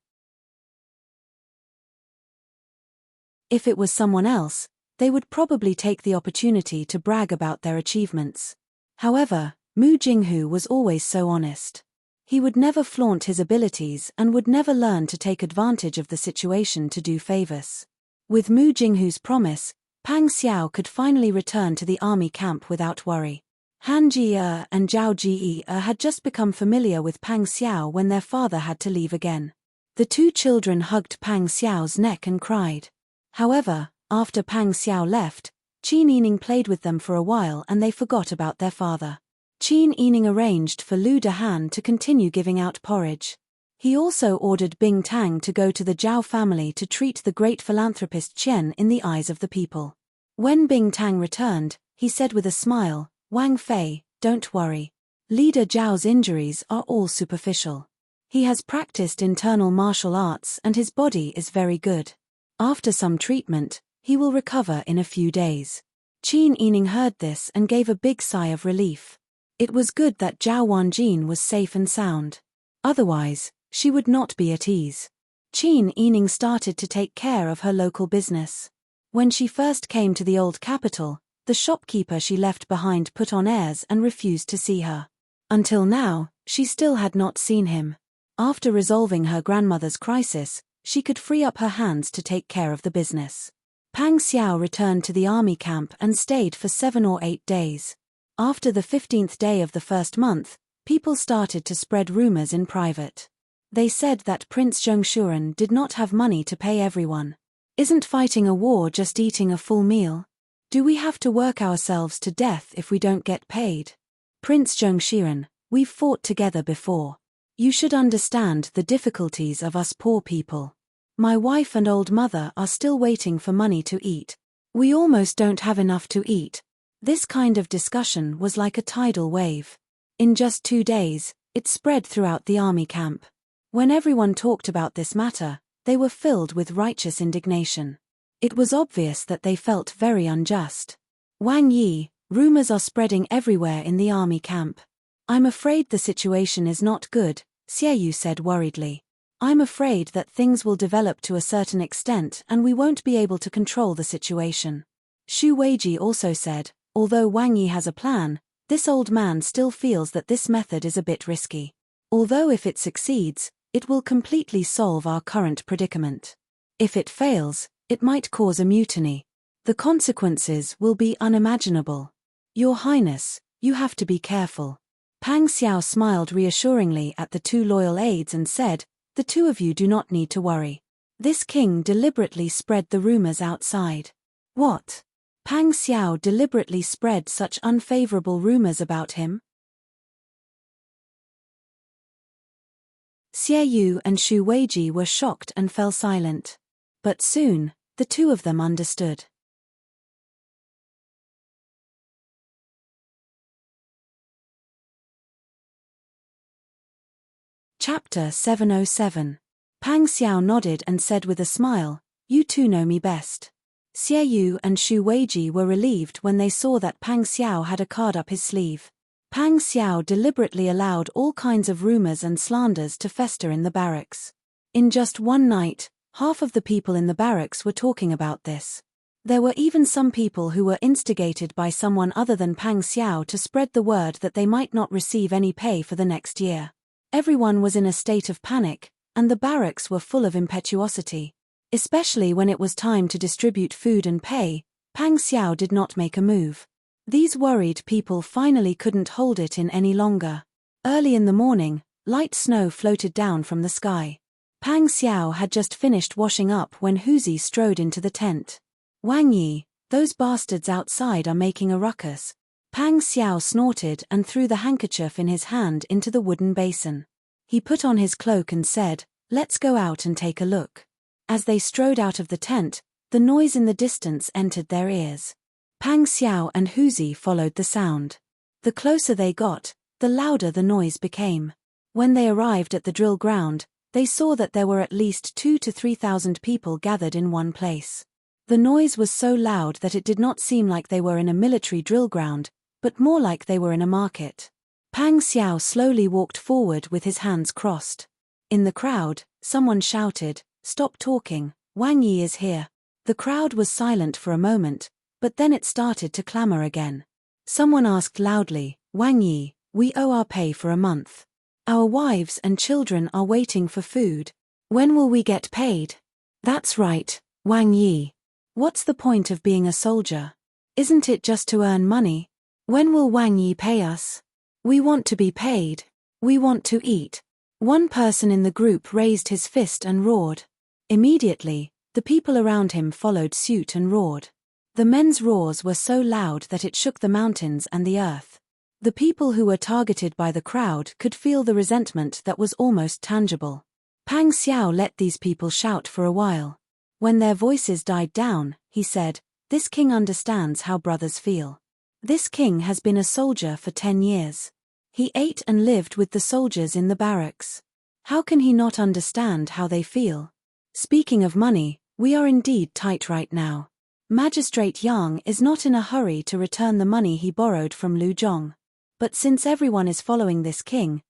If it was someone else, they would probably take the opportunity to brag about their achievements. However, Mu Jinghu was always so honest. He would never flaunt his abilities and would never learn to take advantage of the situation to do favors. With Mu Jinghu's promise, Pang Xiao could finally return to the army camp without worry. Han Jie and Zhao Jie had just become familiar with Pang Xiao when their father had to leave again. The 2 children hugged Pang Xiao's neck and cried. However, after Pang Xiao left, Qin Yining played with them for a while and they forgot about their father. Qin Yining arranged for Lu Dehan to continue giving out porridge. He also ordered Bing Tang to go to the Zhao family to treat the great philanthropist Qian in the eyes of the people. When Bing Tang returned, he said with a smile, Wang Fei, don't worry. Leader Zhao's injuries are all superficial. He has practiced internal martial arts and his body is very good. After some treatment, he will recover in a few days. Qin Yining heard this and gave a big sigh of relief. It was good that Zhao Wanjin was safe and sound. Otherwise, she would not be at ease. Qin Yining started to take care of her local business. When she first came to the old capital, the shopkeeper she left behind put on airs and refused to see her. Until now, she still had not seen him. After resolving her grandmother's crisis, she could free up her hands to take care of the business. Pang Xiao returned to the army camp and stayed for 7 or 8 days. After the 15th day of the first month, people started to spread rumors in private. They said that Prince Zhongshuren did not have money to pay everyone. Isn't fighting a war just eating a full meal? Do we have to work ourselves to death if we don't get paid? Prince Zhongshiren, we've fought together before. You should understand the difficulties of us poor people. My wife and old mother are still waiting for money to eat. We almost don't have enough to eat. This kind of discussion was like a tidal wave. In just 2 days, it spread throughout the army camp. When everyone talked about this matter, they were filled with righteous indignation. It was obvious that they felt very unjust. Wang Yi, rumors are spreading everywhere in the army camp. I'm afraid the situation is not good, Xiaoyu said worriedly. I'm afraid that things will develop to a certain extent and we won't be able to control the situation. Xu Weiji also said, although Wang Yi has a plan, this old man still feels that this method is a bit risky. Although if it succeeds, it will completely solve our current predicament. If it fails, it might cause a mutiny. The consequences will be unimaginable. Your Highness, you have to be careful. Pang Xiao smiled reassuringly at the 2 loyal aides and said, the 2 of you do not need to worry. This king deliberately spread the rumors outside. What? Pang Xiao deliberately spread such unfavorable rumors about him? Xiaoyu and Xu Weiji were shocked and fell silent. But soon, the 2 of them understood. Chapter 707. Pang Xiao nodded and said with a smile, you 2 know me best. Xiaoyu and Xu Weiji were relieved when they saw that Pang Xiao had a card up his sleeve. Pang Xiao deliberately allowed all kinds of rumors and slanders to fester in the barracks. In just one night, half of the people in the barracks were talking about this. There were even some people who were instigated by someone other than Pang Xiao to spread the word that they might not receive any pay for the next year. Everyone was in a state of panic, and the barracks were full of impetuosity. Especially when it was time to distribute food and pay, Pang Xiao did not make a move. These worried people finally couldn't hold it in any longer. Early in the morning, light snow floated down from the sky. Pang Xiao had just finished washing up when Huzi strode into the tent. Wang Yi, those bastards outside are making a ruckus. Pang Xiao snorted and threw the handkerchief in his hand into the wooden basin. He put on his cloak and said, let's go out and take a look. As they strode out of the tent, the noise in the distance entered their ears. Pang Xiao and Huzi followed the sound. The closer they got, the louder the noise became. When they arrived at the drill ground, they saw that there were at least 2,000 to 3,000 people gathered in one place. The noise was so loud that it did not seem like they were in a military drill ground, but more like they were in a market. Pang Xiao slowly walked forward with his hands crossed. In the crowd, someone shouted, stop talking, Wang Yi is here. The crowd was silent for a moment, but then it started to clamor again. Someone asked loudly, Wang Yi, we owe our pay for a month. Our wives and children are waiting for food. When will we get paid? That's right, Wang Yi. What's the point of being a soldier? Isn't it just to earn money? When will Wang Yi pay us? We want to be paid. We want to eat. One person in the group raised his fist and roared. Immediately, the people around him followed suit and roared. The men's roars were so loud that it shook the mountains and the earth. The people who were targeted by the crowd could feel the resentment that was almost tangible. Pang Xiao let these people shout for a while. When their voices died down, he said, this king understands how brothers feel. This king has been a soldier for 10 years. He ate and lived with the soldiers in the barracks. How can he not understand how they feel? Speaking of money, we are indeed tight right now. Magistrate Yang is not in a hurry to return the money he borrowed from Lu Zhong. But since everyone is following this king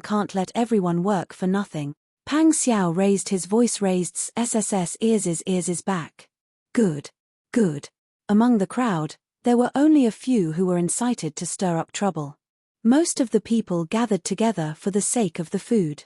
can't let everyone work for nothing. Pang Xiao raised his voice, raised SSS ears back. Good. Good. Among the crowd, there were only a few who were incited to stir up trouble. Most of the people gathered together for the sake of the food.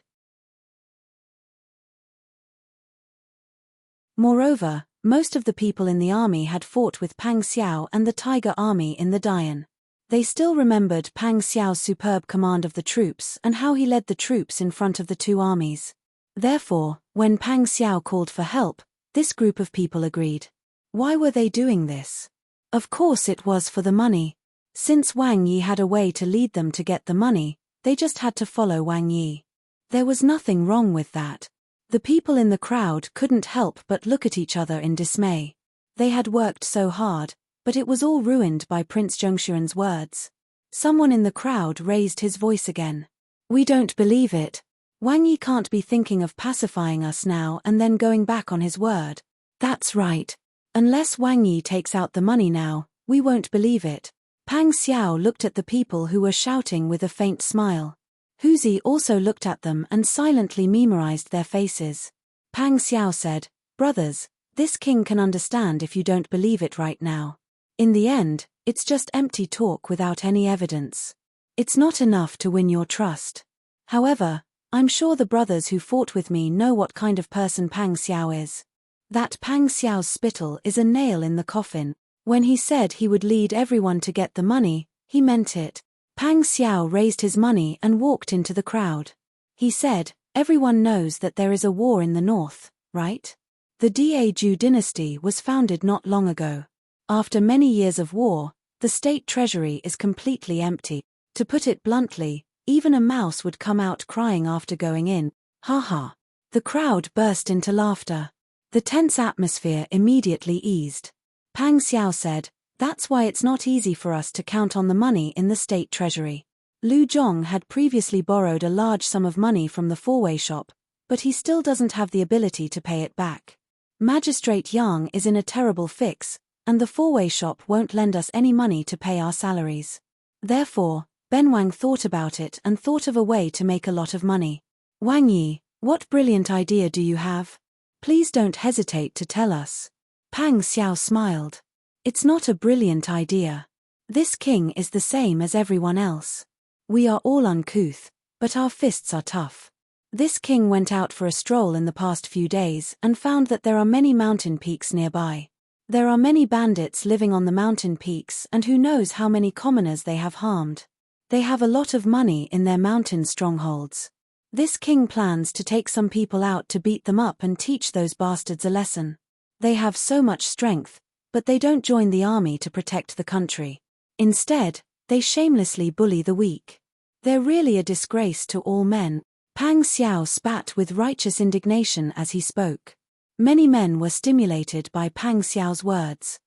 Moreover, most of the people in the army had fought with Pang Xiao and the Tiger Army in the Dian. They still remembered Pang Xiao's superb command of the troops and how he led the troops in front of the 2 armies. Therefore, when Pang Xiao called for help, this group of people agreed. Why were they doing this? Of course it was for the money. Since Wang Yi had a way to lead them to get the money, they just had to follow Wang Yi. There was nothing wrong with that. The people in the crowd couldn't help but look at each other in dismay. They had worked so hard, but it was all ruined by Prince Zhongshuren's words. Someone in the crowd raised his voice again. We don't believe it. Wang Yi can't be thinking of pacifying us now and then going back on his word. That's right. Unless Wang Yi takes out the money now, we won't believe it. Pang Xiao looked at the people who were shouting with a faint smile. Huzi also looked at them and silently memorized their faces. Pang Xiao said, Brothers, this king can understand if you don't believe it right now. In the end, it's just empty talk without any evidence. It's not enough to win your trust. However, I'm sure the brothers who fought with me know what kind of person Pang Xiao is. That Pang Xiao's spittle is a nail in the coffin. When he said he would lead everyone to get the money, he meant it. Pang Xiao raised his money and walked into the crowd. He said, Everyone knows that there is a war in the north, right? The Daiju dynasty was founded not long ago. After many years of war, the state treasury is completely empty. To put it bluntly, even a mouse would come out crying after going in. Ha ha. The crowd burst into laughter. The tense atmosphere immediately eased. Pang Xiao said, That's why it's not easy for us to count on the money in the state treasury. Lu Zhong had previously borrowed a large sum of money from the four-way shop, but he still doesn't have the ability to pay it back. Magistrate Yang is in a terrible fix, and the four-way shop won't lend us any money to pay our salaries. Therefore, Ben Wang thought about it and thought of a way to make a lot of money. Wang Yi, what brilliant idea do you have? Please don't hesitate to tell us. Pang Xiao smiled. It's not a brilliant idea. This king is the same as everyone else. We are all uncouth, but our fists are tough. This king went out for a stroll in the past few days and found that there are many mountain peaks nearby. There are many bandits living on the mountain peaks, and who knows how many commoners they have harmed. They have a lot of money in their mountain strongholds. This king plans to take some people out to beat them up and teach those bastards a lesson. They have so much strength, but they don't join the army to protect the country. Instead, they shamelessly bully the weak. They're really a disgrace to all men. Pang Xiao spat with righteous indignation as he spoke. Many men were stimulated by Pang Xiao's words.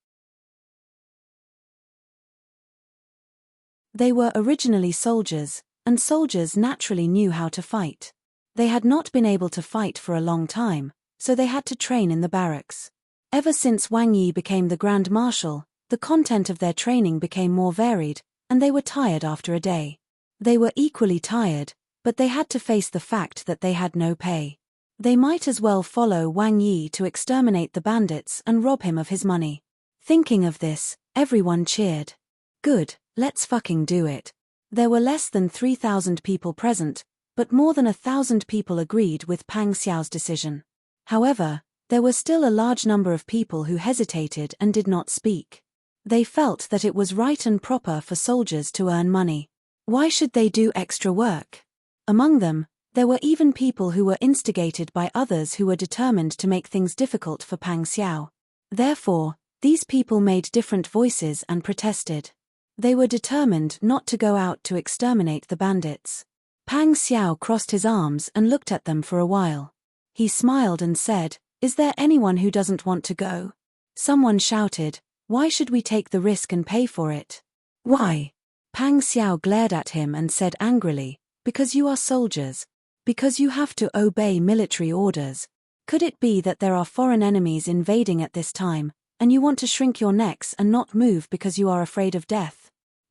They were originally soldiers, and soldiers naturally knew how to fight. They had not been able to fight for a long time, so they had to train in the barracks. Ever since Wang Yi became the Grand Marshal, the content of their training became more varied, and they were tired after a day. They were equally tired, but they had to face the fact that they had no pay. They might as well follow Wang Yi to exterminate the bandits and rob him of his money. Thinking of this, everyone cheered. Good, let's fucking do it. There were less than 3,000 people present, but more than 1,000 people agreed with Pang Xiao's decision. However, there were still a large number of people who hesitated and did not speak. They felt that it was right and proper for soldiers to earn money. Why should they do extra work? Among them, there were even people who were instigated by others who were determined to make things difficult for Pang Xiao. Therefore, these people made different voices and protested. They were determined not to go out to exterminate the bandits. Pang Xiao crossed his arms and looked at them for a while. He smiled and said, Is there anyone who doesn't want to go? Someone shouted, Why should we take the risk and pay for it? Why? Pang Xiao glared at him and said angrily, Because you are soldiers. Because you have to obey military orders. Could it be that there are foreign enemies invading at this time, and you want to shrink your necks and not move because you are afraid of death?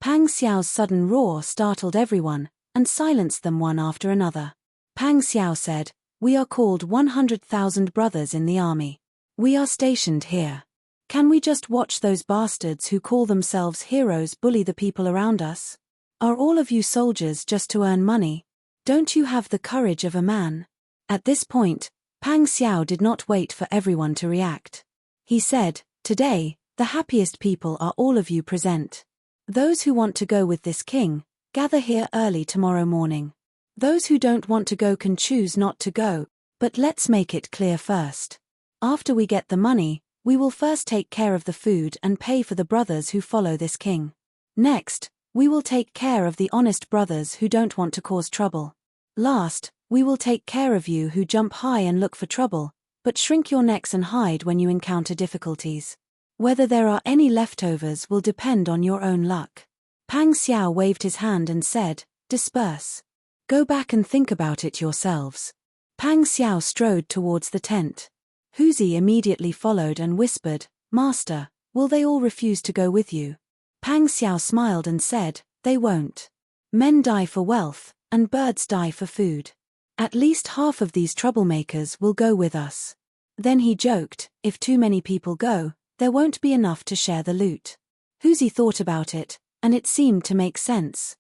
Pang Xiao's sudden roar startled everyone, and silenced them one after another. Pang Xiao said, We are called 100,000 brothers in the army. We are stationed here. Can we just watch those bastards who call themselves heroes bully the people around us? Are all of you soldiers just to earn money? Don't you have the courage of a man? At this point, Pang Xiao did not wait for everyone to react. He said, Today, the happiest people are all of you present. Those who want to go with this king, gather here early tomorrow morning. Those who don't want to go can choose not to go, but let's make it clear first. After we get the money, We will first take care of the food and pay for the brothers who follow this king. Next, we will take care of the honest brothers who don't want to cause trouble. Last, we will take care of you who jump high and look for trouble, but shrink your necks and hide when you encounter difficulties. Whether there are any leftovers will depend on your own luck." Pang Xiao waved his hand and said, "Disperse. Go back and think about it yourselves." Pang Xiao strode towards the tent. Huzi immediately followed and whispered, "Master, will they all refuse to go with you?" Pang Xiao smiled and said, "They won't. Men die for wealth, and birds die for food. At least half of these troublemakers will go with us." Then he joked, "If too many people go, there won't be enough to share the loot." Huzi thought about it, and it seemed to make sense.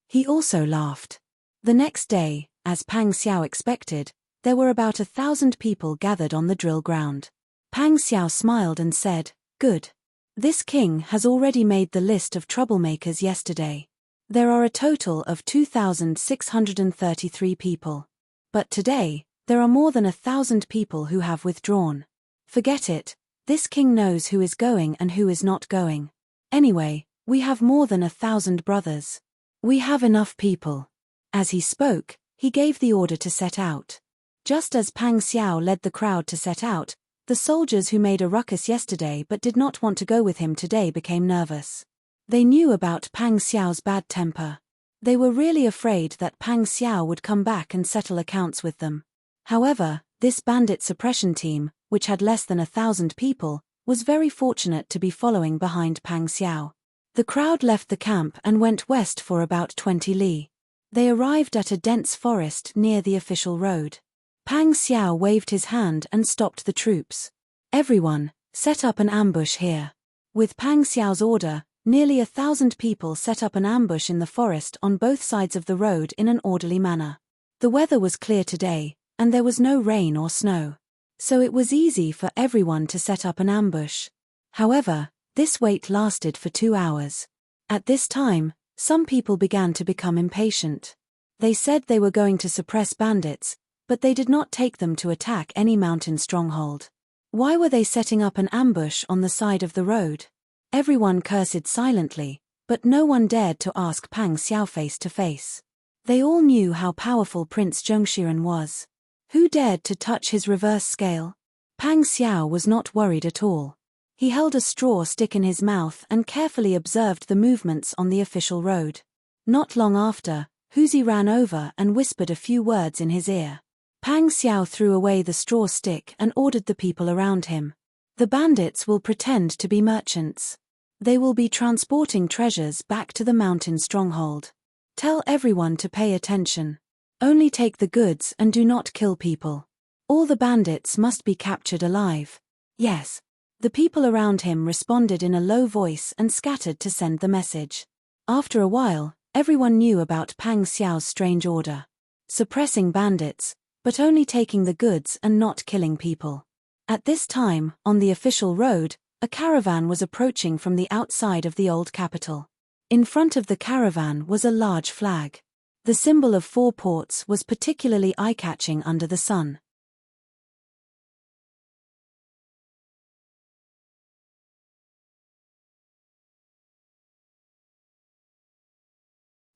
He also laughed. The next day, as Pang Xiao expected, there were about 1,000 people gathered on the drill ground. Pang Xiao smiled and said, "Good. This king has already made the list of troublemakers yesterday. There are a total of 2,633 people. But today, there are more than 1,000 people who have withdrawn. Forget it, this king knows who is going and who is not going. Anyway, we have more than 1,000 brothers. We have enough people." As he spoke, he gave the order to set out. Just as Pang Xiao led the crowd to set out, the soldiers who made a ruckus yesterday but did not want to go with him today became nervous. They knew about Pang Xiao's bad temper. They were really afraid that Pang Xiao would come back and settle accounts with them. However, this bandit suppression team, which had less than 1,000 people, was very fortunate to be following behind Pang Xiao. The crowd left the camp and went west for about 20 li. They arrived at a dense forest near the official road. Pang Xiao waved his hand and stopped the troops. "Everyone, set up an ambush here." With Pang Xiao's order, nearly 1,000 people set up an ambush in the forest on both sides of the road in an orderly manner. The weather was clear today, and there was no rain or snow. So it was easy for everyone to set up an ambush. However, this wait lasted for 2 hours. At this time, some people began to become impatient. They said they were going to suppress bandits, but they did not take them to attack any mountain stronghold. Why were they setting up an ambush on the side of the road? Everyone cursed silently, but no one dared to ask Pang Xiao face to face. They all knew how powerful Prince Zhongshiren was. Who dared to touch his reverse scale? Pang Xiao was not worried at all. He held a straw stick in his mouth and carefully observed the movements on the official road. Not long after, Huzi ran over and whispered a few words in his ear. Pang Xiao threw away the straw stick and ordered the people around him. "The bandits will pretend to be merchants. They will be transporting treasures back to the mountain stronghold. Tell everyone to pay attention. Only take the goods and do not kill people. All the bandits must be captured alive." "Yes." The people around him responded in a low voice and scattered to send the message. After a while, everyone knew about Pang Xiao's strange order. Suppressing bandits, but only taking the goods and not killing people. At this time, on the official road, a caravan was approaching from the outside of the old capital. In front of the caravan was a large flag. The symbol of 4 ports was particularly eye-catching under the sun.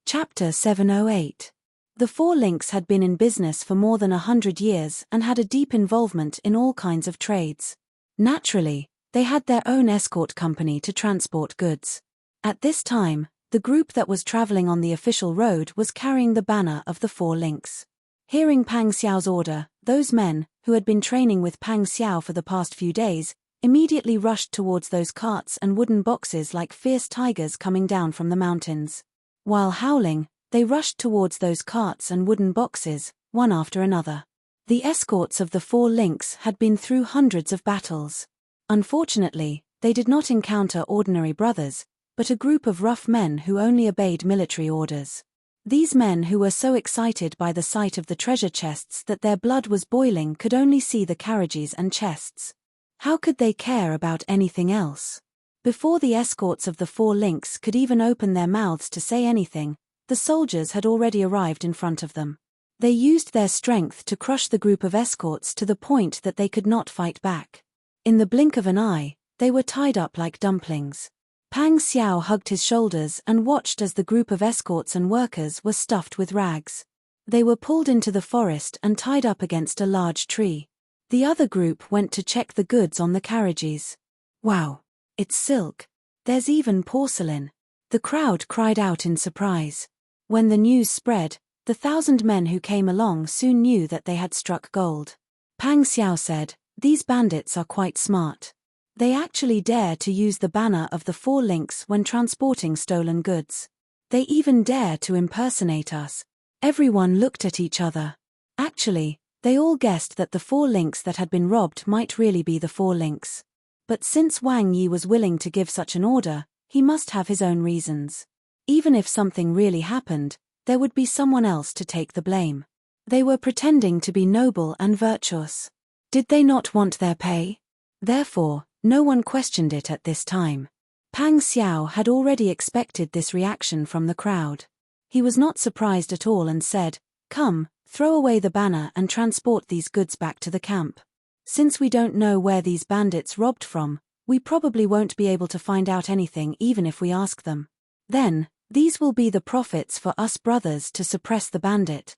Chapter 708. The 4 links had been in business for more than 100 years and had a deep involvement in all kinds of trades. Naturally, they had their own escort company to transport goods. At this time, the group that was traveling on the official road was carrying the banner of the 4 links. Hearing Pang Xiao's order, those men, who had been training with Pang Xiao for the past few days, immediately rushed towards those carts and wooden boxes like fierce tigers coming down from the mountains. While howling, they rushed towards those carts and wooden boxes, one after another. The escorts of the 4 links had been through hundreds of battles. Unfortunately, they did not encounter ordinary brothers, but a group of rough men who only obeyed military orders. These men who were so excited by the sight of the treasure chests that their blood was boiling could only see the carriages and chests. How could they care about anything else? Before the escorts of the 4 links could even open their mouths to say anything, the soldiers had already arrived in front of them. They used their strength to crush the group of escorts to the point that they could not fight back. In the blink of an eye, they were tied up like dumplings. Pang Xiao hugged his shoulders and watched as the group of escorts and workers were stuffed with rags. They were pulled into the forest and tied up against a large tree. The other group went to check the goods on the carriages. Wow! It's silk. There's even porcelain. The crowd cried out in surprise. When the news spread, the 1,000 men who came along soon knew that they had struck gold. Pang Xiao said, "These bandits are quite smart. They actually dare to use the banner of the 4 links when transporting stolen goods. They even dare to impersonate us." Everyone looked at each other. Actually, they all guessed that the 4 links that had been robbed might really be the 4 links. But since Wang Yi was willing to give such an order, he must have his own reasons. Even if something really happened, there would be someone else to take the blame. They were pretending to be noble and virtuous. Did they not want their pay? Therefore, no one questioned it at this time. Pang Xiao had already expected this reaction from the crowd. He was not surprised at all and said, "Come, throw away the banner and transport these goods back to the camp. Since we don't know where these bandits robbed from, we probably won't be able to find out anything even if we ask them. Then, these will be the profits for us brothers to suppress the bandit."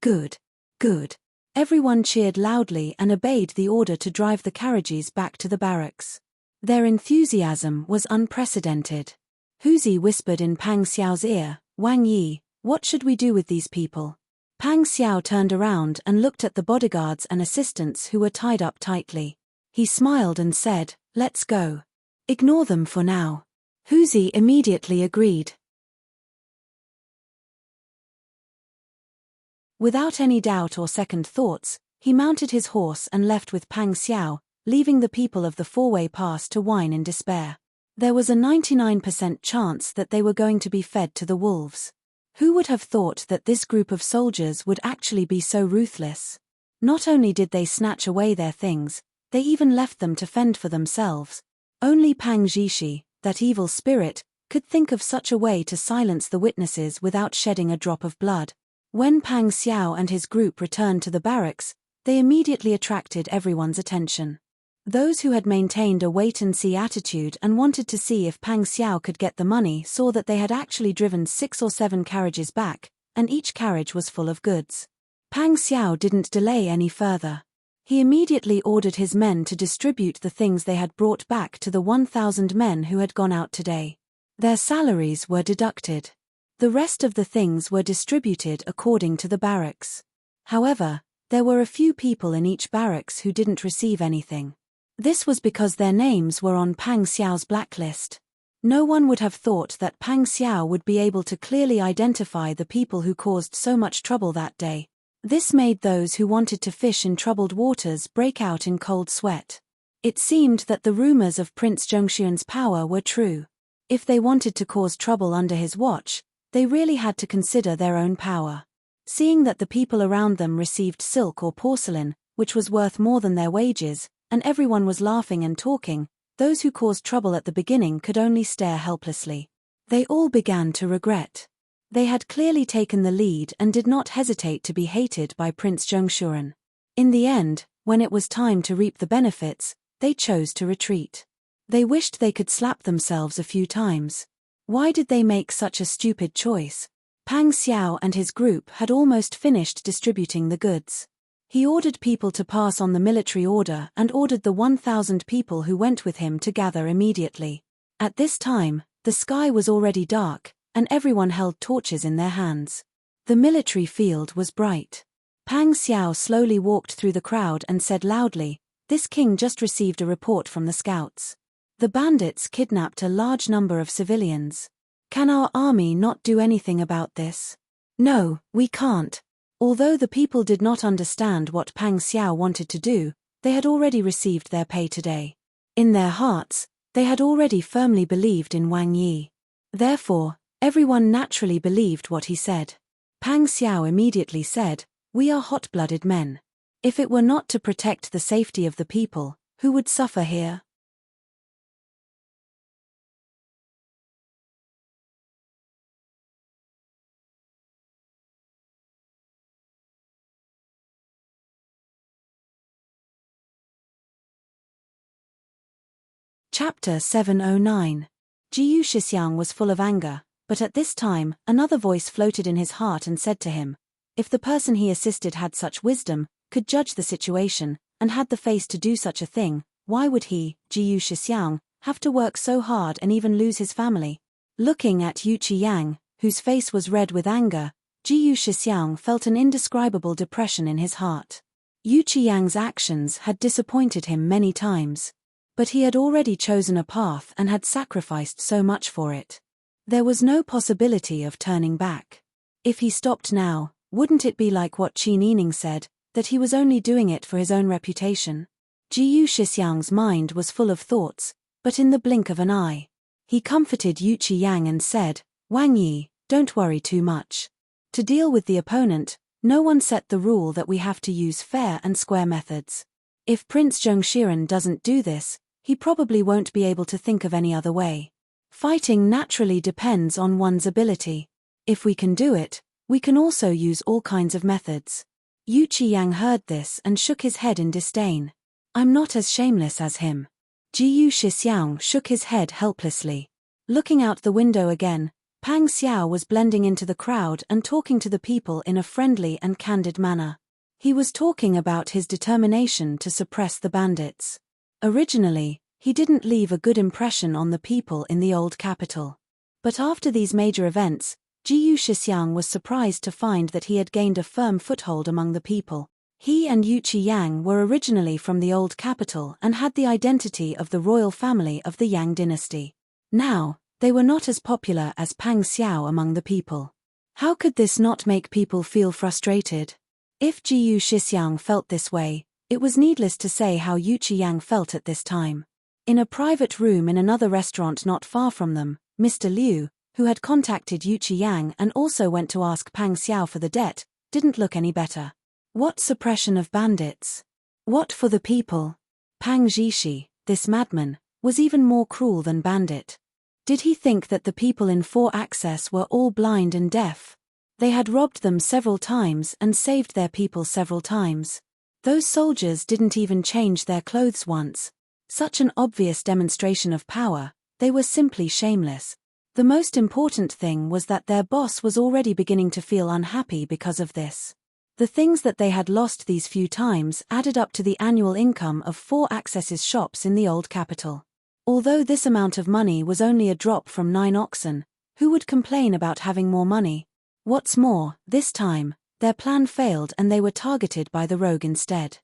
Good. Good. Everyone cheered loudly and obeyed the order to drive the carriages back to the barracks. Their enthusiasm was unprecedented. Huzi whispered in Pang Xiao's ear, "Wang Yi, what should we do with these people?" Pang Xiao turned around and looked at the bodyguards and assistants who were tied up tightly. He smiled and said, "Let's go. Ignore them for now." Huzi immediately agreed. Without any doubt or second thoughts, he mounted his horse and left with Pang Xiao, leaving the people of the 4-way pass to whine in despair. There was a 99% chance that they were going to be fed to the wolves. Who would have thought that this group of soldiers would actually be so ruthless? Not only did they snatch away their things, they even left them to fend for themselves. Only Pang Zhishi, that evil spirit, could think of such a way to silence the witnesses without shedding a drop of blood. When Pang Xiao and his group returned to the barracks, they immediately attracted everyone's attention. Those who had maintained a wait-and-see attitude and wanted to see if Pang Xiao could get the money saw that they had actually driven 6 or 7 carriages back, and each carriage was full of goods. Pang Xiao didn't delay any further. He immediately ordered his men to distribute the things they had brought back to the 1,000 men who had gone out today. Their salaries were deducted. The rest of the things were distributed according to the barracks. However, there were a few people in each barracks who didn't receive anything. This was because their names were on Pang Xiao's blacklist. No one would have thought that Pang Xiao would be able to clearly identify the people who caused so much trouble that day. This made those who wanted to fish in troubled waters break out in cold sweat. It seemed that the rumors of Prince Zhongshuan's power were true. If they wanted to cause trouble under his watch, they really had to consider their own power. Seeing that the people around them received silk or porcelain, which was worth more than their wages, and everyone was laughing and talking, those who caused trouble at the beginning could only stare helplessly. They all began to regret. They had clearly taken the lead and did not hesitate to be hated by Prince Zhongshuan. In the end, when it was time to reap the benefits, they chose to retreat. They wished they could slap themselves a few times. Why did they make such a stupid choice? Pang Xiao and his group had almost finished distributing the goods. He ordered people to pass on the military order and ordered the 1,000 people who went with him to gather immediately. At this time, the sky was already dark, and everyone held torches in their hands. The military field was bright. Pang Xiao slowly walked through the crowd and said loudly, "This king just received a report from the scouts. The bandits kidnapped a large number of civilians. Can our army not do anything about this?" "No, we can't." Although the people did not understand what Pang Xiao wanted to do, they had already received their pay today. In their hearts, they had already firmly believed in Wang Yi. Therefore, everyone naturally believed what he said. Pang Xiao immediately said, "We are hot-blooded men. If it were not to protect the safety of the people, who would suffer here?" Chapter 709. Jiyu Shixiang was full of anger, but at this time, another voice floated in his heart and said to him, if the person he assisted had such wisdom, could judge the situation, and had the face to do such a thing, why would he, Jiyu Shixiang, have to work so hard and even lose his family? Looking at Yu Qiyang, whose face was red with anger, Jiyu Shixiang felt an indescribable depression in his heart. Yu Qiyang's actions had disappointed him many times. But he had already chosen a path and had sacrificed so much for it. There was no possibility of turning back. If he stopped now, wouldn't it be like what Qin Yining said, that he was only doing it for his own reputation? Jiyu Shixiang's mind was full of thoughts, but in the blink of an eye, he comforted Yu Qiyang and said, Wang Yi, don't worry too much. To deal with the opponent, no one set the rule that we have to use fair and square methods. If Prince Zhongshiren doesn't do this, he probably won't be able to think of any other way. Fighting naturally depends on one's ability. If we can do it, we can also use all kinds of methods. Yu Qiyang heard this and shook his head in disdain. I'm not as shameless as him. Jiyu Shixiang shook his head helplessly. Looking out the window again, Pang Xiao was blending into the crowd and talking to the people in a friendly and candid manner. He was talking about his determination to suppress the bandits. Originally, he didn't leave a good impression on the people in the old capital. But after these major events, Jiyu Shixiang was surprised to find that he had gained a firm foothold among the people. He and Yu Qiyang were originally from the old capital and had the identity of the royal family of the Yang dynasty. Now, they were not as popular as Pang Xiao among the people. How could this not make people feel frustrated? If Jiyu Shixiang felt this way, it was needless to say how Yu Qiyang felt at this time. In a private room in another restaurant not far from them, Mr. Liu, who had contacted Yu Qiyang and also went to ask Pang Xiao for the debt, didn't look any better. What suppression of bandits? What for the people? Pang Zhishi, this madman, was even more cruel than bandit. Did he think that the people in 4 Access were all blind and deaf? They had robbed them several times and saved their people several times. Those soldiers didn't even change their clothes once. Such an obvious demonstration of power, they were simply shameless. The most important thing was that their boss was already beginning to feel unhappy because of this. The things that they had lost these few times added up to the annual income of 4 Access's shops in the old capital. Although this amount of money was only a drop from 9 oxen, who would complain about having more money? What's more, this time, their plan failed and they were targeted by the rogue instead.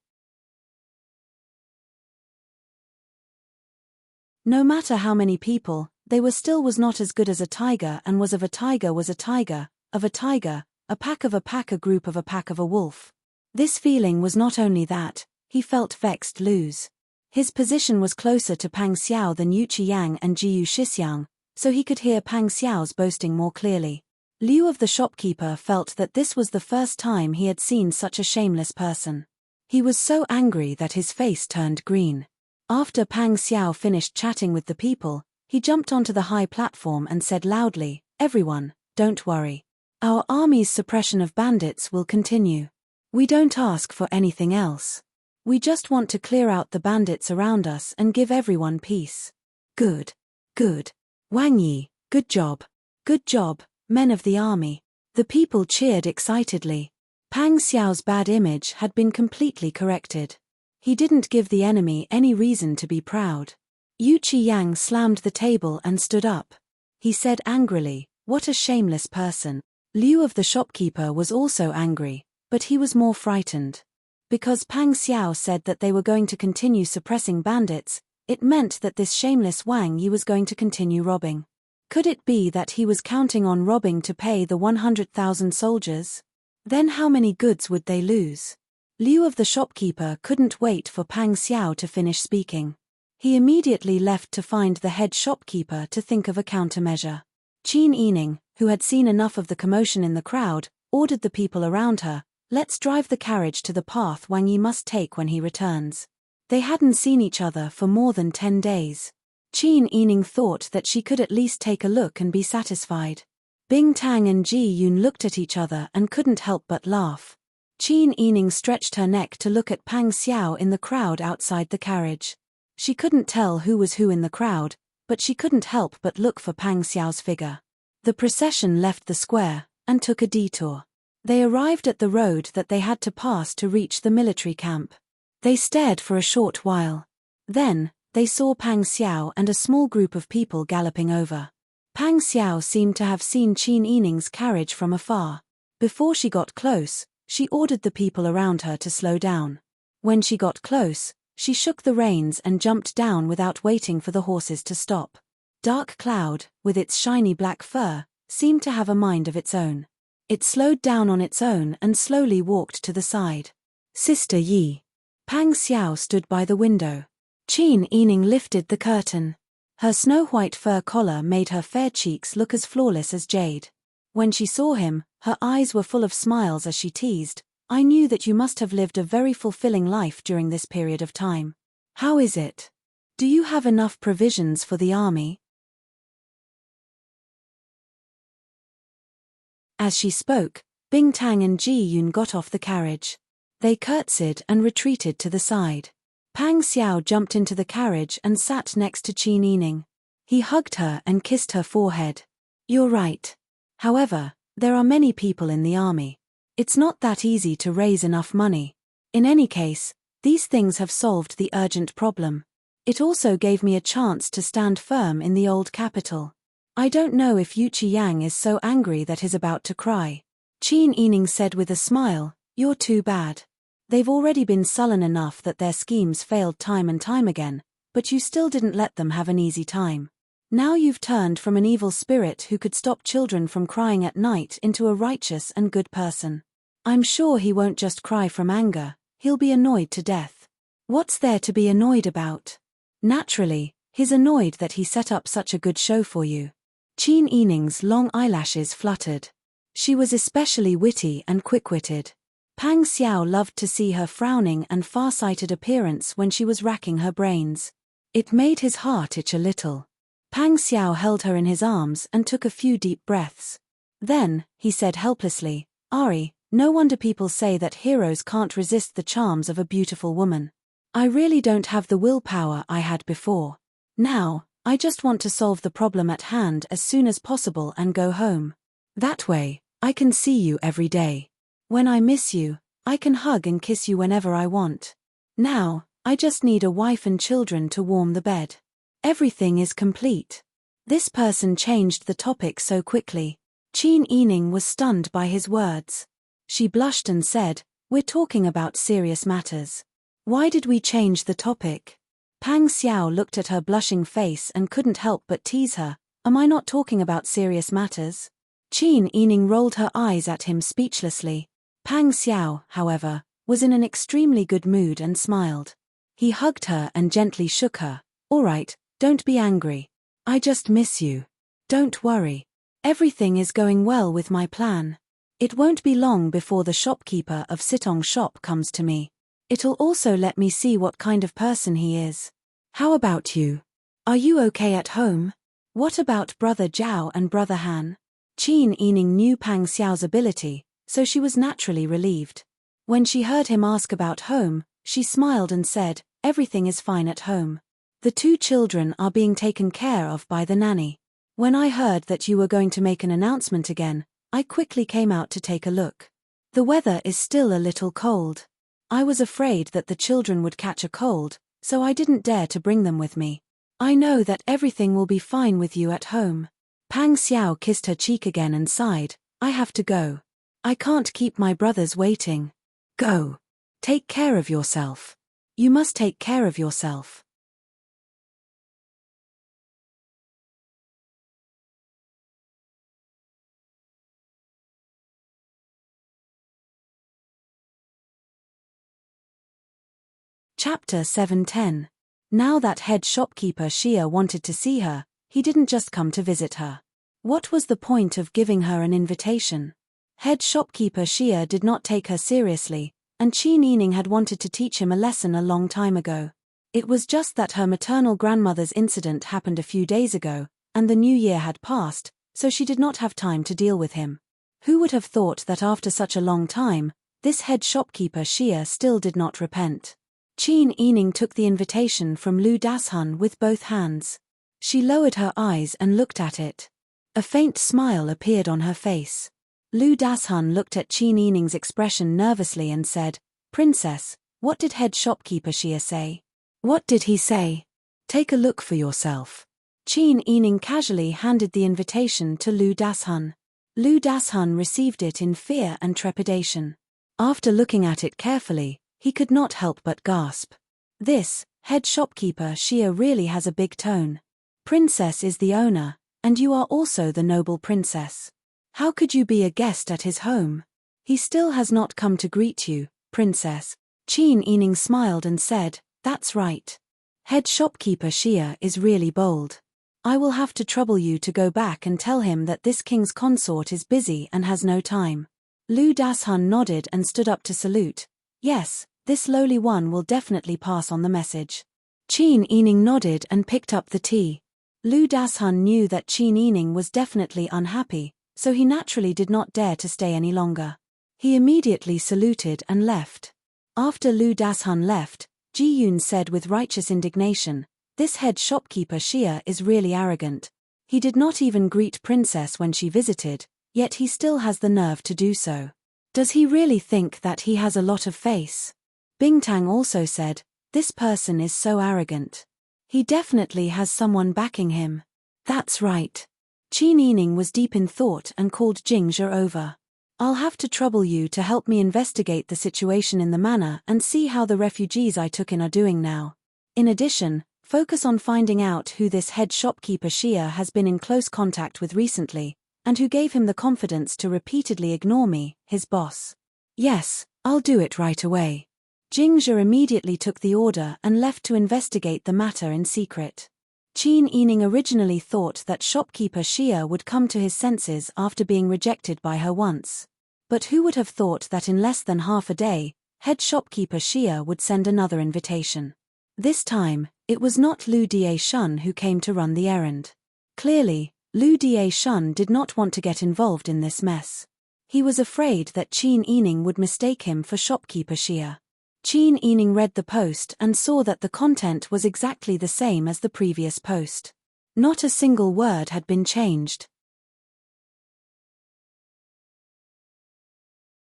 No matter how many people, they were still was not as good as a tiger and was of a tiger was a tiger, of a tiger, a pack of a pack a group of a pack of a wolf. This feeling was not only that, he felt vexed lose. His position was closer to Pang Xiao than Yu Qiyang and Jiyu Shixiang, so he could hear Pang Xiao's boasting more clearly. Liu of the shopkeeper felt that this was the first time he had seen such a shameless person. He was so angry that his face turned green. After Pang Xiao finished chatting with the people, he jumped onto the high platform and said loudly, "Everyone, don't worry. Our army's suppression of bandits will continue. We don't ask for anything else. We just want to clear out the bandits around us and give everyone peace." Good. Good. Wang Yi, good job. Good job, men of the army. The people cheered excitedly. Pang Xiao's bad image had been completely corrected. He didn't give the enemy any reason to be proud. Yu Qiyang slammed the table and stood up. He said angrily, "What a shameless person." Liu of the shopkeeper was also angry, but he was more frightened. Because Pang Xiao said that they were going to continue suppressing bandits, it meant that this shameless Wang Yi was going to continue robbing. Could it be that he was counting on robbing to pay the 100,000 soldiers? Then how many goods would they lose? Liu of the shopkeeper couldn't wait for Pang Xiao to finish speaking. He immediately left to find the head shopkeeper to think of a countermeasure. Qin Yining, who had seen enough of the commotion in the crowd, ordered the people around her, "Let's drive the carriage to the path Wang Yi must take when he returns." They hadn't seen each other for more than 10 days. Qin Yining thought that she could at least take a look and be satisfied. Bing Tang and Ji Yun looked at each other and couldn't help but laugh. Qin Yining stretched her neck to look at Pang Xiao in the crowd outside the carriage. She couldn't tell who was who in the crowd, but she couldn't help but look for Pang Xiao's figure. The procession left the square and took a detour. They arrived at the road that they had to pass to reach the military camp. They stared for a short while. Then, they saw Pang Xiao and a small group of people galloping over. Pang Xiao seemed to have seen Qin Yining's carriage from afar. Before she got close, she ordered the people around her to slow down. When she got close, she shook the reins and jumped down without waiting for the horses to stop. Dark Cloud, with its shiny black fur, seemed to have a mind of its own. It slowed down on its own and slowly walked to the side. Sister Yi. Pang Xiao stood by the window. Qin Yining lifted the curtain. Her snow-white fur collar made her fair cheeks look as flawless as jade. When she saw him, her eyes were full of smiles as she teased, "I knew that you must have lived a very fulfilling life during this period of time. How is it? Do you have enough provisions for the army?" As she spoke, Bing Tang and Ji Yun got off the carriage. They curtsied and retreated to the side. Pang Xiao jumped into the carriage and sat next to Qin Yining. He hugged her and kissed her forehead. "You're right. However, there are many people in the army. It's not that easy to raise enough money. In any case, these things have solved the urgent problem. It also gave me a chance to stand firm in the old capital. I don't know if Yu Qiyang is so angry that he's about to cry." Qin Yining said with a smile, "You're too bad. They've already been sullen enough that their schemes failed time and time again, but you still didn't let them have an easy time. Now you've turned from an evil spirit who could stop children from crying at night into a righteous and good person. I'm sure he won't just cry from anger, he'll be annoyed to death. What's there to be annoyed about? Naturally, he's annoyed that he set up such a good show for you." Qin Yining's long eyelashes fluttered. She was especially witty and quick-witted. Pang Xiao loved to see her frowning and far-sighted appearance when she was racking her brains. It made his heart itch a little. Pang Xiao held her in his arms and took a few deep breaths. Then, he said helplessly, "Ari, no wonder people say that heroes can't resist the charms of a beautiful woman. I really don't have the willpower I had before. Now, I just want to solve the problem at hand as soon as possible and go home. That way, I can see you every day. When I miss you, I can hug and kiss you whenever I want. Now, I just need a wife and children to warm the bed. Everything is complete." This person changed the topic so quickly. Qin Yining was stunned by his words. She blushed and said, "We're talking about serious matters. Why did we change the topic?" Pang Xiao looked at her blushing face and couldn't help but tease her, "Am I not talking about serious matters?" Qin Yining rolled her eyes at him speechlessly. Pang Xiao, however, was in an extremely good mood and smiled. He hugged her and gently shook her. "All right, don't be angry. I just miss you. Don't worry. Everything is going well with my plan. It won't be long before the shopkeeper of Sitong's shop comes to me. It'll also let me see what kind of person he is. How about you? Are you okay at home? What about Brother Zhao and Brother Han?" Qin Yining knew Pang Xiao's ability, so she was naturally relieved. When she heard him ask about home, she smiled and said, "Everything is fine at home. The 2 children are being taken care of by the nanny. When I heard that you were going to make an announcement again, I quickly came out to take a look. The weather is still a little cold. I was afraid that the children would catch a cold, so I didn't dare to bring them with me. I know that everything will be fine with you at home." Pang Xiao kissed her cheek again and sighed, "I have to go. I can't keep my brothers waiting. Go. Take care of yourself. You must take care of yourself." Chapter 710. Now that head shopkeeper Xia wanted to see her, he didn't just come to visit her. What was the point of giving her an invitation? Head shopkeeper Xia did not take her seriously, and Qin Yining had wanted to teach him a lesson a long time ago. It was just that her maternal grandmother's incident happened a few days ago, and the new year had passed, so she did not have time to deal with him. Who would have thought that after such a long time, this head shopkeeper Xia still did not repent? Qin Yining took the invitation from Lu Dashun with both hands. She lowered her eyes and looked at it. A faint smile appeared on her face. Lu Dashun looked at Qin Yining's expression nervously and said, "Princess, what did head shopkeeper Xia say?" "What did he say?" "Take a look for yourself." Qin Yining casually handed the invitation to Lu Dashun. Lu Dashun received it in fear and trepidation. After looking at it carefully, he could not help but gasp. This, head shopkeeper Xia really has a big tone. Princess is the owner, and you are also the noble princess. How could you be a guest at his home? He still has not come to greet you, princess. Qin Yining smiled and said, "That's right. Head shopkeeper Xia is really bold. I will have to trouble you to go back and tell him that this king's consort is busy and has no time." Lu Dashun nodded and stood up to salute. "Yes, this lowly one will definitely pass on the message." Qin Yining nodded and picked up the tea. Lu Dashun knew that Qin Yining was definitely unhappy, so he naturally did not dare to stay any longer. He immediately saluted and left. After Lu Dashun left, Ji Yun said with righteous indignation, "This head shopkeeper Xia is really arrogant. He did not even greet Princess when she visited, yet he still has the nerve to do so. Does he really think that he has a lot of face?" Bingtang also said, "This person is so arrogant. He definitely has someone backing him." "That's right." Qin Yining was deep in thought and called Jing Zhe over. "I'll have to trouble you to help me investigate the situation in the manor and see how the refugees I took in are doing now. In addition, focus on finding out who this head shopkeeper Xia has been in close contact with recently, and who gave him the confidence to repeatedly ignore me, his boss." "Yes, I'll do it right away." Jing Zhe immediately took the order and left to investigate the matter in secret. Qin Yining originally thought that shopkeeper Xia would come to his senses after being rejected by her once. But who would have thought that in less than half a day, head shopkeeper Xia would send another invitation? This time, it was not Lu Dieshun who came to run the errand. Clearly, Lu Dieshun did not want to get involved in this mess. He was afraid that Qin Yining would mistake him for shopkeeper Xia. Qin Yining read the post and saw that the content was exactly the same as the previous post. Not a single word had been changed.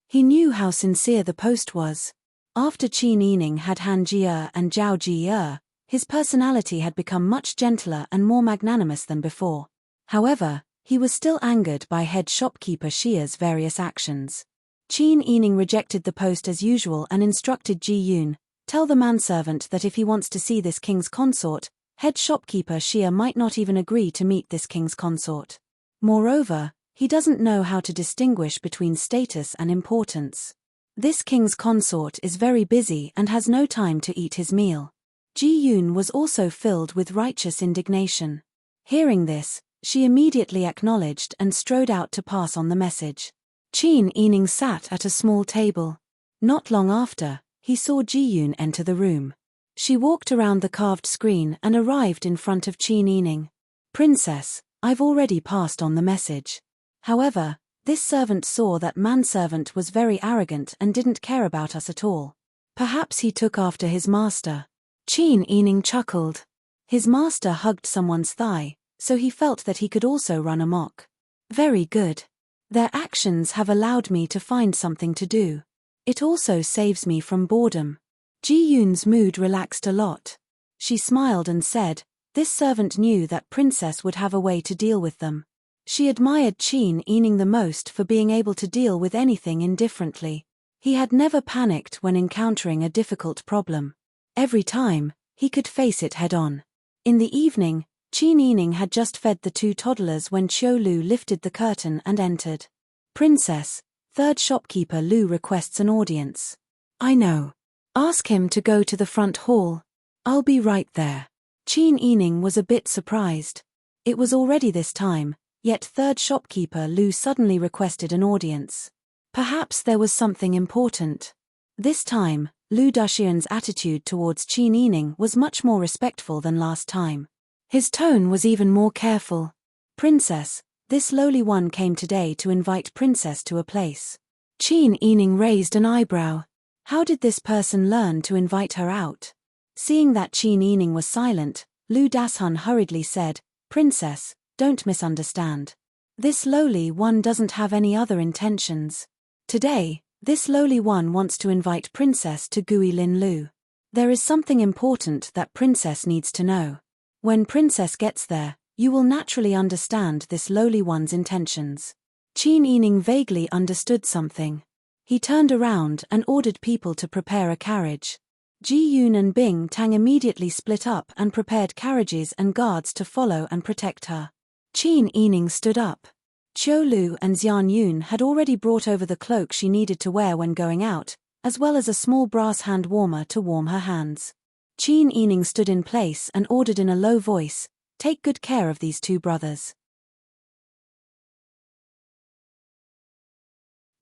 He knew how sincere the post was. After Qin Yining had Han Jie and Zhao Jie, his personality had become much gentler and more magnanimous than before. However, he was still angered by head shopkeeper Xia's various actions. Qin Yining rejected the post as usual and instructed Ji Yun, "Tell the manservant that if he wants to see this king's consort, head shopkeeper Xia might not even agree to meet this king's consort. Moreover, he doesn't know how to distinguish between status and importance. This king's consort is very busy and has no time to eat his meal." Ji Yun was also filled with righteous indignation. Hearing this, she immediately acknowledged and strode out to pass on the message. Qin Yining sat at a small table. Not long after, he saw Ji Yun enter the room. She walked around the carved screen and arrived in front of Qin Yining. "Princess, I've already passed on the message. However, this servant saw that manservant was very arrogant and didn't care about us at all. Perhaps he took after his master." Qin Yining chuckled. His master hugged someone's thigh, so he felt that he could also run amok. "Very good. Their actions have allowed me to find something to do. It also saves me from boredom." Ji Yun's mood relaxed a lot. She smiled and said, this servant knew that Princess would have a way to deal with them. She admired Qin Yining the most for being able to deal with anything indifferently. He had never panicked when encountering a difficult problem. Every time, he could face it head-on. In the evening, Qin Yining had just fed the two toddlers when Qiu Lu lifted the curtain and entered. "Princess, third shopkeeper Lu requests an audience." "I know. Ask him to go to the front hall. I'll be right there." Qin Yining was a bit surprised. It was already this time, yet third shopkeeper Lu suddenly requested an audience. Perhaps there was something important. This time, Lu Daxian's attitude towards Qin Yining was much more respectful than last time. His tone was even more careful. "Princess, this lowly one came today to invite Princess to a place." Qin Yining raised an eyebrow. How did this person learn to invite her out? Seeing that Qin Yining was silent, Lu Dashun hurriedly said, "Princess, don't misunderstand. This lowly one doesn't have any other intentions. Today, this lowly one wants to invite Princess to Guilin Lu. There is something important that Princess needs to know. When Princess gets there, you will naturally understand this lowly one's intentions." Qin Yining vaguely understood something. He turned around and ordered people to prepare a carriage. Ji Yun and Bing Tang immediately split up and prepared carriages and guards to follow and protect her. Qin Yining stood up. Qiu Lu and Xian Yun had already brought over the cloak she needed to wear when going out, as well as a small brass hand warmer to warm her hands. Qin Yining stood in place and ordered in a low voice, "Take good care of these two brothers.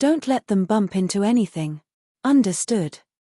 Don't let them bump into anything. Understood?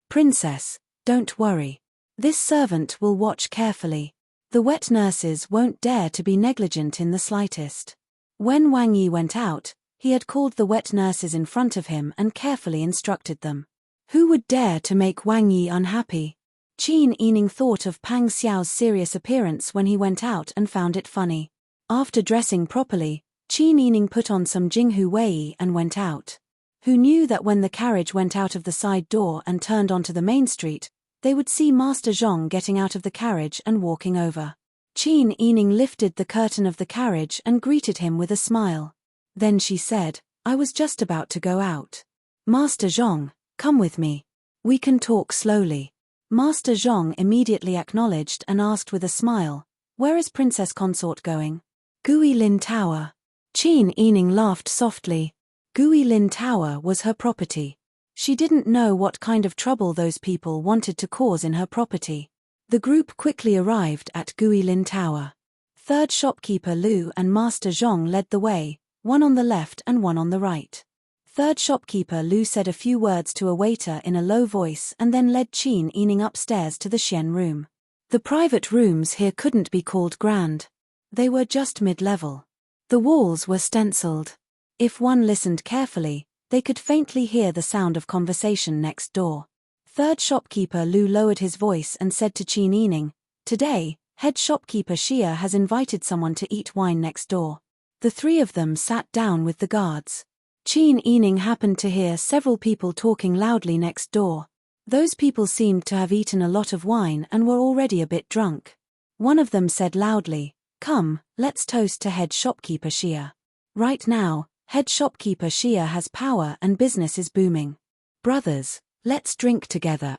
Princess, don't worry. This servant will watch carefully. The wet nurses won't dare to be negligent in the slightest." When Wang Yi went out, he had called the wet nurses in front of him and carefully instructed them. Who would dare to make Wang Yi unhappy? Qin Yining thought of Pang Xiao's serious appearance when he went out and found it funny. After dressing properly, Qin Yining put on some Jinghu Wei and went out. Who knew that when the carriage went out of the side door and turned onto the main street, they would see Master Zhong getting out of the carriage and walking over. Qin Yining lifted the curtain of the carriage and greeted him with a smile. Then she said, "I was just about to go out. Master Zhong, come with me. We can talk slowly." Master Zhong immediately acknowledged and asked with a smile, "Where is Princess Consort going?" "Guilin Tower." Qin Yining laughed softly. Guilin Tower was her property. She didn't know what kind of trouble those people wanted to cause in her property. The group quickly arrived at Guilin Tower. Third shopkeeper Lu and Master Zhong led the way, one on the left and one on the right. Third shopkeeper Lu said a few words to a waiter in a low voice and then led Qin Yining upstairs to the Xian room. The private rooms here couldn't be called grand. They were just mid-level. The walls were stenciled. If one listened carefully, they could faintly hear the sound of conversation next door. Third shopkeeper Lu lowered his voice and said to Qin Yining, "Today, head shopkeeper Xia has invited someone to eat wine next door." The three of them sat down with the guards. Qin Yining happened to hear several people talking loudly next door. Those people seemed to have eaten a lot of wine and were already a bit drunk. One of them said loudly, "Come, let's toast to head shopkeeper Xia. Right now, head shopkeeper Xia has power and business is booming. Brothers, let's drink together."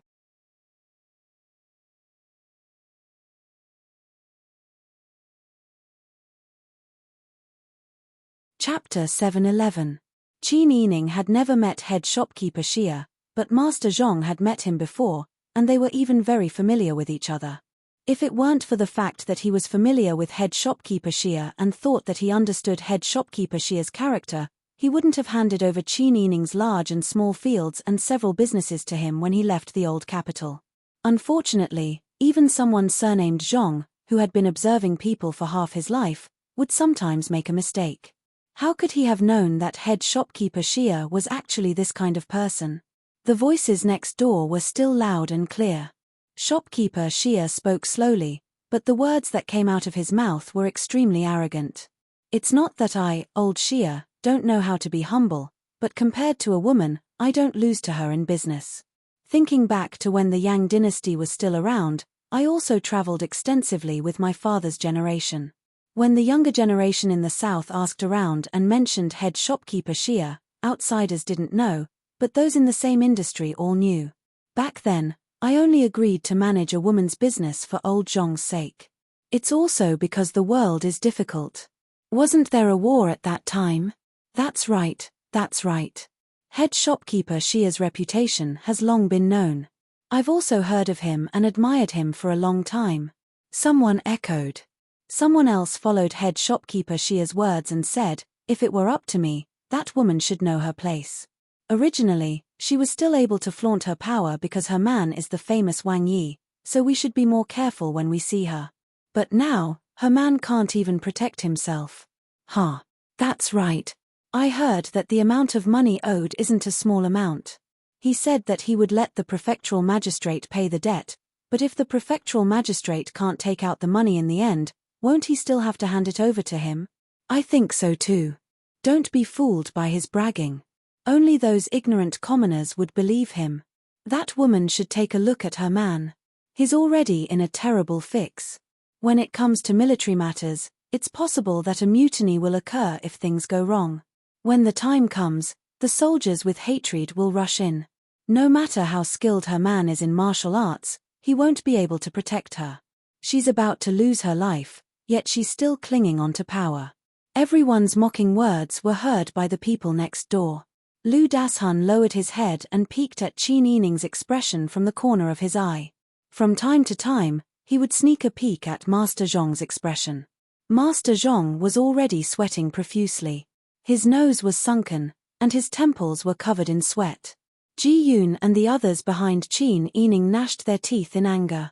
Chapter 711. Qin Yining had never met head shopkeeper Xia, but Master Zhong had met him before, and they were even very familiar with each other. If it weren't for the fact that he was familiar with head shopkeeper Xia and thought that he understood head shopkeeper Xia's character, he wouldn't have handed over Qin Yining's large and small fields and several businesses to him when he left the old capital. Unfortunately, even someone surnamed Zhong, who had been observing people for half his life, would sometimes make a mistake. How could he have known that head shopkeeper Xia was actually this kind of person? The voices next door were still loud and clear. Shopkeeper Xia spoke slowly, but the words that came out of his mouth were extremely arrogant. "It's not that I, old Xia, don't know how to be humble, but compared to a woman, I don't lose to her in business. Thinking back to when the Yang dynasty was still around, I also traveled extensively with my father's generation. When the younger generation in the south asked around and mentioned head shopkeeper Xia, outsiders didn't know, but those in the same industry all knew. Back then, I only agreed to manage a woman's business for old Zhong's sake. It's also because the world is difficult. Wasn't there a war at that time? That's right, that's right. Head shopkeeper Xia's reputation has long been known. I've also heard of him and admired him for a long time." Someone echoed. Someone else followed head shopkeeper Xia's words and said, "If it were up to me, that woman should know her place." Originally, she was still able to flaunt her power because her man is the famous Wang Yi, so we should be more careful when we see her. But now, her man can't even protect himself. Huh. That's right. I heard that the amount of money owed isn't a small amount. He said that he would let the prefectural magistrate pay the debt, but if the prefectural magistrate can't take out the money in the end, won't he still have to hand it over to him? I think so too. Don't be fooled by his bragging. Only those ignorant commoners would believe him. That woman should take a look at her man. He's already in a terrible fix. When it comes to military matters, it's possible that a mutiny will occur if things go wrong. When the time comes, the soldiers with hatred will rush in. No matter how skilled her man is in martial arts, he won't be able to protect her. She's about to lose her life, yet she's still clinging on to power. Everyone's mocking words were heard by the people next door. Lu Dashun lowered his head and peeked at Qin Yining's expression from the corner of his eye. From time to time, he would sneak a peek at Master Zhong's expression. Master Zhong was already sweating profusely. His nose was sunken, and his temples were covered in sweat. Ji Yun and the others behind Qin Yining gnashed their teeth in anger.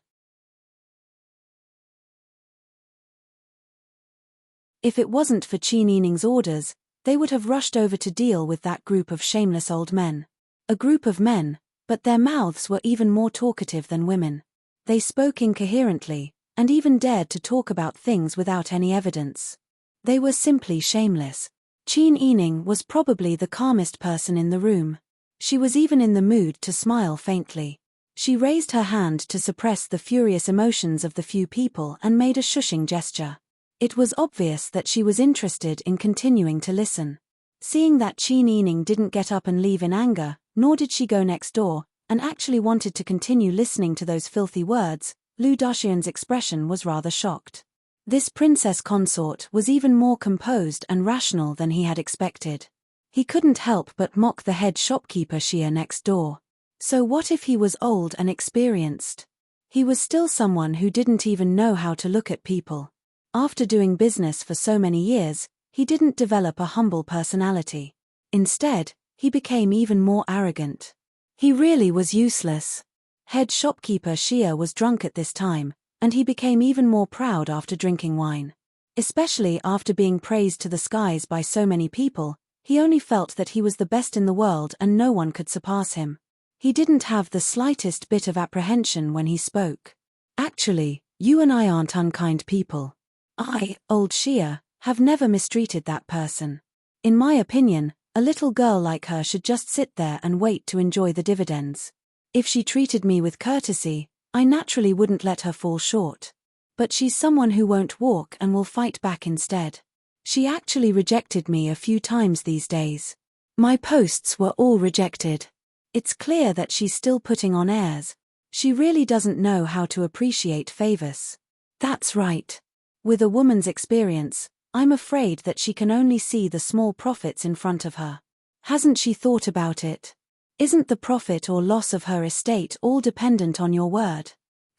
If it wasn't for Qin Yining's orders, they would have rushed over to deal with that group of shameless old men. A group of men, but their mouths were even more talkative than women. They spoke incoherently, and even dared to talk about things without any evidence. They were simply shameless. Qin Yining was probably the calmest person in the room. She was even in the mood to smile faintly. She raised her hand to suppress the furious emotions of the few people and made a shushing gesture. It was obvious that she was interested in continuing to listen. Seeing that Qin Yining didn't get up and leave in anger, nor did she go next door, and actually wanted to continue listening to those filthy words, Lu Dashun's expression was rather shocked. This princess consort was even more composed and rational than he had expected. He couldn't help but mock the head shopkeeper Xia next door. So what if he was old and experienced? He was still someone who didn't even know how to look at people. After doing business for so many years, he didn't develop a humble personality. Instead, he became even more arrogant. He really was useless. Head shopkeeper Xia was drunk at this time, and he became even more proud after drinking wine. Especially after being praised to the skies by so many people, he only felt that he was the best in the world and no one could surpass him. He didn't have the slightest bit of apprehension when he spoke. Actually, you and I aren't unkind people. I, old Xia, have never mistreated that person. In my opinion, a little girl like her should just sit there and wait to enjoy the dividends. If she treated me with courtesy, I naturally wouldn't let her fall short. But she's someone who won't walk and will fight back instead. She actually rejected me a few times these days. My posts were all rejected. It's clear that she's still putting on airs. She really doesn't know how to appreciate favors. That's right. With a woman's experience, I'm afraid that she can only see the small profits in front of her. Hasn't she thought about it? Isn't the profit or loss of her estate all dependent on your word?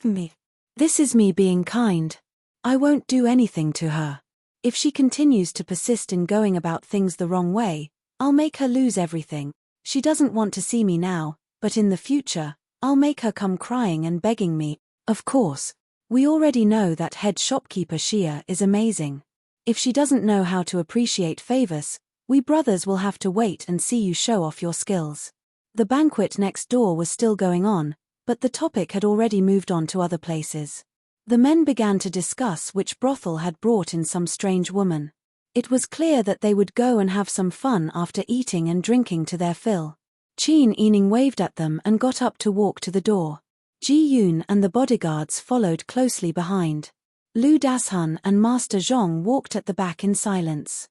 Me. This is me being kind. I won't do anything to her. If she continues to persist in going about things the wrong way, I'll make her lose everything. She doesn't want to see me now, but in the future, I'll make her come crying and begging me. Of course, we already know that head shopkeeper Xia is amazing. If she doesn't know how to appreciate favors, we brothers will have to wait and see you show off your skills. The banquet next door was still going on, but the topic had already moved on to other places. The men began to discuss which brothel had brought in some strange woman. It was clear that they would go and have some fun after eating and drinking to their fill. Qin Yining waved at them and got up to walk to the door. Ji Yun and the bodyguards followed closely behind. Lu Dashun and Master Zhong walked at the back in silence.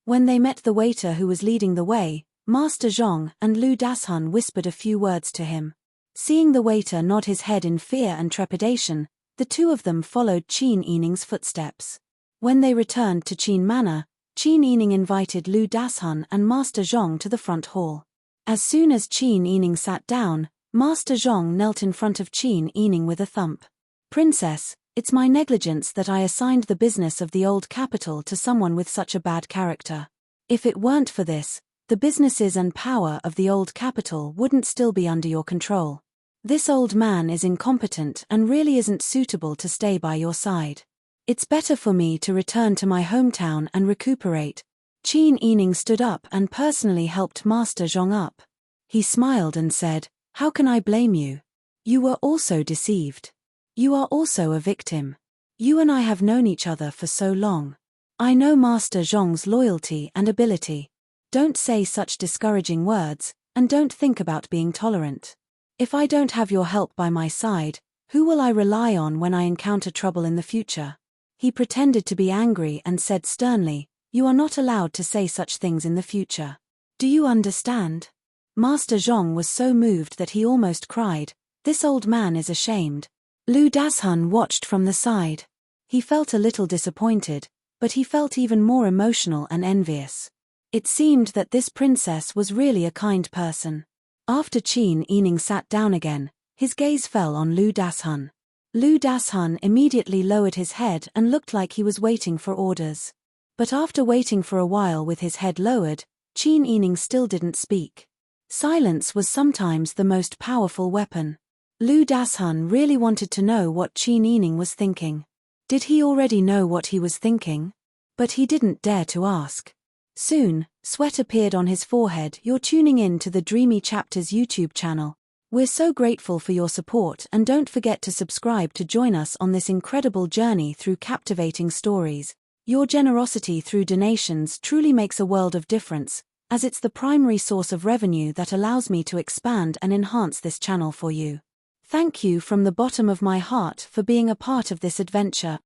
When they met the waiter who was leading the way, Master Zhong and Lu Dashun whispered a few words to him. Seeing the waiter nod his head in fear and trepidation, the two of them followed Qin Yining's footsteps. When they returned to Qin Manor, Qin Yining invited Lu Dashun and Master Zhong to the front hall. As soon as Qin Yining sat down, Master Zhong knelt in front of Qin Yining with a thump. "Princess, it's my negligence that I assigned the business of the old capital to someone with such a bad character. If it weren't for this, the businesses and power of the old capital wouldn't still be under your control. This old man is incompetent and really isn't suitable to stay by your side. It's better for me to return to my hometown and recuperate." Qin Yining stood up and personally helped Master Zhong up. He smiled and said, "How can I blame you? You were also deceived. You are also a victim. You and I have known each other for so long. I know Master Zhong's loyalty and ability. Don't say such discouraging words, and don't think about being tolerant. If I don't have your help by my side, who will I rely on when I encounter trouble in the future?" He pretended to be angry and said sternly, "You are not allowed to say such things in the future. Do you understand?" Master Zhong was so moved that he almost cried. This old man is ashamed. Lu Dashun watched from the side. He felt a little disappointed, but he felt even more emotional and envious. It seemed that this princess was really a kind person. After Qin Yining sat down again, his gaze fell on Lu Dashun. Lu Dashun immediately lowered his head and looked like he was waiting for orders. But after waiting for a while with his head lowered, Qin Yining still didn't speak. Silence was sometimes the most powerful weapon. Lu Dashun really wanted to know what Qin Yining was thinking. Did he already know what he was thinking? But he didn't dare to ask. Soon, sweat appeared on his forehead. You're tuning in to the Dreamy Chapters YouTube channel. We're so grateful for your support, and don't forget to subscribe to join us on this incredible journey through captivating stories. Your generosity through donations truly makes a world of difference, as it's the primary source of revenue that allows me to expand and enhance this channel for you. Thank you from the bottom of my heart for being a part of this adventure.